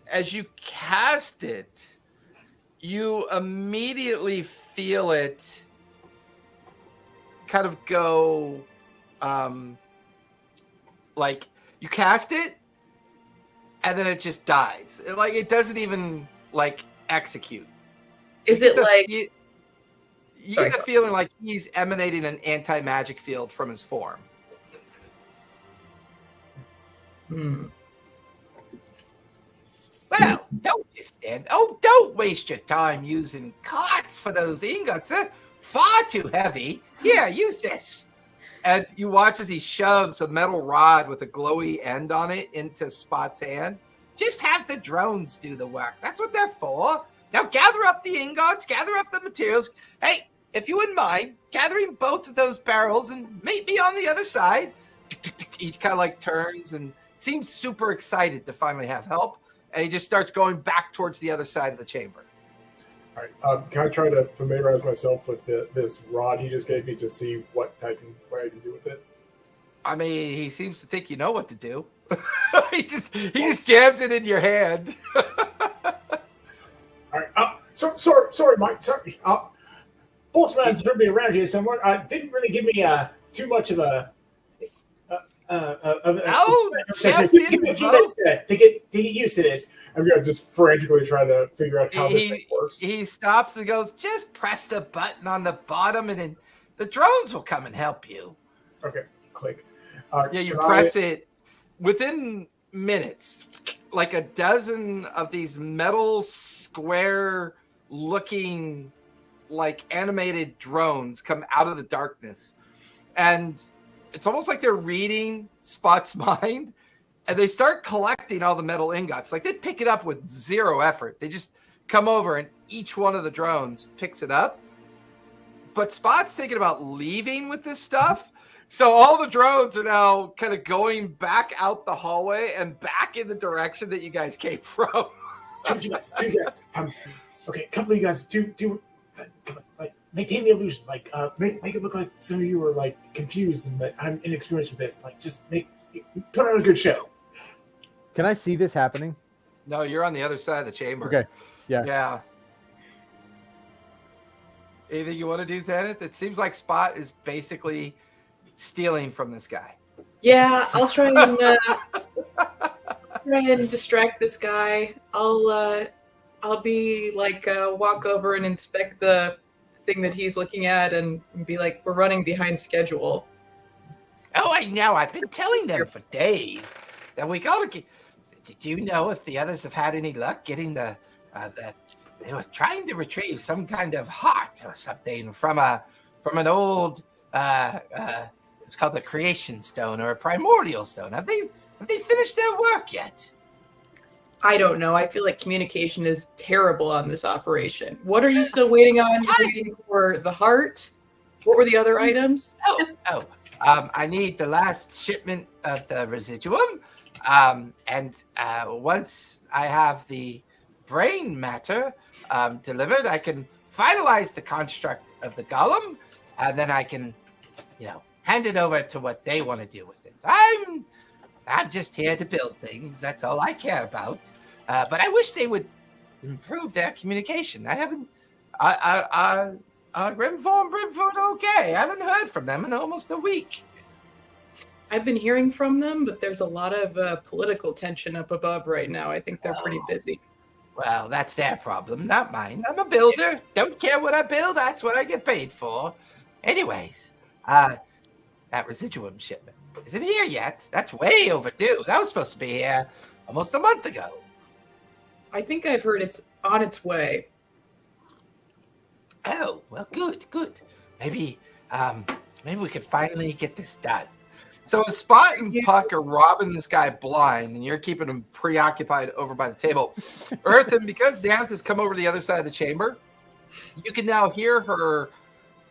As you cast it, you immediately feel it kind of go like you cast it and then it just dies. It doesn't even execute. Is it like you get the feeling like he's emanating an anti-magic field from his form. Well, don't waste your time using carts for those ingots. They're far too heavy. Here, use this. And you watch as he shoves a metal rod with a glowy end on it into Spot's hand. Just have the drones do the work. That's what they're for. Now gather up the ingots, gather up the materials. Hey, if you wouldn't mind gathering both of those barrels and meet me on the other side. He kind of turns and seems super excited to finally have help. And he just starts going back towards the other side of the chamber. All right. Can I try to familiarize myself with this rod he just gave me to see what I can do with it? I mean, he seems to think you know what to do. he just jams it in your hand. All right. Sorry, Mike. Sorry. Bossman threw me around here somewhere. Didn't really give me too much of a. Just give me a few minutes to get used to this. I'm gonna just frantically try to figure out how this thing works. He stops and goes, "Just press the button on the bottom, and then the drones will come and help you." Okay, click. You press it. Within minutes, a dozen of these metal square-looking, animated drones come out of the darkness, and it's almost like they're reading Spot's mind, and they start collecting all the metal ingots. They pick it up with zero effort. They just come over, and each one of the drones picks it up. But Spot's thinking about leaving with this stuff. So all the drones are now kind of going back out the hallway and back in the direction that you guys came from. Two guys. Okay, a couple of you guys do maintain the illusion. Make it look like some of you are confused and that I'm inexperienced with this. Just put on a good show. Can I see this happening? No, you're on the other side of the chamber. Okay. Yeah. Yeah. Anything you want to do, Xanath? It seems like Spot is basically stealing from this guy. Yeah, I'll try and distract this guy. I'll be walk over and inspect the thing that he's looking at and be like, we're running behind schedule. Oh, I know. I've been telling them for days that we gotta Do you know if the others have had any luck getting the they were trying to retrieve some kind of heart or something from an old it's called the creation stone or a primordial stone. Have they finished their work yet? I don't know. I feel like communication is terrible on this operation. What are you still waiting on? You're waiting for the heart? What were the other items? I need the last shipment of the residuum. And once I have the brain matter delivered, I can finalize the construct of the golem, and then I can, hand it over to what they want to do with it. I'm just here to build things. That's all I care about. But I wish they would improve their communication. I haven't. Brimford, okay. I haven't heard from them in almost a week. I've been hearing from them, but there's a lot of political tension up above right now. I think they're pretty busy. Well, that's their problem, not mine. I'm a builder. Don't care what I build. That's what I get paid for. Anyways, that residuum shipment. Is it here yet? That's way overdue. That was supposed to be here almost a month ago. I think I've heard it's on its way. Oh, well, good. Maybe we could finally get this done. So as Spot and Puck are robbing this guy blind, and you're keeping him preoccupied over by the table, Earthen, because Xanth has come over to the other side of the chamber, you can now hear her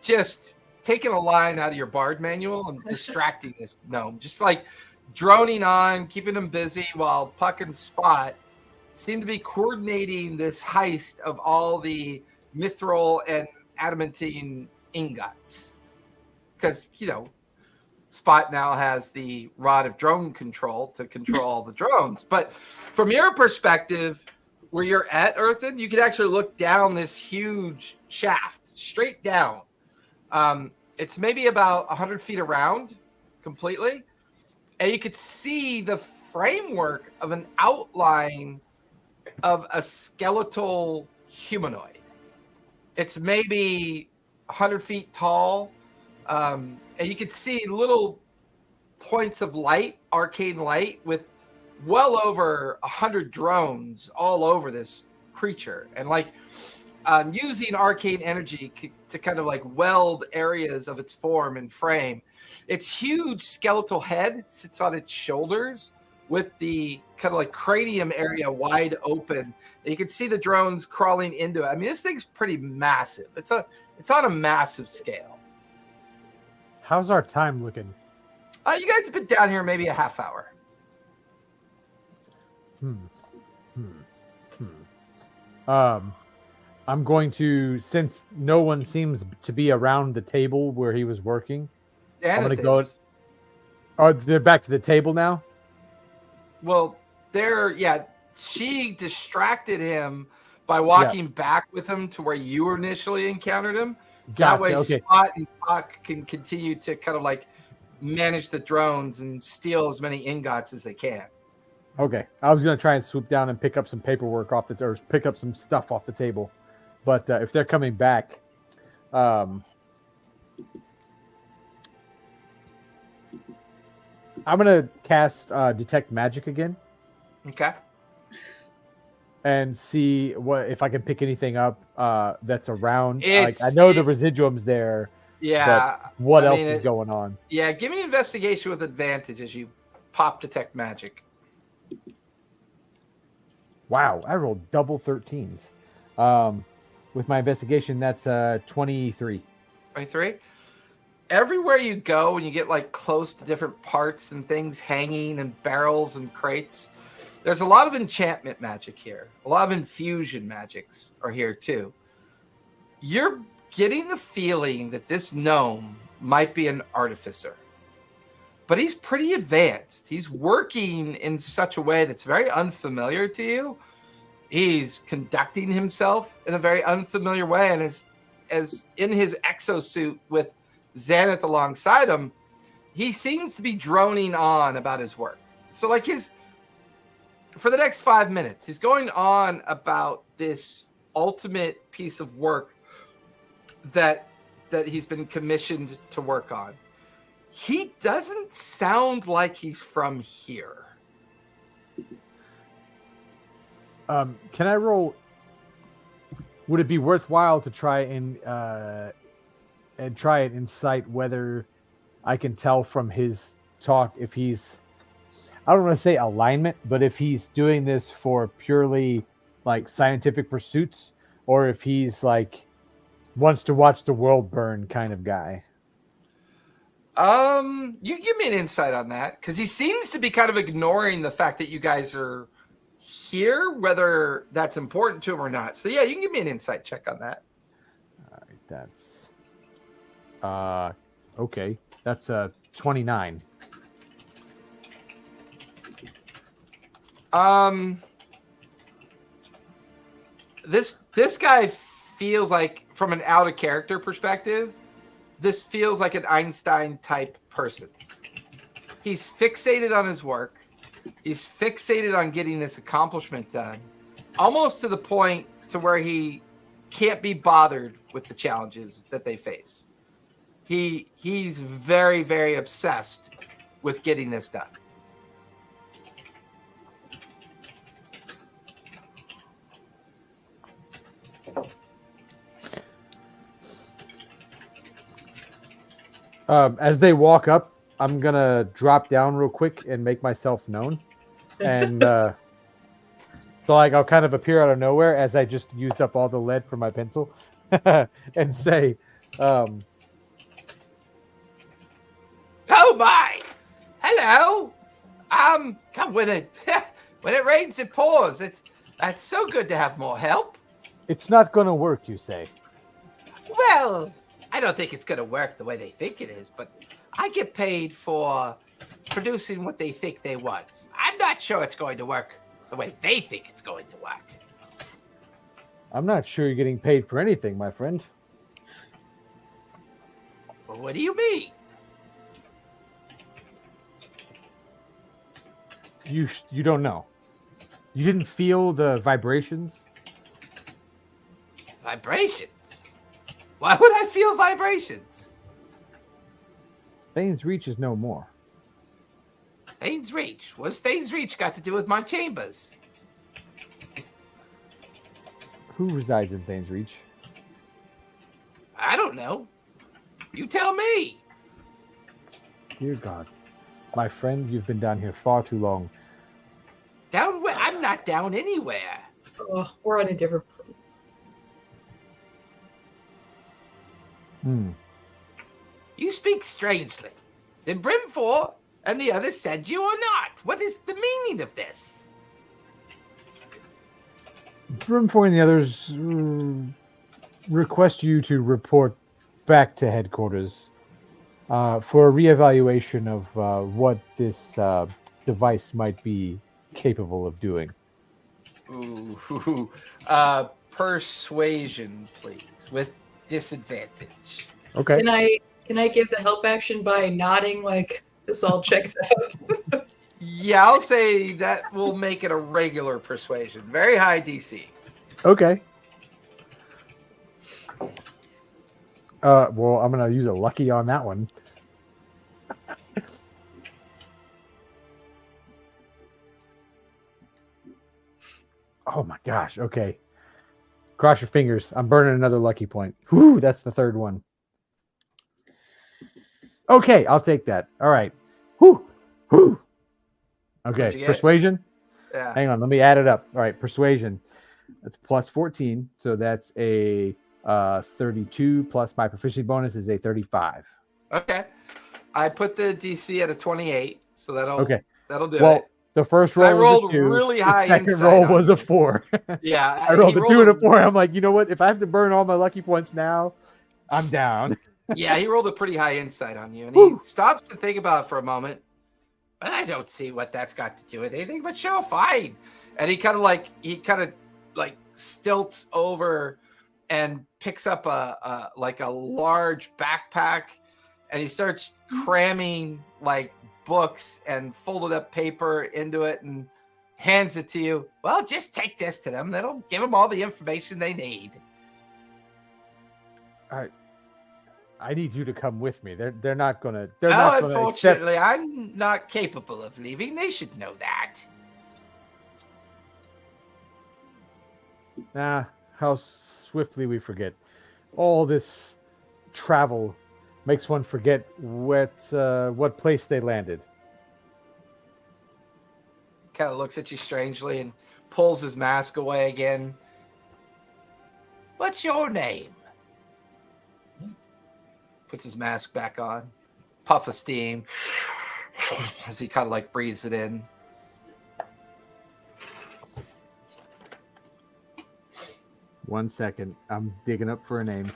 just taking a line out of your bard manual and distracting this gnome, just like droning on, keeping him busy while Puck and Spot seem to be coordinating this heist of all the mithril and adamantine ingots. Because, Spot now has the rod of drone control to control all the drones. But from your perspective, where you're at, Earthen, you can actually look down this huge shaft, straight down. It's maybe about 100 feet around completely. And you could see the framework of an outline of a skeletal humanoid. It's maybe 100 feet tall. And you could see little points of light, arcane light, with well over 100 drones all over this creature. And using arcane energy to kind of weld areas of its form and frame. Its huge skeletal head sits on its shoulders with the kind of cranium area wide open. And you can see the drones crawling into it. I mean, this thing's pretty massive. It's on a massive scale. How's our time looking? You guys have been down here maybe a half hour. I'm going to, since no one seems to be around the table where he was working, I'm going to go. Oh, they're back to the table now? Well, she distracted him by walking back with him to where you initially encountered him. Gotcha, that way, okay. Spot and Puck can continue to kind of manage the drones and steal as many ingots as they can. Okay, I was going to try and swoop down and pick up some paperwork or pick up some stuff off the table. But if they're coming back, I'm going to cast Detect Magic again. Okay. And see if I can pick anything up that's around. I know the residuum's there. Yeah. But what else is going on? Yeah, give me investigation with advantage as you pop Detect Magic. Wow, I rolled double 13s. With my investigation, that's 23. 23? Everywhere you go, when you get close to different parts and things hanging and barrels and crates, there's a lot of enchantment magic here. A lot of infusion magics are here too. You're getting the feeling that this gnome might be an artificer. But he's pretty advanced. He's working in such a way that's very unfamiliar to you. He's conducting himself in a very unfamiliar way. And as in his exosuit with Xanth alongside him, he seems to be droning on about his work. So for the next 5 minutes, he's going on about this ultimate piece of work that he's been commissioned to work on. He doesn't sound like he's from here. Can I roll? Would it be worthwhile to try and try and incite whether I can tell from his talk if he's, I don't want to say alignment, but if he's doing this for purely like scientific pursuits, or if he's like wants to watch the world burn kind of guy? You give me an insight on that, because he seems to be kind of ignoring the fact that you guys are here, whether that's important to him or not. So yeah, you can give me an insight check on that. All right, that's okay. That's 29. This guy feels like, from an out of character perspective, this feels like an Einstein type person. He's fixated on his work. He's fixated on getting this accomplishment done, almost to the point to where he can't be bothered with the challenges that they face. He's very, very obsessed with getting this done. As they walk up, I'm gonna drop down real quick and make myself known, and so like I'll kind of appear out of nowhere as I just used up all the lead from my pencil, and say, "Oh my, hello. When it when it rains, it pours. That's so good to have more help." "It's not gonna work, you say?" "Well, I don't think it's going to work the way they think it is, but I get paid for producing what they think they want. I'm not sure it's going to work the way they think it's going to work." "I'm not sure you're getting paid for anything, my friend." "Well, what do you mean?" You don't know. You didn't feel the vibrations? Vibrations? Why would I feel vibrations? Thane's Reach is no more. Thane's Reach? What's Thane's Reach got to do with my chambers? Who resides in Thane's Reach? I don't know. You tell me. Dear God. My friend, you've been down here far too long. Down where? I'm not down anywhere. Oh, we're on a different. You speak strangely. Did Brimfor and the others send you or not? What is the meaning of this? Brimfoy and the others request you to report back to headquarters for a reevaluation of what this device might be capable of doing. Ooh, persuasion, please, with disadvantage. Okay. Can I give the help action by nodding like this all checks out? Yeah, I'll say that will make it a regular persuasion. Very high DC. Okay. Well, I'm gonna use a lucky on that one. Oh my gosh. Okay. Cross your fingers. I'm burning another lucky point. Whew, that's the third one. Okay, I'll take that. All right. Whew. Whew. Okay, persuasion. Yeah. Hang on, let me add it up. All right, persuasion. That's plus 14, so that's a 32 plus my proficiency bonus is a 35. Okay. I put the DC at a 28, so that'll do well, it. The first roll I rolled was a 2. really high. The second roll was a 4. Yeah, I rolled a 2 and a 4. I'm like, you know what? If I have to burn all my lucky points now, I'm down. Yeah, he rolled a pretty high insight on you, and he stops to think about it for a moment. But I don't see what that's got to do with anything. But sure, fine. And he kind of stilts over and picks up a large backpack, and he starts cramming like books and folded up paper into it and hands it to you. Well, just take this to them. That'll give them all the information they need. All right. I need you to come with me. They're not gonna. Unfortunately, I'm not capable of leaving. They should know that. How swiftly we forget. All this travel makes one forget what place they landed. Kind of looks at you strangely and pulls his mask away again. What's your name? Puts his mask back on. Puff of steam as he kind of like breathes it in. One second. I'm digging up for a name.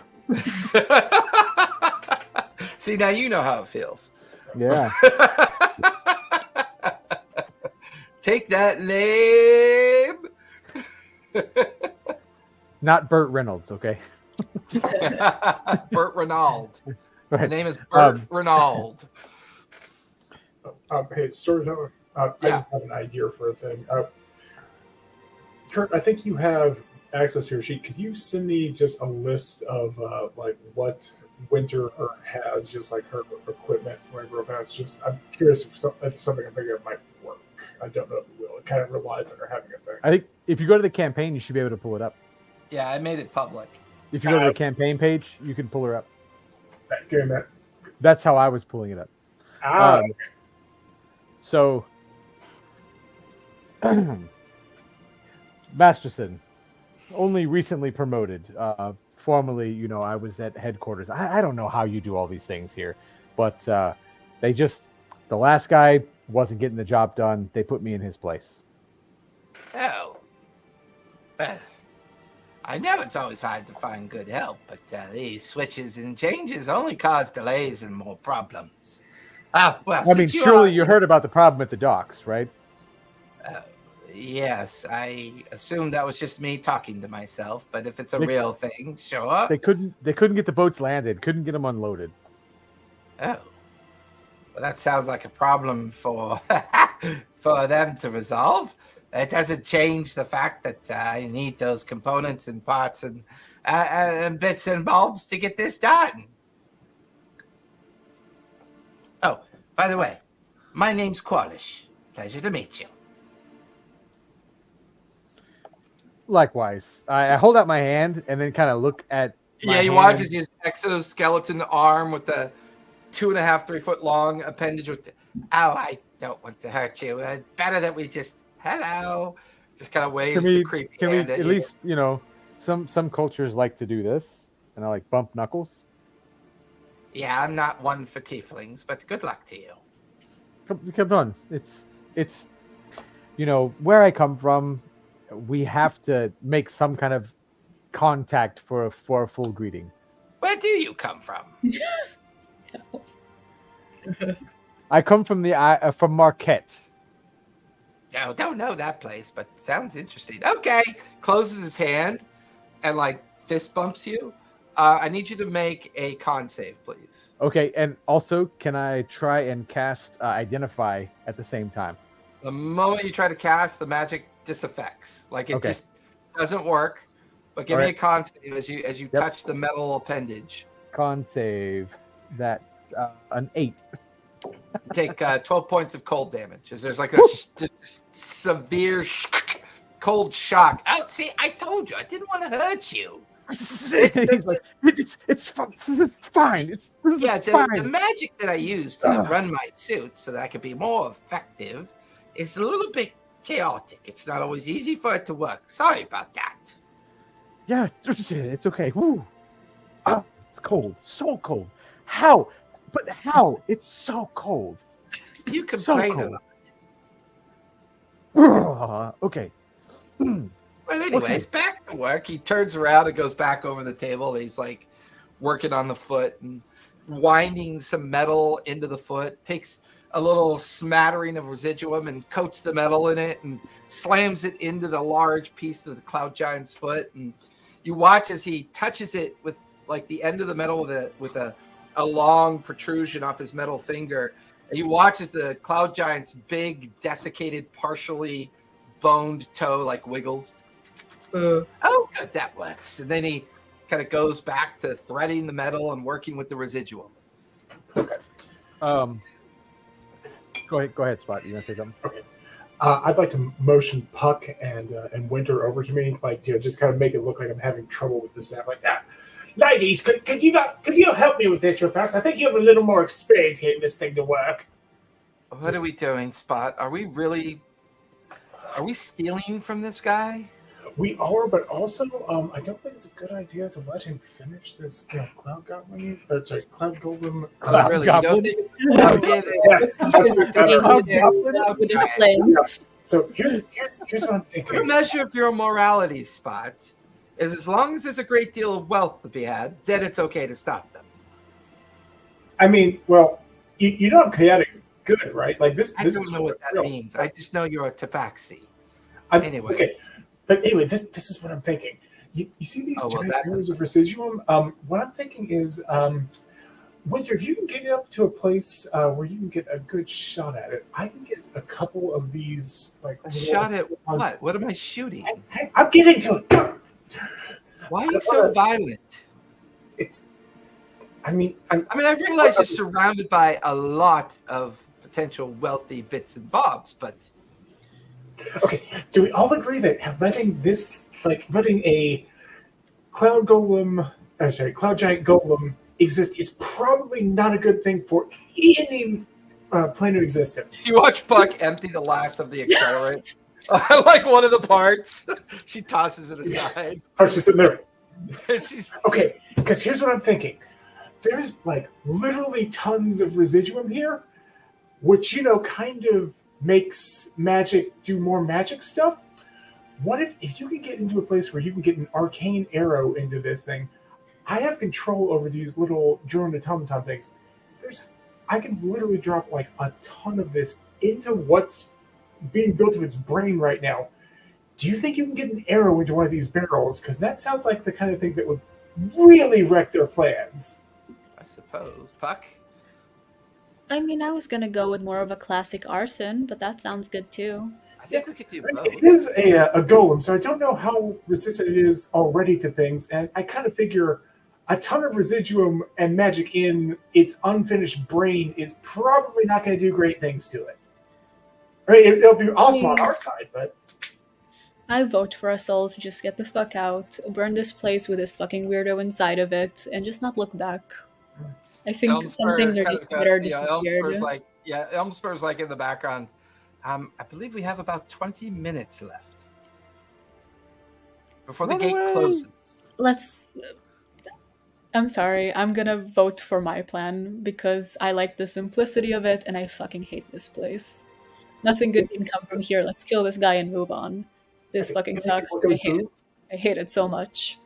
See, now you know how it feels. Yeah. Take that name. Not Burt Reynolds, okay? Burt Renauld. Right. His name is Burt Renauld. Hey, storyteller. I just have an idea for a thing. Kurt, I think you have access to your sheet. Could you send me just a list of like what Winter has, just like her equipment, whatever it has? Just I'm curious if something I'm thinking of might work. I don't know if it will. It kind of relies on her having a thing. I think if you go to the campaign, you should be able to pull it up. Yeah, I made it public. If you go to the campaign page, you can pull her up. Doing that. That's how I was pulling it up. So, Masterson, only recently promoted. Formerly, I was at headquarters. I don't know how you do all these things here, but the last guy wasn't getting the job done. They put me in his place. Oh. Well, I know it's always hard to find good help, but these switches and changes only cause delays and more problems. Well, I mean, surely you heard about the problem at the docks, right? Yes, I assumed that was just me talking to myself, but if it's a real thing, sure. They couldn't get the boats landed, couldn't get them unloaded. Oh. Well, that sounds like a problem for for them to resolve. It doesn't change the fact that I need those components and parts and bits and bulbs to get this done. Oh, by the way, my name's Qualish. Pleasure to meet you. Likewise. I hold out my hand and then kind of look at my you hand. watch as his exoskeleton arm with the 2.5, 3 foot long appendage with I don't want to hurt you. Better that we just hello. Just kind of waves the creepy hand at at you. least, some cultures like to do this, and I like bump knuckles. Yeah, I'm not one for tieflings, but good luck to you. Come on. It's where I come from, we have to make some kind of contact for a full greeting. Where do you come from? I come from from Marquette. No, don't know that place, but sounds interesting. Okay, closes his hand and fist bumps you. I need you to make a con save, please. Okay, and also, can I try and cast Identify at the same time? The moment you try to cast, the magic disaffects. It just doesn't work. But give me a con save as you touch the metal appendage. Con save. That's an 8. Take 12 points of cold damage. As there's a severe cold shock. Oh, see, I told you, I didn't want to hurt you. It's fine. It's fine. The magic that I use to run my suit so that I can be more effective is a little bit chaotic. It's not always easy for it to work. Sorry about that. Yeah, it's okay. Woo. Oh, it's cold. So cold. How? But how? It's so cold. You complain a lot. Okay. Well, anyways, back to work. He turns around and goes back over the table. He's working on the foot and winding some metal into the foot. Takes a little smattering of residuum and coats the metal in it and slams it into the large piece of the cloud giant's foot. And you watch as he touches it with the end of the metal with a long protrusion off his metal finger. And you watch as the cloud giant's big, desiccated, partially boned toe wiggles. Oh, good, that works. And then he kind of goes back to threading the metal and working with the residuum. Okay. Go ahead, Spot. You gonna say something? Okay. I'd like to motion Puck and Winter over to me, like just kind of make it look like I'm having trouble with this. Like that. Ladies, could you help me with this real fast? I think you have a little more experience getting this thing to work. What are we doing, Spot? Are we stealing from this guy? We are, but also, I don't think it's a good idea to let him finish this Cloud Goblin. Cloud Golem. Oh, really? You don't think it's a good idea Yes. With a flint. So here's what I'm The thinking. measure of your morality, Spot, is as long as there's a great deal of wealth to be had, then it's okay to stop them. I mean, well, you know I'm chaotic good, right? Like this. I This don't is know what that real. means. I just know you're a tabaxi. Anyway. Okay. But anyway, this is what I'm thinking. You see these giant areas of residuum? What I'm thinking is, Winter, if you can get up to a place where you can get a good shot at it, I can get a couple of these. Like A shot at what? What am I shooting? Hey, I'm getting to it. Why are you so violent? I mean, I realize you're surrounded by a lot of potential wealthy bits and bobs, but okay. Do we all agree that letting a cloud giant golem exist is probably not a good thing for any plane of existence? you watch Buck empty the last of the accelerant. Like one of the parts, she tosses it aside. Parts just sitting there. She's Okay, because here's what I'm thinking. There's like literally tons of residuum here, which kind of makes magic do more magic stuff. What if you can get into a place where you can get an arcane arrow into this thing? I have control over these little drone automaton things. I can literally drop like a ton of this into what's being built of its brain right now. Do you think you can get an arrow into one of these barrels? Because that sounds like the kind of thing that would really wreck their plans. I suppose. Puck? I mean, I was gonna go with more of a classic arson, but that sounds good too. I think we could do both. It is a golem, so I don't know how resistant it is already to things, and I kind of figure a ton of residuum and magic in its unfinished brain is probably not going to do great things to it. I mean, it'll be awesome on our side, but I vote for us all to just get the fuck out, burn this place with this fucking weirdo inside of it, and just not look back. I think some things are just better disappeared. Elmspur's like in the background. I believe we have about 20 minutes left before the gate closes. I'm sorry, I'm gonna vote for my plan because I like the simplicity of it and I fucking hate this place. Nothing good can come from here. Let's kill this guy and move on. This fucking sucks. I hate it. I hate it so much.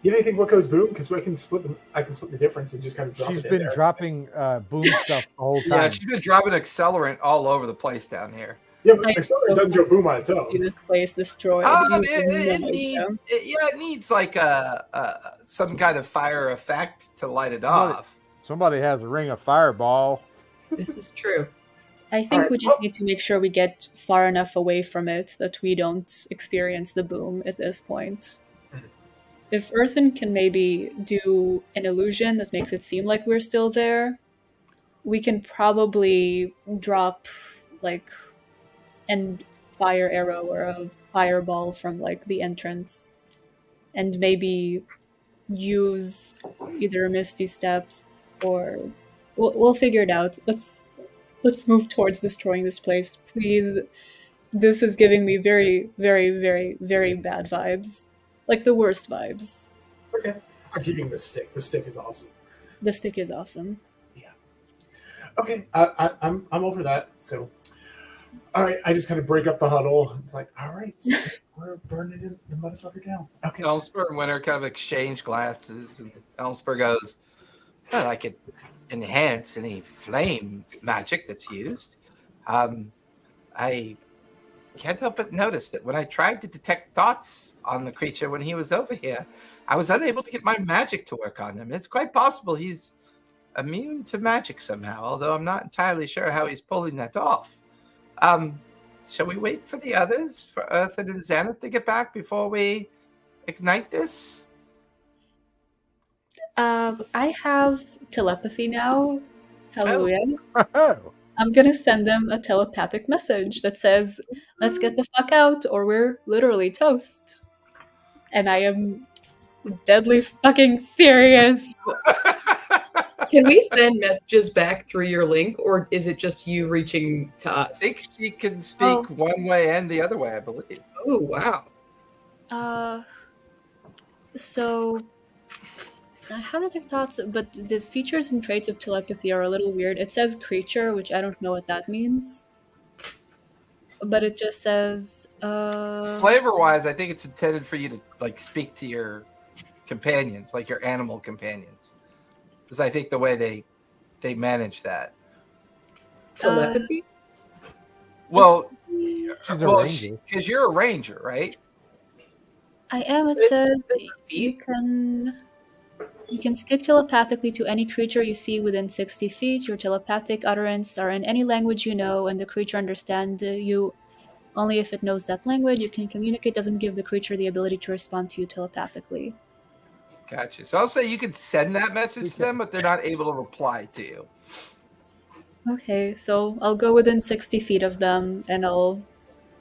You have anything what goes boom? Because I can split the difference and just kind of drop it in there. She's been dropping boom stuff the whole time. Yeah, she's been dropping accelerant all over the place down here. Yeah, but accelerant doesn't go boom on its own. See this place destroyed. It needs like some kind of fire effect to light it off. Somebody has a ring of fireball. This is true. I think we just need to make sure we get far enough away from it that we don't experience the boom at this point. If Earthen can maybe do an illusion that makes it seem like we're still there, we can probably drop like a fire arrow or a fireball from like the entrance and maybe use either Misty Steps or we'll figure it out. Let's move towards destroying this place, please. This is giving me very, very, very, very bad vibes. Like the worst vibes. Okay. I'm keeping the stick. The stick is awesome. The stick is awesome. Yeah. Okay. I'm over that. So, all right. I just kind of break up the huddle. It's like, all right, so we're burning the motherfucker down. Okay. Elmspur and Winter kind of exchange glances, and Elmspur goes, "Well, I could enhance any flame magic that's used. I can't help but notice that when I tried to detect thoughts on the creature when he was over here, I was unable to get my magic to work on him. It's quite possible he's immune to magic somehow, although I'm not entirely sure how he's pulling that off. Shall we wait for the others, for Earthen and Xanath to get back before we ignite this?" I have telepathy now. Hallelujah. I'm gonna send them a telepathic message that says, "Let's get the fuck out, or we're literally toast." And I am deadly fucking serious. Can we send messages back through your link, or is it just you reaching to I us? think she can speak one way and the other way, I believe. Oh, wow. So I have detect thoughts, but the features and traits of telepathy are a little weird. It says creature, which I don't know what that means. But it just says Flavor-wise, I think it's intended for you to like speak to your companions, like your animal companions. Because I think the way they manage that. Telepathy? Well, She's a ranger. because you're a ranger, right? I am. It says you can speak telepathically to any creature you see within 60 feet. Your telepathic utterance are in any language you know, and the creature understands you only if it knows that language. You can communicate, doesn't give the creature the ability to respond to you telepathically. Gotcha. So I'll say you could send that message to them, but they're not able to reply to you. Okay, so I'll go within 60 feet of them, and I'll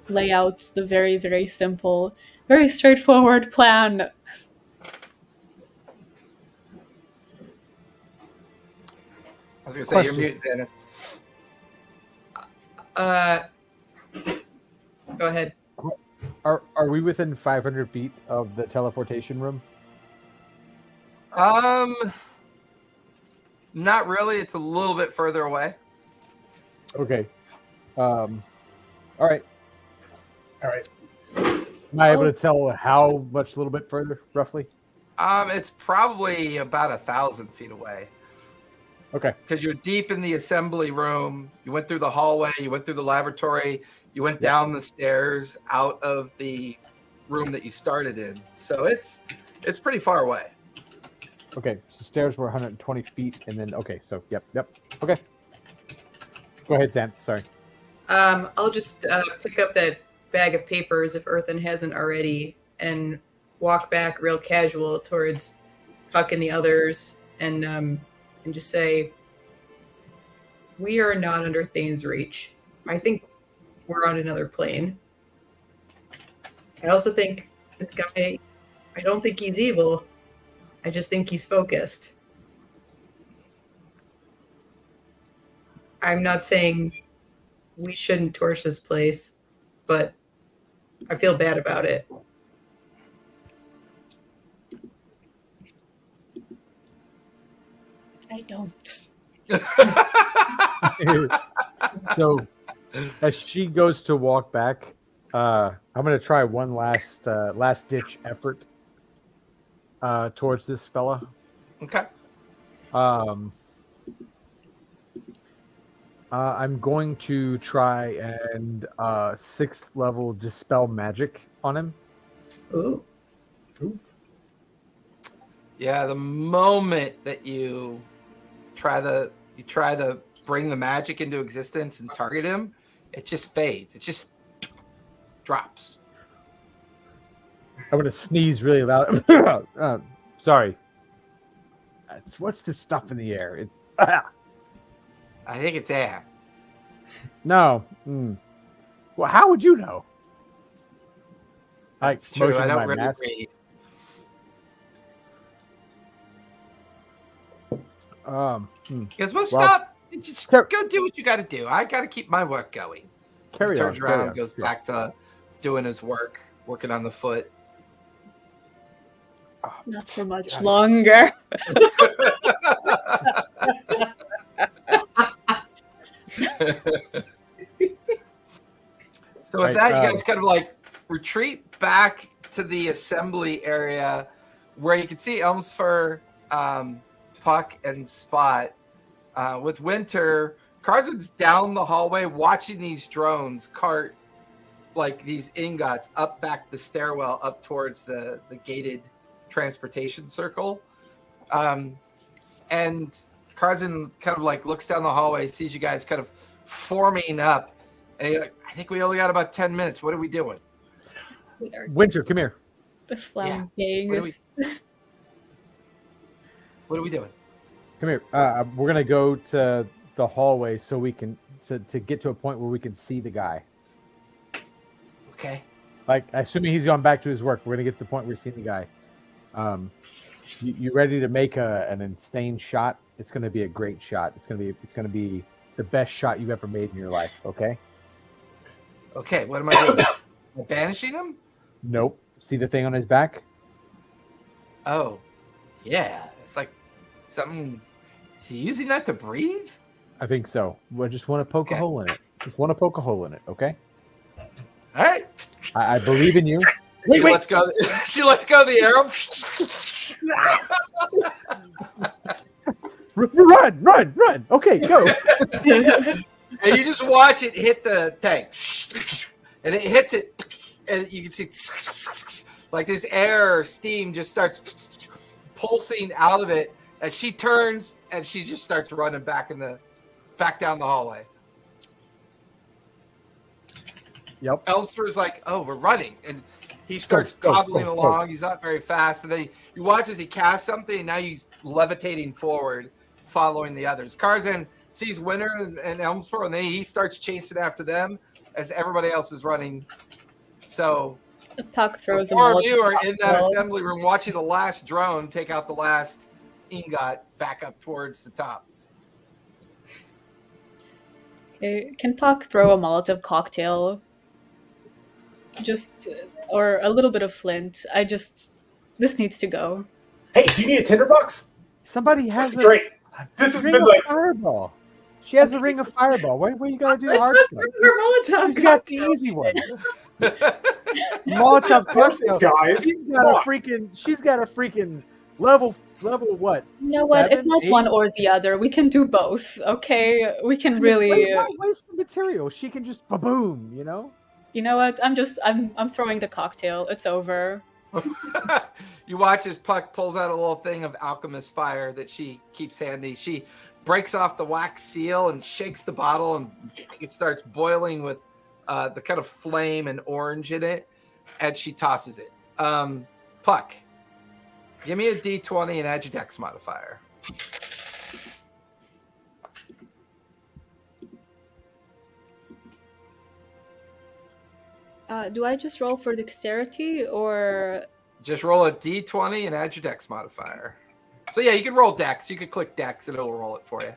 lay out the very, very simple, very straightforward plan. I was gonna say you're Question. mute, Go Xander. ahead. Are we within 500 feet of the teleportation room? Not really. It's a little bit further away. Okay. All right. All right. Am I able to tell how much? A little bit further, roughly. It's probably about 1,000 feet away. Okay. Because you're deep in the assembly room. You went through the hallway. You went through the laboratory. You went down the stairs out of the room that you started in. So it's pretty far away. Okay. So stairs were 120 feet, and then So yep. Okay. Go ahead, Sam. Sorry. I'll just pick up that bag of papers if Earthen hasn't already, and walk back real casual towards Huck and the others, and just say, "We are not under Thane's reach. I think we're on another plane. I also think this guy, I don't think he's evil. I just think he's focused. I'm not saying we shouldn't torch this place, but I feel bad about it." I don't. So as she goes to walk back, I'm gonna try one last ditch effort towards this fella. Okay. I'm going to try and 6th level dispel magic on him. Ooh. Yeah, the moment that you try to bring the magic into existence and target him, it just fades. It just drops. I'm gonna sneeze really loud. Sorry. What's this stuff in the air? I think it's air. No. Well, how would you know? It's true. motion I my don't really mask. read. Because we'll stop. Just go do what you got to do. I got to keep my work going. Carry He turns on. around carry and on. goes Yeah. back to doing his work, working on the foot. Not for much longer. So with Right, that, you guys kind of like retreat back to the assembly area where you can see Elmsfur, Puck, and Spot. With Winter, Carson's down the hallway watching these drones cart like these ingots up back the stairwell up towards the gated transportation circle. And Carson kind of like looks down the hallway, sees you guys kind of forming up. And he's like, I think we only got about 10 minutes. What are we doing? We are Winter, come here. flanking What are this. What are we doing? Come here. We're gonna go to the hallway so we can to get to a point where we can see the guy. Okay. Like, assuming he's gone back to his work, we're gonna get to the point where we see the guy. You ready to make an insane shot? It's gonna be a great shot. It's gonna be the best shot you've ever made in your life. Okay. Okay. What am I doing? Am I banishing him? Nope. See the thing on his back? Oh, yeah. It's like something. Is he using that to breathe? I think so. I just want to poke a hole in it. Just want to poke a hole in it. Okay. All right. I believe in you. She lets go. She lets go of the arrow. Run! Okay, go. And you just watch it hit the tank, and it hits it, and you can see like this air or steam just starts pulsing out of it, and she turns and she just starts running back down the hallway. Yep. Elster's like, "Oh, we're running," and he starts toddling along. He's not very fast, and then you watch as he casts something, and now he's levitating forward, following the others. Karzan sees Winter and Elmsford, and then he starts chasing after them as everybody else is running. So Puck throws the four of you are in that assembly room watching the last drone take out the last ingot back up towards the top. Okay, can Puck throw a Molotov cocktail? Just, or a little bit of flint. This needs to go. Hey, do you need a tinderbox? Somebody This has is great. This has ring been of like fireball. She has a ring of fireball. Why you gotta do the hard stuff? Molotov She's got the easy one. Molotov horses, cocktail. guys. She's got a freaking level what? You know what? It's 7, not 8? one or the other. We can do both. Okay, we can really. Why waste the material? She can just boom. You know. You know what? I'm throwing the cocktail. It's over. You watch as Puck pulls out a little thing of alchemist fire that she keeps handy. She breaks off the wax seal and shakes the bottle, and it starts boiling with the kind of flame and orange in it, and she tosses it. Puck, give me a D20 and add your dex modifier. Do I just roll for dexterity or? Just roll a D20 and add your dex modifier. So yeah, you can roll dex. You could click dex and it'll roll it for you.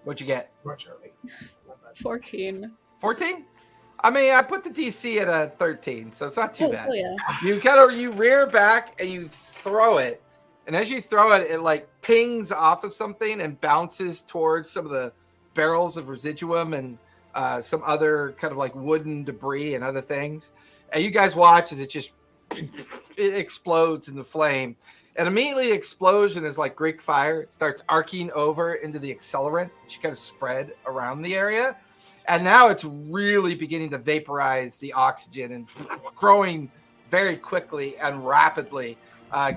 What'd you get? much early. 14. 14? I mean, I put the DC at a 13, so it's not too bad. Oh yeah. You rear back and you throw it, and as you throw it, it like pings off of something and bounces towards some of the barrels of residuum and some other kind of like wooden debris and other things. And you guys watch as it explodes in the flame. And immediately the explosion is like Greek fire. It starts arcing over into the accelerant, which kind of spread around the area. And now it's really beginning to vaporize the oxygen and growing very quickly and rapidly.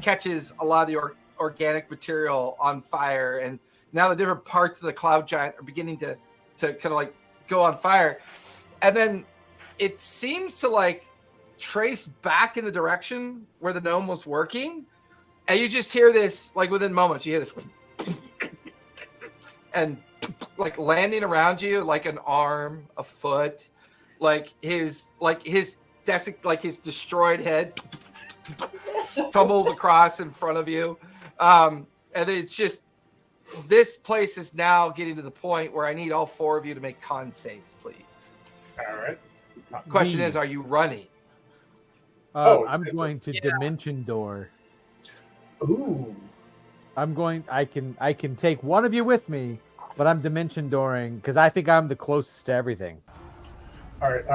Catches a lot of the organic material on fire. And now the different parts of the cloud giant are beginning to kind of like go on fire. And then it seems to like trace back in the direction where the gnome was working. And you just hear this, like within moments, you hear this and like landing around you, like an arm, a foot, like his destroyed head tumbles across in front of you. And it's just, this place is now getting to the point where I need all four of you to make con saves, please. All right. Question is, are you running? I'm going to dimension door. Ooh. I can take one of you with me, but I'm dimension dooring because I think I'm the closest to everything. All right.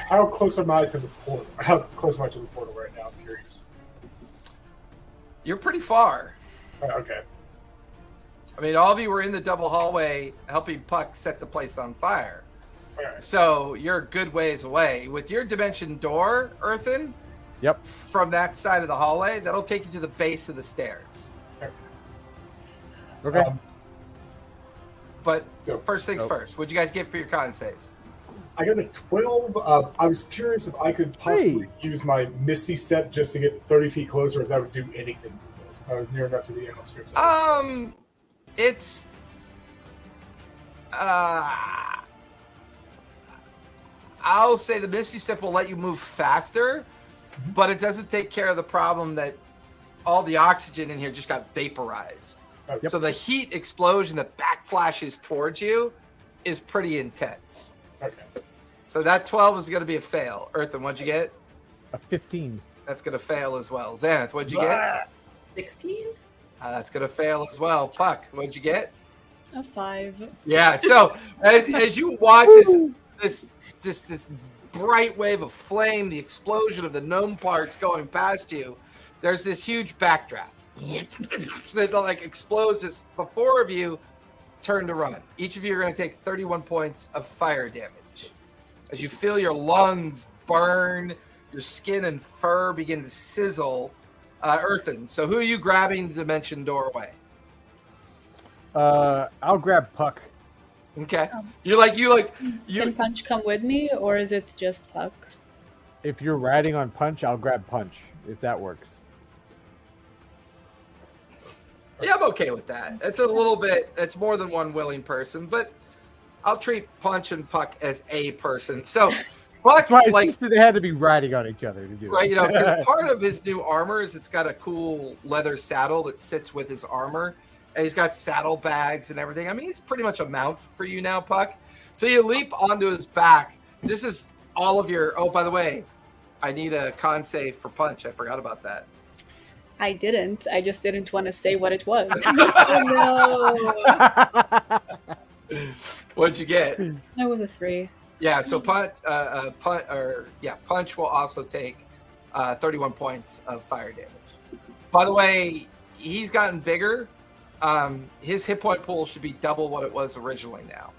How close am I to the portal? How close am I to the portal right now? I'm curious. You're pretty far. Okay. I mean, all of you were in the double hallway helping Puck set the place on fire. All right. So you're a good ways away. With your dimension door, Earthen, Yep. from that side of the hallway, that'll take you to the base of the stairs. Okay. But So- first things first, what'd you guys get for your con saves? I got a 12. I was curious if I could possibly use my Misty Step just to get 30 feet closer, if that would do anything to this. I was near enough to the outskirts. It's I'll say the Misty Step will let you move faster, but it doesn't take care of the problem that all the oxygen in here just got vaporized. Okay. So the heat explosion that backflashes towards you is pretty intense. Okay. So that 12 is going to be a fail. Earthen, what'd you get? A 15. That's going to fail as well. Xanath, what'd you get? 16? That's going to fail as well. Puck, what'd you get? A 5. Yeah, so as you watch this bright wave of flame, the explosion of the gnome parts going past you, there's this huge backdraft that like explodes as the four of you turn to run. Each of you are going to take 31 points of fire damage. As you feel your lungs burn, your skin and fur begin to sizzle. Earthen, so who are you grabbing the dimension doorway? I'll grab Puck. Okay. Can Punch come with me, or is it just Puck? If you're riding on Punch, I'll grab Punch, if that works. Yeah, I'm okay with that. It's a little bit, it's more than one willing person, but I'll treat Punch and Puck as a person. So Puck, Right, like, they had to be riding on each other to do right, it. you know, because part of his new armor is it's got a cool leather saddle that sits with his armor, and he's got saddle bags and everything. I mean, he's pretty much a mount for you now, Puck. So you leap onto his back. This is all of your. Oh, by the way, I need a con save for Punch. I forgot about that. I didn't. I just didn't want to say what it was. Oh no! What'd you get? That was a 3. Yeah, so Punch will also take 31 points of fire damage. By the way, he's gotten bigger. His hit point pool should be double what it was originally now.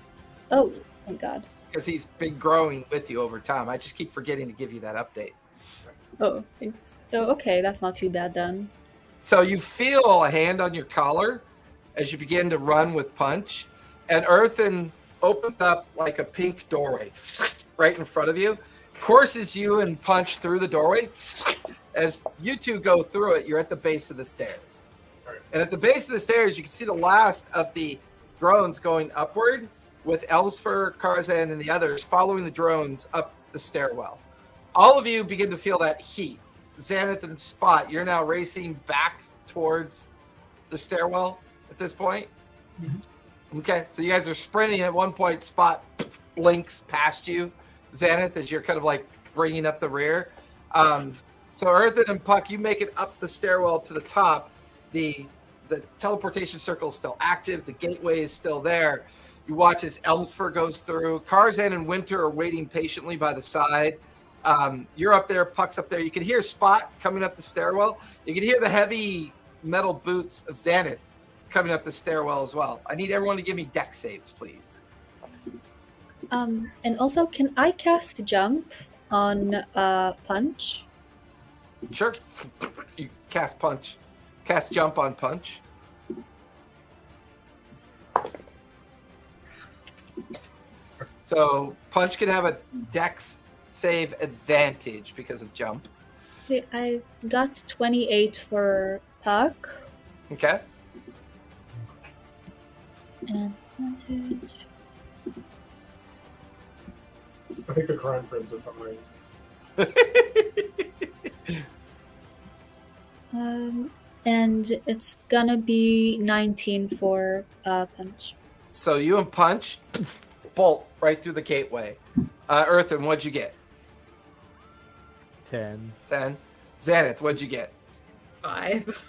Oh, thank God. Because he's been growing with you over time. I just keep forgetting to give you that update. Oh, thanks. So, okay, that's not too bad then. So you feel a hand on your collar as you begin to run with Punch, and Earthen opens up like a pink doorway right in front of you, courses you and Punch through the doorway. As you two go through it, you're at the base of the stairs. And at the base of the stairs, you can see the last of the drones going upward, with Elmsford, Karzan, and the others following the drones up the stairwell. All of you begin to feel that heat. Xanath and Spot, you're now racing back towards the stairwell at this point. Mm-hmm. Okay, so you guys are sprinting. At one point, Spot blinks past you, Xanath, as you're kind of like bringing up the rear. So Earthen and Puck, you make it up the stairwell to the top. The teleportation circle is still active. The gateway is still there. You watch as Elmsford goes through. Karzan and Winter are waiting patiently by the side. You're up there, Puck's up there. You can hear Spot coming up the stairwell. You can hear the heavy metal boots of Xanath coming up the stairwell as well. I need everyone to give me dex saves, please. And also, can I cast Jump on Punch? Sure. You cast Punch. Cast Jump on Punch. So Punch can have a dex save advantage because of Jump. Okay, I got 28 for Puck. Okay. And advantage. I think the crime frames are fine. And it's gonna be 19 for Punch. So you and Punch bolt right through the gateway. Earthen, what'd you get? 10. 10. Xanath, what'd you get? 5.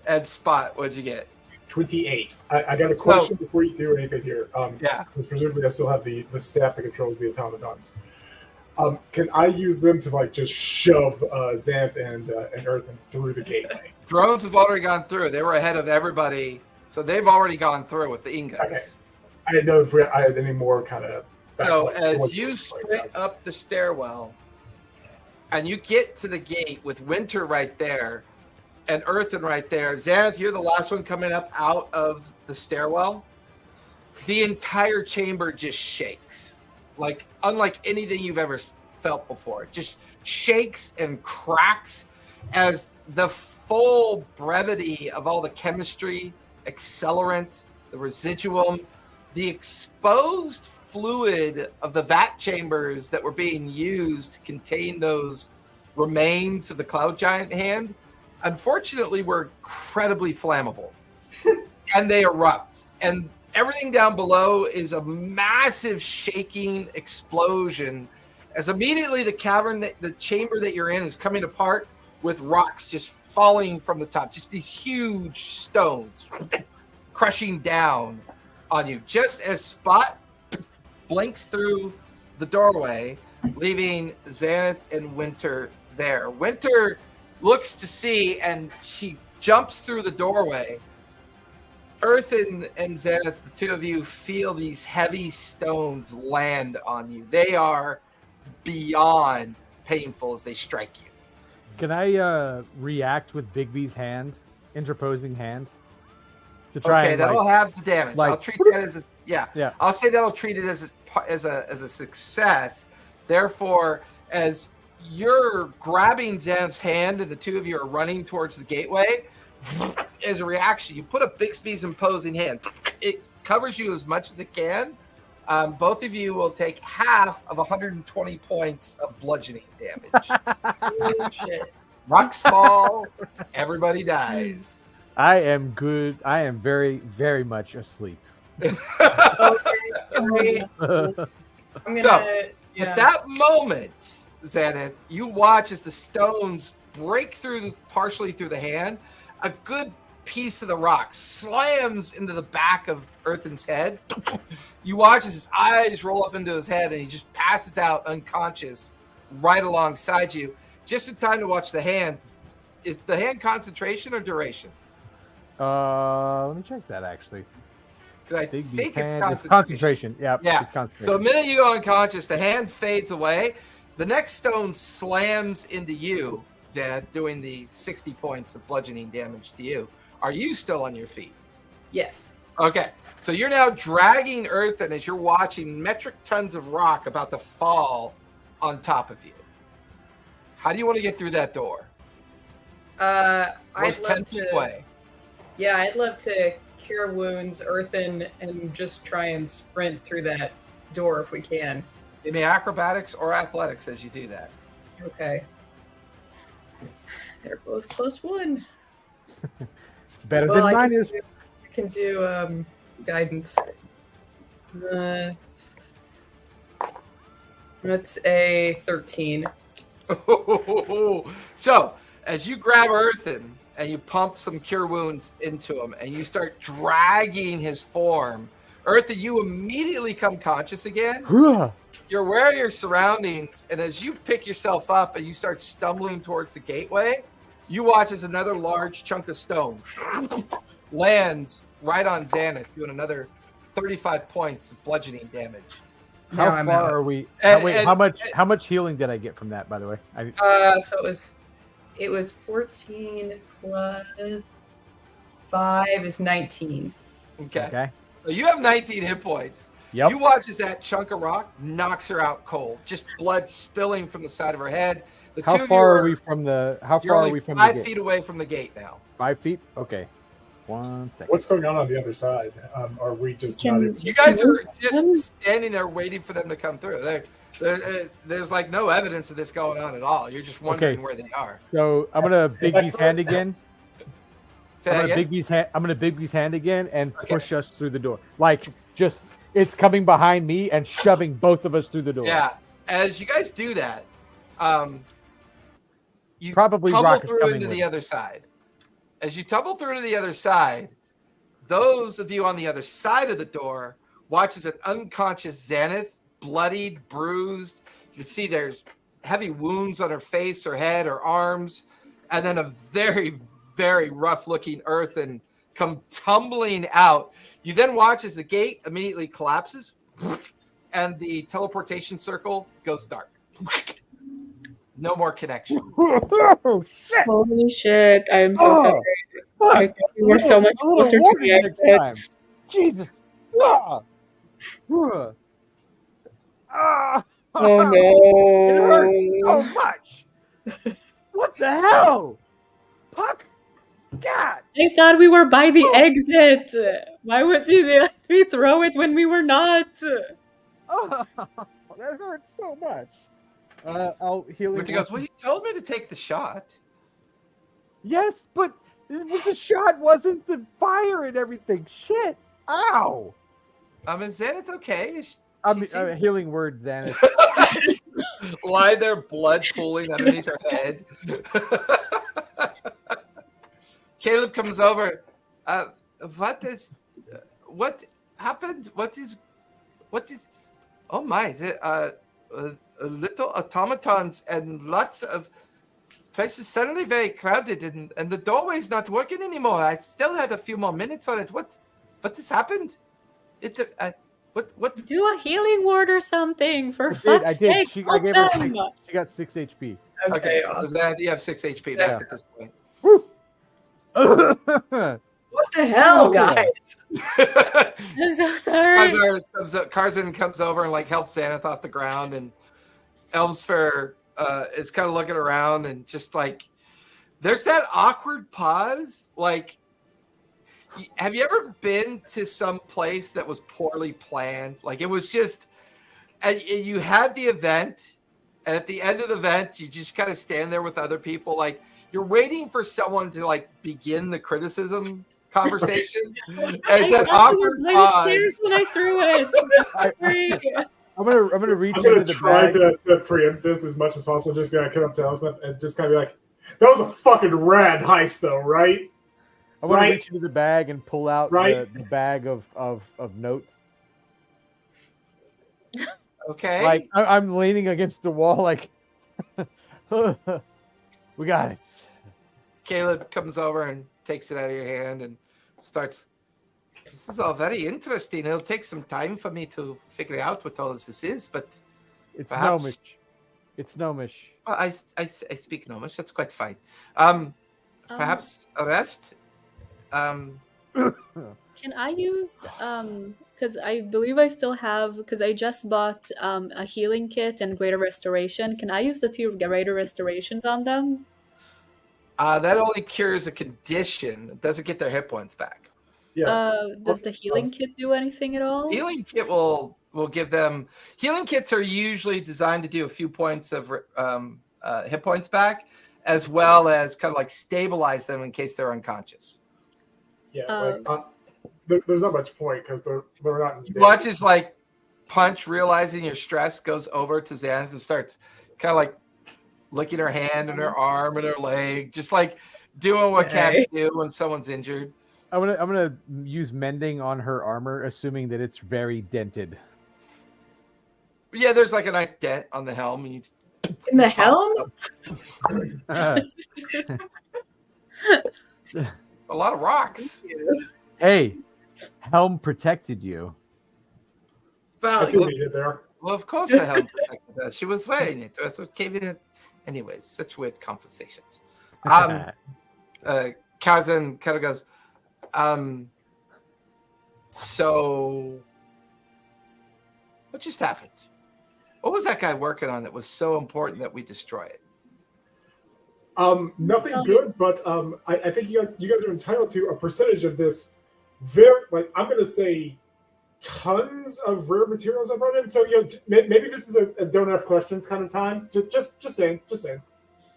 And Spot, what'd you get? 28. I got a question before you do anything here. Yeah. Because presumably I still have the staff that controls the automatons. Can I use them to like just shove Xanth and Earthen through the gateway? Drones have already gone through. They were ahead of everybody, so they've already gone through with the ingots. Okay. I didn't know if I had any more kind of. So as you sprint up the stairwell, and you get to the gate with Winter right there, and Earthen right there, Xanath, you're the last one coming up out of the stairwell. The entire chamber just shakes. like unlike anything you've ever felt before. It just shakes and cracks as the full brevity of all the chemistry, accelerant, the residuum, the exposed fluid of the vat chambers that were being used to contain those remains of the cloud giant hand, unfortunately, were incredibly flammable. And they erupt. And everything down below is a massive shaking explosion as immediately the cavern, the chamber that you're in is coming apart with rocks just falling from the top. Just these huge stones crushing down on you. Just as Spot blinks through the doorway, leaving Xanath and Winter there. Winter looks to see, and she jumps through the doorway. Earth and Xanath, the two of you, feel these heavy stones land on you. They are beyond painful as they strike you. Can I react with Bigby's hand, interposing hand, to try? Okay, and, that'll have the damage. like- I'll treat that as a, Yeah. I'll say that'll treat it as a success. Therefore, as you're grabbing Xanath's hand and the two of you are running towards the gateway, as a reaction, you put a Bixby's imposing hand. It covers you as much as it can. Both of you will take half of 120 points of bludgeoning damage. Oh, shit. Rocks fall, everybody dies. I am good. I am very, very much asleep. Okay, great. I'm gonna, So, yeah. At that moment, Xanath, you watch as the stones break through partially through the hand. A good piece of the rock slams into the back of Earthen's head. You watch as his eyes roll up into his head and he just passes out unconscious right alongside you. Just in time to watch the hand. Is the hand concentration or duration? Let me check that actually. Because I Bigby's think it's hand- concentration. concentration. Yeah. Yeah. It's concentration. So the minute you go unconscious, the hand fades away. The next stone slams into you, Xanath, doing the 60 points of bludgeoning damage to you. Are you still on your feet? Yes. Okay. So you're now dragging Earthen as you're watching metric tons of rock about to fall on top of you. How do you want to get through that door? I'd Door's 10 love feet to. away. Yeah, I'd love to cure wounds, Earthen, and just try and sprint through that door if we can. Give me acrobatics or athletics as you do that. Okay. They're both +1. It's better Well, than mine I is. can do guidance. That's a 13. So, as you grab Earthen and you pump some cure wounds into him and you start dragging his form, Earthen, you immediately come conscious again. You're aware of your surroundings, and as you pick yourself up and you start stumbling towards the gateway, you watch as another large chunk of stone lands right on Xanath, doing another 35 points of bludgeoning damage. How Now I'm far out. are we? And- wait, and- how much healing did I get from that? By the way, So it was 14 plus 5 is 19. Okay. okay. So you have 19 hit points. Yep. You watch as that chunk of rock knocks her out cold, just blood spilling from the side of her head. The two How of you far are we from the? How You're far are only we from 5 the gate? feet away from the gate now. 5 feet. Okay. 1 second. What's going on the other side? Are we just Can- not able You guys are them? just standing there waiting for them to come through. There's like no evidence of this going on at all. You're just wondering Okay. where they are. So I'm gonna Bigby's hand again. Say that again? I'm gonna Bigby's hand again and Okay. push us through the door. Like just it's coming behind me and shoving both of us through the door. Yeah. As you guys do that, you Probably tumble Rock is through coming into with the other side. As you tumble through to the other side, those of you on the other side of the door watch as an unconscious Xanath, bloodied, bruised. You can see there's heavy wounds on her face, her head, her arms, and then a very, very rough-looking Earthen come tumbling out. You then watch as the gate immediately collapses, and the teleportation circle goes dark. No more connection. Oh shit! Holy shit! I am so Oh, sorry. I thought we were so much A little closer to warning the next exit. time. Jesus! Ah! Ah! Oh It hurts so no! much. What the hell? Puck? God. I thought we were by the Oh. exit. Why would we throw it when we were not? Oh, that hurts so much. I'll healing. Winter goes, well, you told me to take the shot. Yes, but it was the shot, wasn't the fire and everything. Shit. Ow. Is Zenith okay? I'm healing word, Xanath. Lie there, blood pooling underneath her head. Caleb comes over. What happened? What is? Oh my! Little automatons and lots of places suddenly very crowded, and the doorway's not working anymore. I still had a few more minutes on it. What has happened? What? Do a healing word or something, for I fuck's did. sake. I gave her them. 6. She got 6 HP. Okay, So awesome. that you have 6 HP back at this point. What the hell, Oh. guys? I'm so sorry. Karzan comes over and like helps Xanath off the ground, and Elmsfair is kind of looking around and just like there's that awkward pause. Like, have you ever been to some place that was poorly planned? Like it was just, and you had the event, and at the end of the event, you just kind of stand there with other people, like you're waiting for someone to like begin the criticism conversation. As that awkward by the pause. stairs when I threw it. Sorry. I'm gonna reach I'm gonna into the try bag. to preempt this as much as possible. Just gonna come up to Elspeth and just kind of be like, "That was a fucking rad heist, though, right?" I want Right. to reach into the bag and pull out Right. the bag of notes. Okay. Like I'm leaning against the wall, like we got it. Caleb comes over and takes it out of your hand and starts. This is all very interesting. It'll take some time for me to figure out what all this is, but It's perhaps- gnomish. It's gnomish. well, I speak Gnomish. That's quite fine. Perhaps a rest. Can I use because I believe I still have, because I just bought a healing kit and greater restoration. Can I use the 2 greater restorations on them? That only cures a condition. It doesn't get their hit points back. Yeah. Does the healing kit do anything at all? Healing kit will give them. Healing kits are usually designed to do a few points of hit points back, as well as kind of like stabilize them in case they're unconscious. Yeah. There's not much point because they're not. In You watch as like Punch, realizing your stress, goes over to Xanath and starts kind of like licking her hand and her arm and her leg, just like doing what cats do when someone's injured. I'm gonna use mending on her armor, assuming that it's very dented. But yeah, there's like a nice dent on the helm. And you, In the helm? a lot of rocks. Hey, helm protected you. I Well, see what you did there. Well, of course the helm protected us. She was wearing it. That's what came in. Anyways, such weird conversations. Kazan kind of goes, so what just happened? What was that guy working on that was so important that we destroy it? Nothing good, but I think you guys are entitled to a percentage of this. Very, like I'm gonna say, tons of rare materials I brought in. So maybe this is a don't ask questions kind of time. Just saying.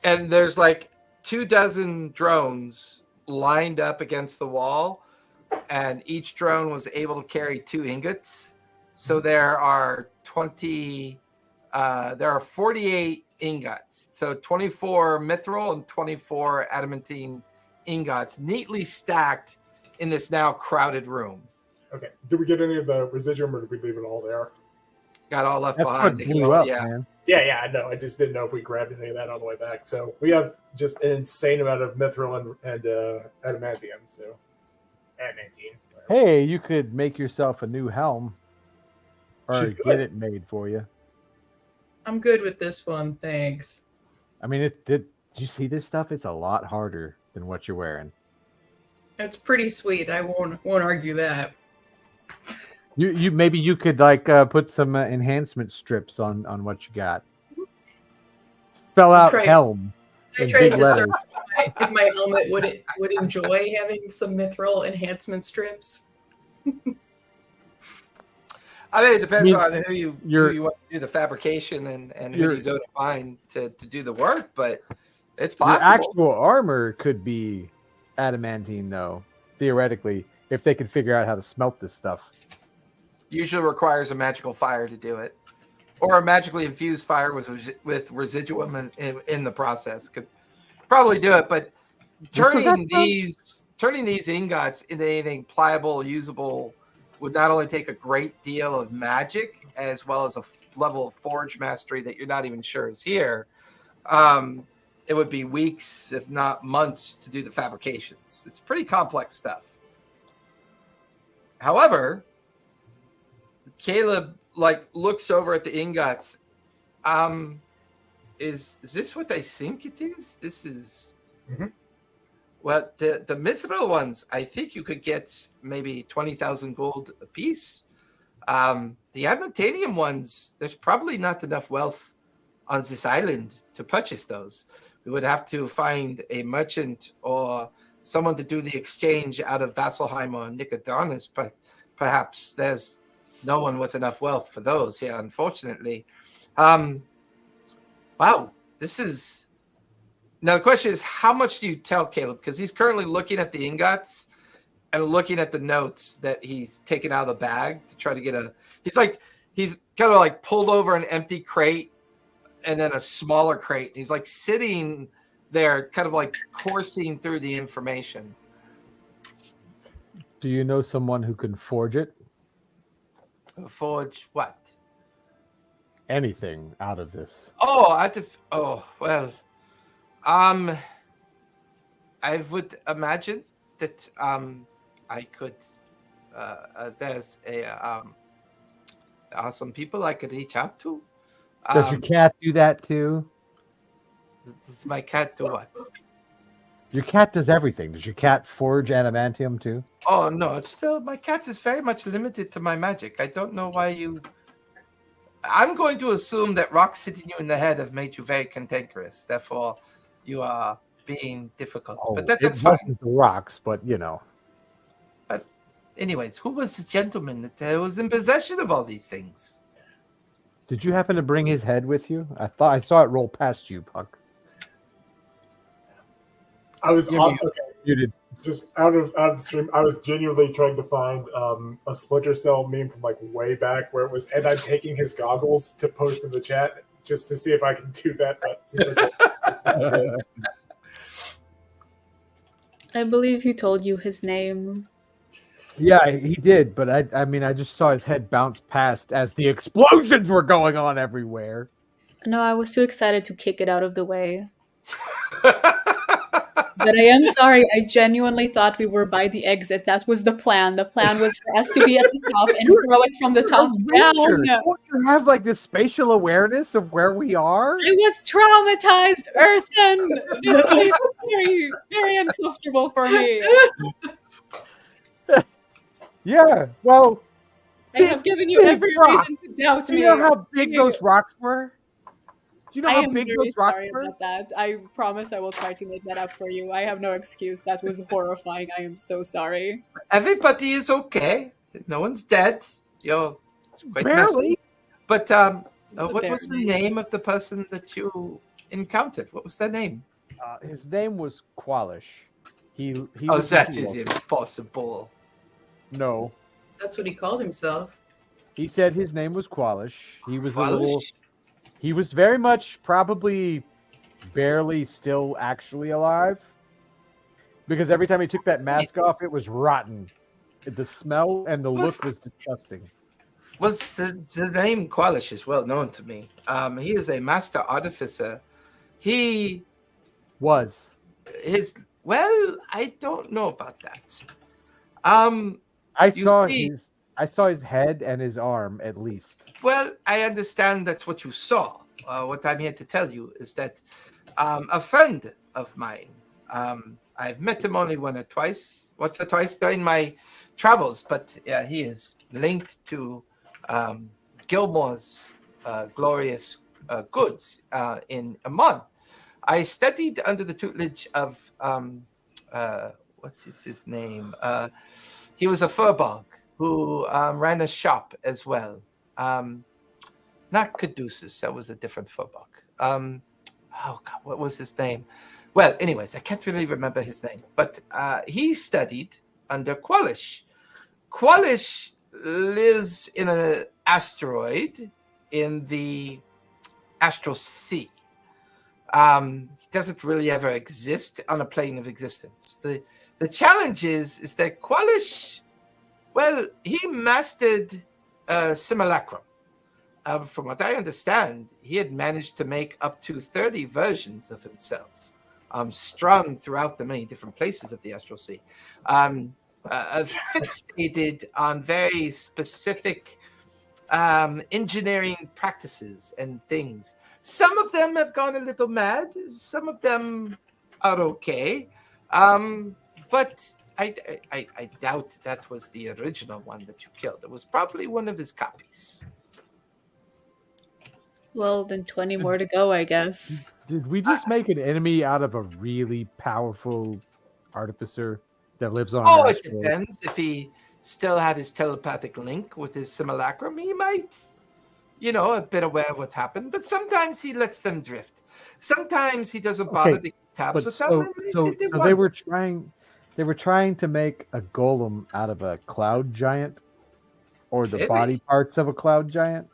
And there's like 24 drones lined up against the wall, and each drone was able to carry 2 ingots. So there are 48 ingots. So 24 mithril and 24 adamantine ingots neatly stacked in this now crowded room. Okay. Did we get any of the residuum, or did we leave it all there? Got all left That's behind. what They can blew all- up, yeah. man. Yeah, I know. I just didn't know if we grabbed any of that on the way back. So we have just an insane amount of mithril and adamantium. So adamantine. whatever. Hey, you could make yourself a new helm, or She could. get it made for you. I'm good with this one, thanks. I mean, did you see this stuff? It's a lot harder than what you're wearing. It's pretty sweet. I won't argue that. You maybe you could put some enhancement strips on what you got. Spell out Right. helm I in tried big to letters. discern if my helmet would enjoy having some mithril enhancement strips. I mean, it depends mean, on who you want to do the fabrication and who you go to find to do the work, but it's Your possible. actual armor could be adamantine, though, theoretically, if they could figure out how to smelt this stuff. Usually requires a magical fire to do it, or a magically infused fire with residuum in the process could probably do it. But turning these ingots into anything pliable, usable, would not only take a great deal of magic as well as a level of forge mastery that you're not even sure is here. It would be weeks, if not months, to do the fabrications. It's pretty complex stuff. However, Caleb looks over at the ingots. Is this what I think it is? This is well, the mithril ones. I think you could get maybe 20,000 gold a piece. The adamantanium ones, there's probably not enough wealth on this island to purchase those. We would have to find a merchant or someone to do the exchange out of Vasselheim or Nicodarnus, but perhaps there's no one with enough wealth for those here, unfortunately. Wow, this is... Now the question is, how much do you tell Caleb? Because he's currently looking at the ingots and looking at the notes that he's taken out of the bag to try to get a... He's kind of pulled over an empty crate and then a smaller crate. He's sitting there kind of coursing through the information. Do you know someone who can forge it? Forge what? Anything out of this? Well, I would imagine that I could. There's there are some people I could reach out to. Does your cat do that too? Does my cat do what? Your cat does everything. Does your cat forge adamantium too? Oh no, it's still my cat is very much limited to my magic. I don't know why you. I'm going to assume that rocks hitting you in the head have made you very cantankerous. Therefore, you are being difficult. Oh, but that's it fine. wasn't the rocks, but you know. But anyways, who was this gentleman that was in possession of all these things? Did you happen to bring his head with you? I thought I saw it roll past you, Puck. I was You did. just out of the stream. I was genuinely trying to find a Splinter Cell meme from way back where it was, and I'm taking his goggles to post in the chat just to see if I can do that. But since I believe he told you his name. Yeah, he did, but I mean, I just saw his head bounce past as the explosions were going on everywhere. No, I was too excited to kick it out of the way. But I am sorry, I genuinely thought we were by the exit. That was the plan. The plan was for us to be at the top and throw it from the top down. Don't you have this spatial awareness of where we are? I was traumatized, Earthen. This is very, very uncomfortable for me. Yeah, well, I have given you every reason to doubt do me. you know how big those rocks were? Do you know I how am big very those rocks sorry were? about that. I promise I will try to make that up for you. I have no excuse. That was horrifying. I am so sorry. Everybody is okay. No one's dead. You're quite Barely. messy. But what was the name of the person that you encountered? What was their name? His name was Qualish. He Oh, that is impossible. No. That's what he called himself. He said his name was Qualish. He was Qualish? He was very much probably barely still actually alive. Because every time he took that mask off, it was rotten. The smell and the look was disgusting. Was the name Qualish is well known to me. He is a master artificer. He Was. I don't know about that. I saw his head and his arm at least. Well, I understand that's what you saw. What I'm here to tell you is that a friend of mine, I've met him only once or twice during my travels, but yeah, he is linked to Gilmore's glorious goods in Amman. I studied under the tutelage of what is his name? He was a furbog who ran a shop as well. Not Caduceus, that was a different furbog. Oh God, what was his name? Well, anyways, I can't really remember his name, but he studied under Qualish. Qualish lives in an asteroid in the astral sea. He doesn't really ever exist on a plane of existence. The challenge is that Qualish, well, he mastered simulacrum. From what I understand, he had managed to make up to 30 versions of himself, strung throughout the many different places of the astral sea, fixated on very specific engineering practices and things. Some of them have gone a little mad. Some of them are okay. But I doubt that was the original one that you killed. It was probably one of his copies. Well, then 20 more to go, I guess. Did we just make an enemy out of a really powerful artificer that lives on an It asteroid? depends. If he still had his telepathic link with his simulacrum, he might, a bit aware of what's happened. But sometimes he lets them drift. Sometimes he doesn't bother to keep tabs with them. So they were trying to make a golem out of a cloud giant, or the Really? body parts of a cloud giant.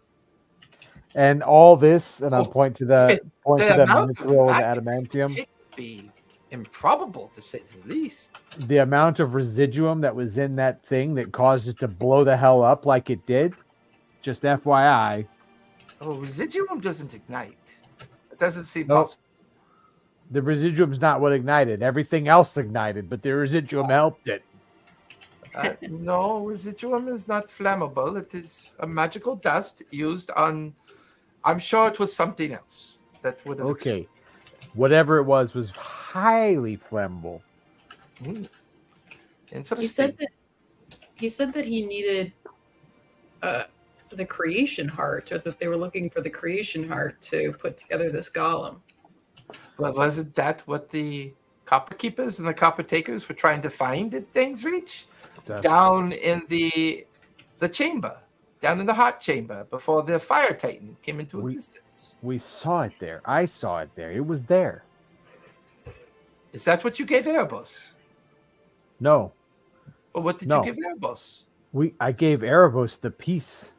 And all this, and I'm pointing to the amount of mithril and magic adamantium. it would be improbable, to say the least. The amount of residuum that was in that thing that caused it to blow the hell up like it did. Just FYI. Oh, residuum doesn't ignite. It doesn't seem Nope. possible. The residuum's not what ignited. Everything else ignited, but the residuum helped it. No, residuum is not flammable. It is a magical dust used on. I'm sure it was something else that would have. Okay. Whatever it was highly flammable. Interesting. He said that he needed the creation heart, or that they were looking for the creation heart to put together this golem. Well, wasn't that what the copper keepers and the copper takers were trying to find at Things Reach? Down in the chamber, down in the hot chamber, before the fire titan came into existence. We saw it there. I saw it there. It was there. Is that what you gave Erebos? No. Or what did No. you give Erebos? I gave Erebos the piece.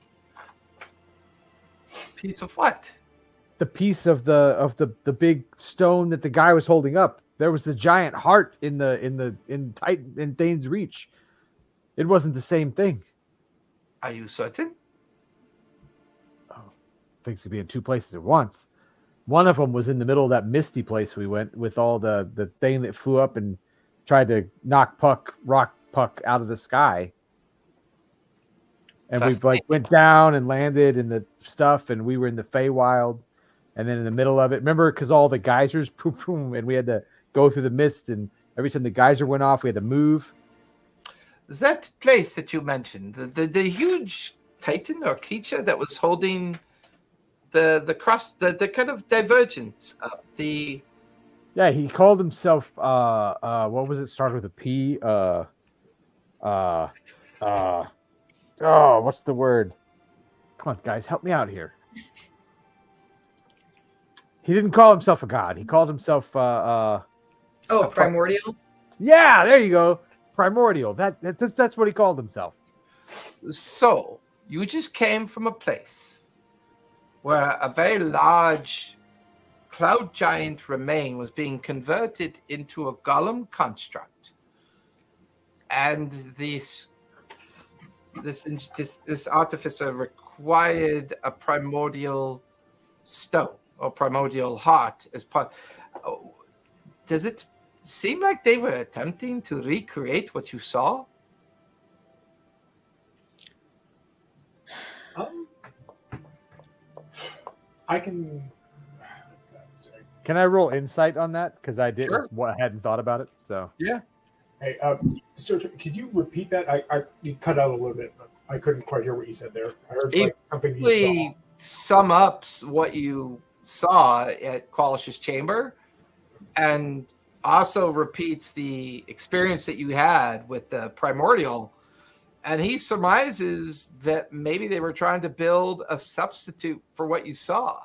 Piece of what? The piece of the big stone that the guy was holding up. There was the giant heart in Thane's Reach. It wasn't the same thing. Are you certain? Things could be in two places at once. One of them was in the middle of that misty place we went with all the thing that flew up and tried to knock rock Puck out of the sky. And we went down and landed in the stuff, and we were in the Feywild, and then in the middle of it, remember, because all the geysers, poof, boom, and we had to go through the mist, and every time the geyser went off, we had to move. That place that you mentioned, the huge titan or creature that was holding the cross, the kind of divergence of the. Yeah, he called himself. What was it? Started with a P. Oh, what's the word? Come on, guys, help me out here. He didn't call himself a god. He called himself. Primordial. Yeah, there you go. Primordial. That's what he called himself. So you just came from a place where a very large cloud giant remain was being converted into a golem construct, and this artificer required a primordial stone or primordial heart as part. Does it seem like they were attempting to recreate what you saw? I can. Can I roll insight on that? Because I didn't. Sure. I hadn't thought about it. So Yeah. Hey, sir, could you repeat that? You cut out a little bit, but I couldn't quite hear what you said there. I heard like something you saw. Basically sum up what you saw at Qualish's chamber, and also repeats the experience that you had with the primordial. And he surmises that maybe they were trying to build a substitute for what you saw.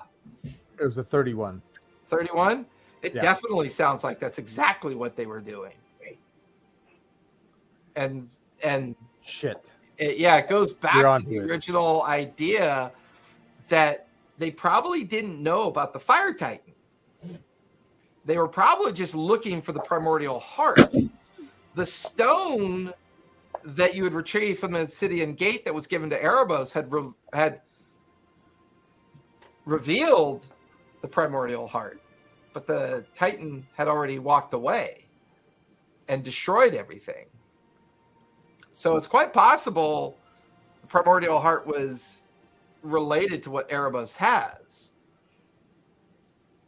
It was a 31. 31? It Yeah. definitely sounds like that's exactly what they were doing. And Shit. it goes back You're to onto the it. original idea that they probably didn't know about the Fire Titan. They were probably just looking for the primordial heart. The stone that you had retrieved from the Lucidian gate that was given to Erebos had revealed the primordial heart, but the Titan had already walked away and destroyed everything. So it's quite possible the primordial heart was related to what Erebos has.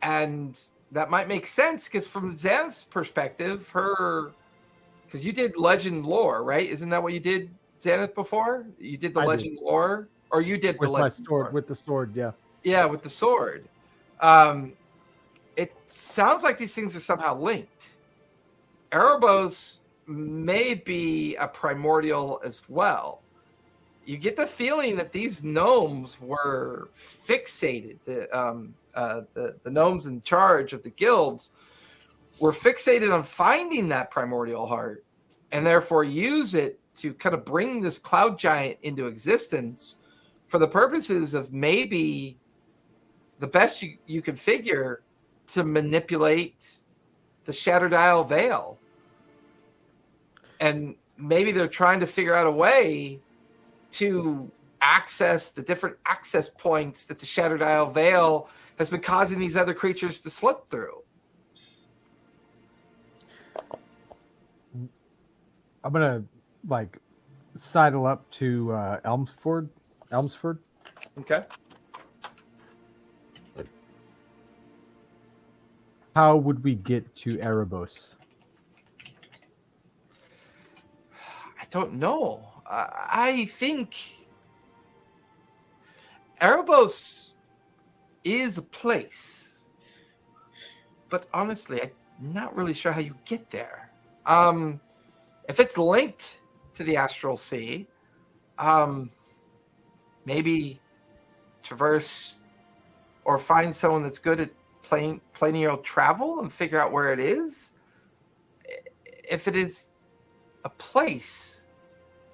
And that might make sense because from Xanth's perspective, because you did legend lore, right? Isn't that what you did, Xanath, before? You did the legend lore? Or you did With the my legend sword, lore? with the sword, yeah. Yeah, with the sword. It sounds like these things are somehow linked. Erebos may be a primordial as well. You get the feeling that these gnomes were fixated. The gnomes in charge of the guilds were fixated on finding that primordial heart, and therefore use it to kind of bring this cloud giant into existence for the purposes of maybe the best you can figure to manipulate the Shattered Isle Veil. And maybe they're trying to figure out a way to access the different access points that the Shattered Isle Veil has been causing these other creatures to slip through. I'm gonna sidle up to Elmsford. Okay. How would we get to Erebos? I don't know. I think Erebos is a place, but honestly, I'm not really sure how you get there. If it's linked to the Astral Sea, maybe traverse or find someone that's good at planial travel and figure out where it is. If it is a place,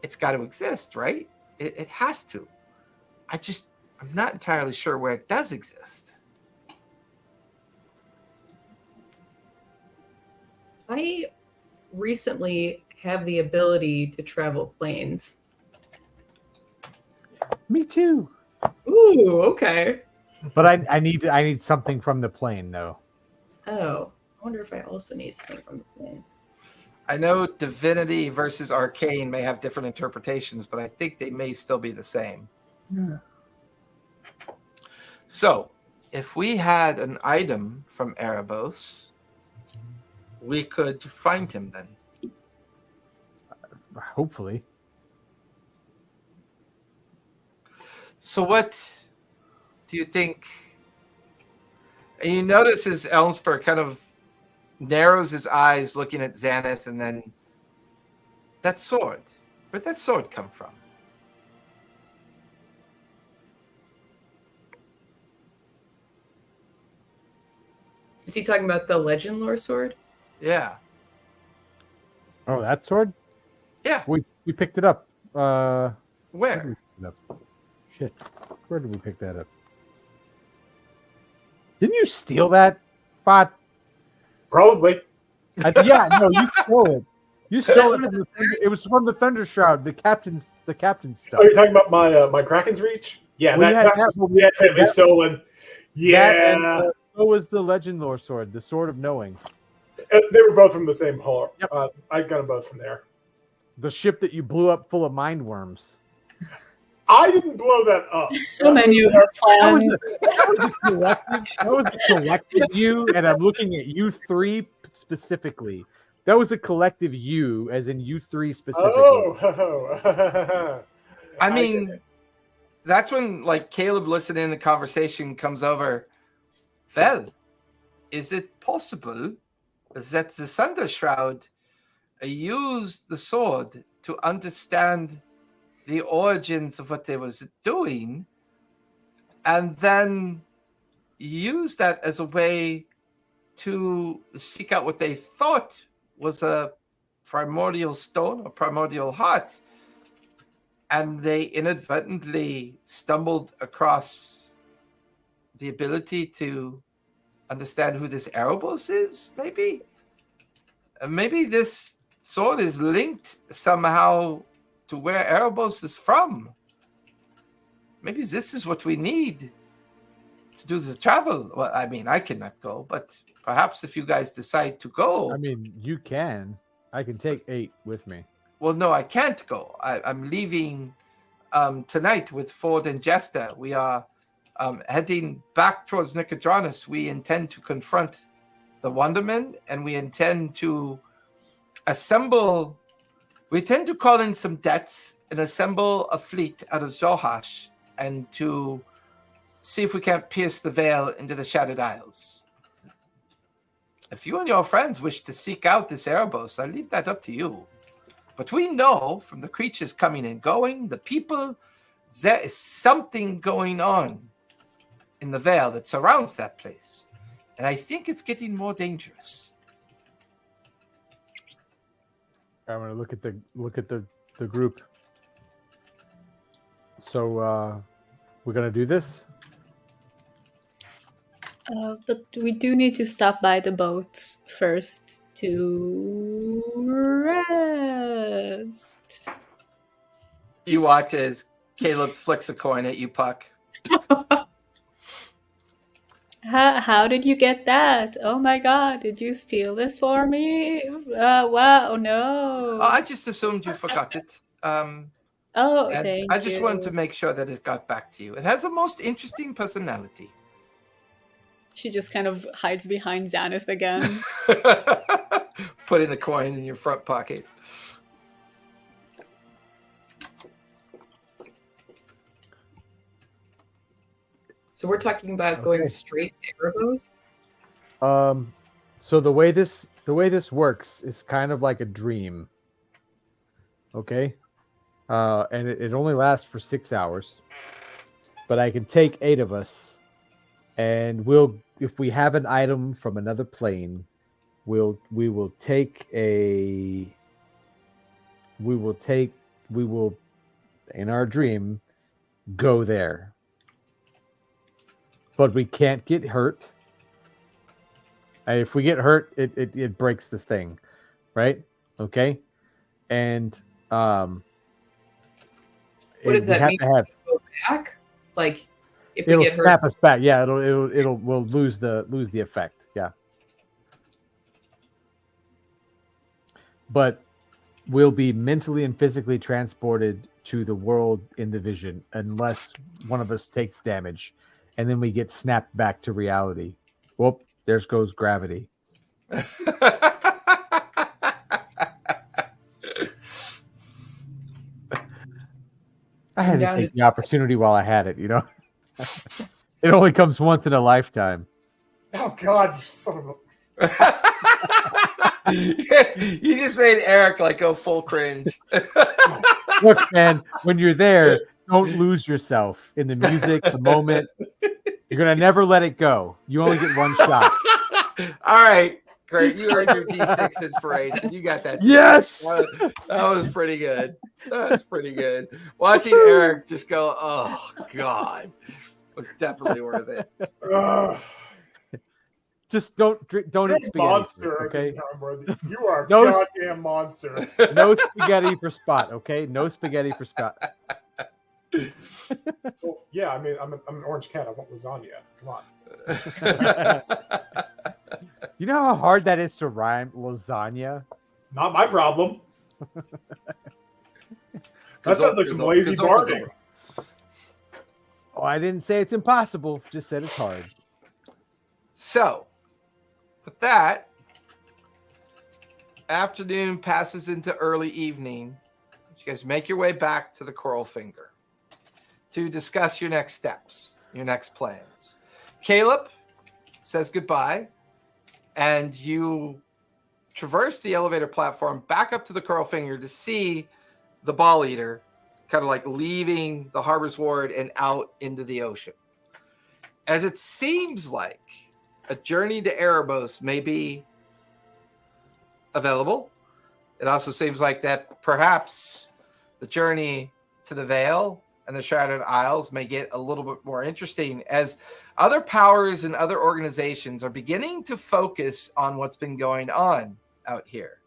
it's got to exist, right? It has to. I'm not entirely sure where it does exist. I recently have the ability to travel planes. Me too. Ooh, okay. But I need something from the plane, though. Oh, I wonder if I also need something from the plane. I know divinity versus arcane may have different interpretations, but I think they may still be the same. Yeah. So, if we had an item from Erebos, we could find him then. Hopefully. So what do you think? And you notice as Elmsper kind of narrows his eyes looking at Xanath, and then that sword. Where'd that sword come from? Is he talking about the legend lore sword? Yeah. Oh, that sword? Yeah. We picked it up. Where did we Where? pick it up? Shit. Where did we pick that up? Didn't you steal that spot? Probably. Yeah, no, you stole it. You stole it from the it was from the Thunder Shroud, the captain's stuff. Oh, you're talking about my Kraken's Reach? Yeah, We had that that, was but we- definitely that- stolen. Yeah, That and, so was the Legend Lore sword, the Sword of Knowing. they were both from the same hull. Yep. I got them both from there. The ship that you blew up full of mind worms. I didn't blow that up. So many of our plans. That was a collective view, and I'm looking at you three specifically. That was a collective you, as in you three specifically. Oh, I get mean, it. that's when like Caleb listening in the conversation comes over. Well, is it possible that the Thunder Shroud used the sword to understand the origins of what they was doing, and then use that as a way to seek out what they thought was a primordial stone or primordial heart, and they inadvertently stumbled across the ability to understand who this Erebos is, maybe? Maybe this sword is linked somehow to where Erebos is from. Maybe this is what we need to do the travel. Well, I mean, I cannot go, but perhaps if you guys decide to go. I mean, you can. I can take 8 with me. Well, no, I can't go. I'm leaving tonight with Ford and Jester. We are heading back towards Nicodranus. We intend to confront the Wanderman, and we intend to assemble. We intend to call in some debts and assemble a fleet out of Zohash, and to see if we can't pierce the veil into the Shattered Isles. If you and your friends wish to seek out this Erebos, I leave that up to you. But we know from the creatures coming and going, the people, there is something going on in the veil that surrounds that place. And I think it's getting more dangerous. I'm gonna look at the group. So we're gonna do this. But we do need to stop by the boats first to rest. You watch as Caleb flicks a coin at you, Puck. How did you get that? Oh my god, did you steal this for me? Wow, no. I just assumed you forgot it. Oh, And thank I just you. wanted to make sure that it got back to you. It has a most interesting personality. She just kind of hides behind Xanath again. Putting the coin in your front pocket. So we're talking about going straight to Erebos? So the way this works is kind of like a dream. Okay? And it only lasts for 6 hours. But I can take 8 of us, and if we have an item from another plane, we will in our dream go there. But we can't get hurt. And if we get hurt, it breaks the thing, right? Okay, and What does that mean? Go back? Like if we It'll get snap hurt? us back. Yeah, we'll lose the effect. Yeah, but we'll be mentally and physically transported to the world in the vision unless one of us takes damage, and then we get snapped back to reality. Whoop! There goes gravity. I had to take the opportunity while I had it, you know. It only comes once in a lifetime. Oh God, you son of a! You just made Eric like go full cringe. Look, man, when you're there, don't lose yourself in the music, the moment. You're gonna never let it go. You only get one shot. All right, great. You earned your D6 inspiration. You got that. Yes, that was pretty good. That's pretty good. Watching Eric just go, oh God, was definitely worth it. Just don't eat spaghetti. Monster, okay? You are a No, goddamn monster. No spaghetti for Spot, okay? No spaghetti for Spot. Well, yeah, I mean, I'm an orange cat. I want lasagna. Come on. You know how hard that is to rhyme lasagna? Not my problem. That sounds like some lazy bargaining. Oh, I didn't say it's impossible. Just said it's hard. So, with that, afternoon passes into early evening. You guys make your way back to the Coral Finger to discuss your next steps, your next plans. Caleb says goodbye, and you traverse the elevator platform back up to the Coral Finger to see the Ball Eater kind of like leaving the Harbor's Ward and out into the ocean. As it seems like a journey to Erebos may be available, it also seems like that perhaps the journey to the Vale and the Shattered Isles may get a little bit more interesting as other powers and other organizations are beginning to focus on what's been going on out here.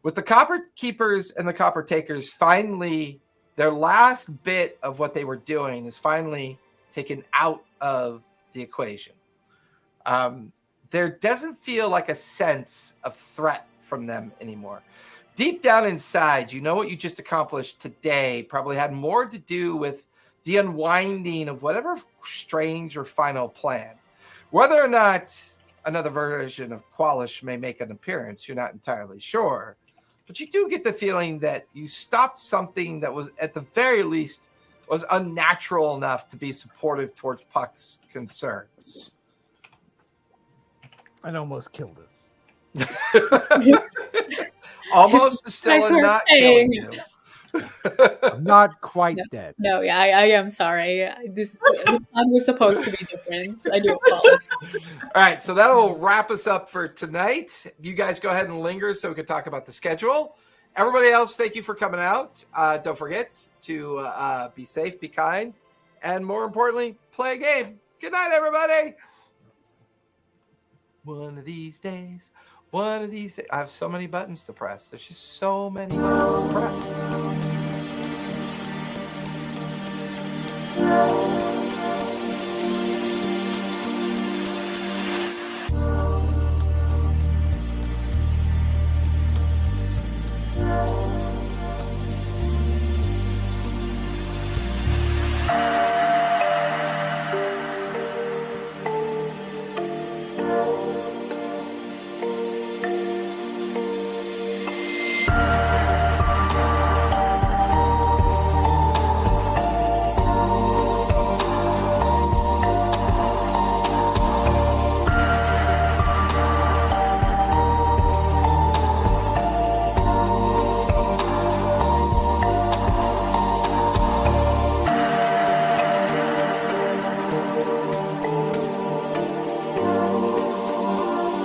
With the Copper Keepers and the Copper Takers finally, their last bit of what they were doing is finally taken out of the equation. There doesn't feel like a sense of threat from them anymore. Deep down inside, you know what you just accomplished today probably had more to do with the unwinding of whatever strange or final plan. Whether or not another version of Qualish may make an appearance, you're not entirely sure. But you do get the feeling that you stopped something that was, at the very least, was unnatural enough to be supportive towards Puck's concerns. And almost killed us. Almost is still Thanks for not saying. killing you. I'm not quite dead. No, yeah, I am sorry. The plan was supposed to be different. I do apologize. All right, so that'll wrap us up for tonight. You guys go ahead and linger so we can talk about the schedule. Everybody else, thank you for coming out. Don't forget to be safe, be kind, and more importantly, play a game. Good night, everybody. One of these days, I have so many buttons to press. There's just so many buttons to press.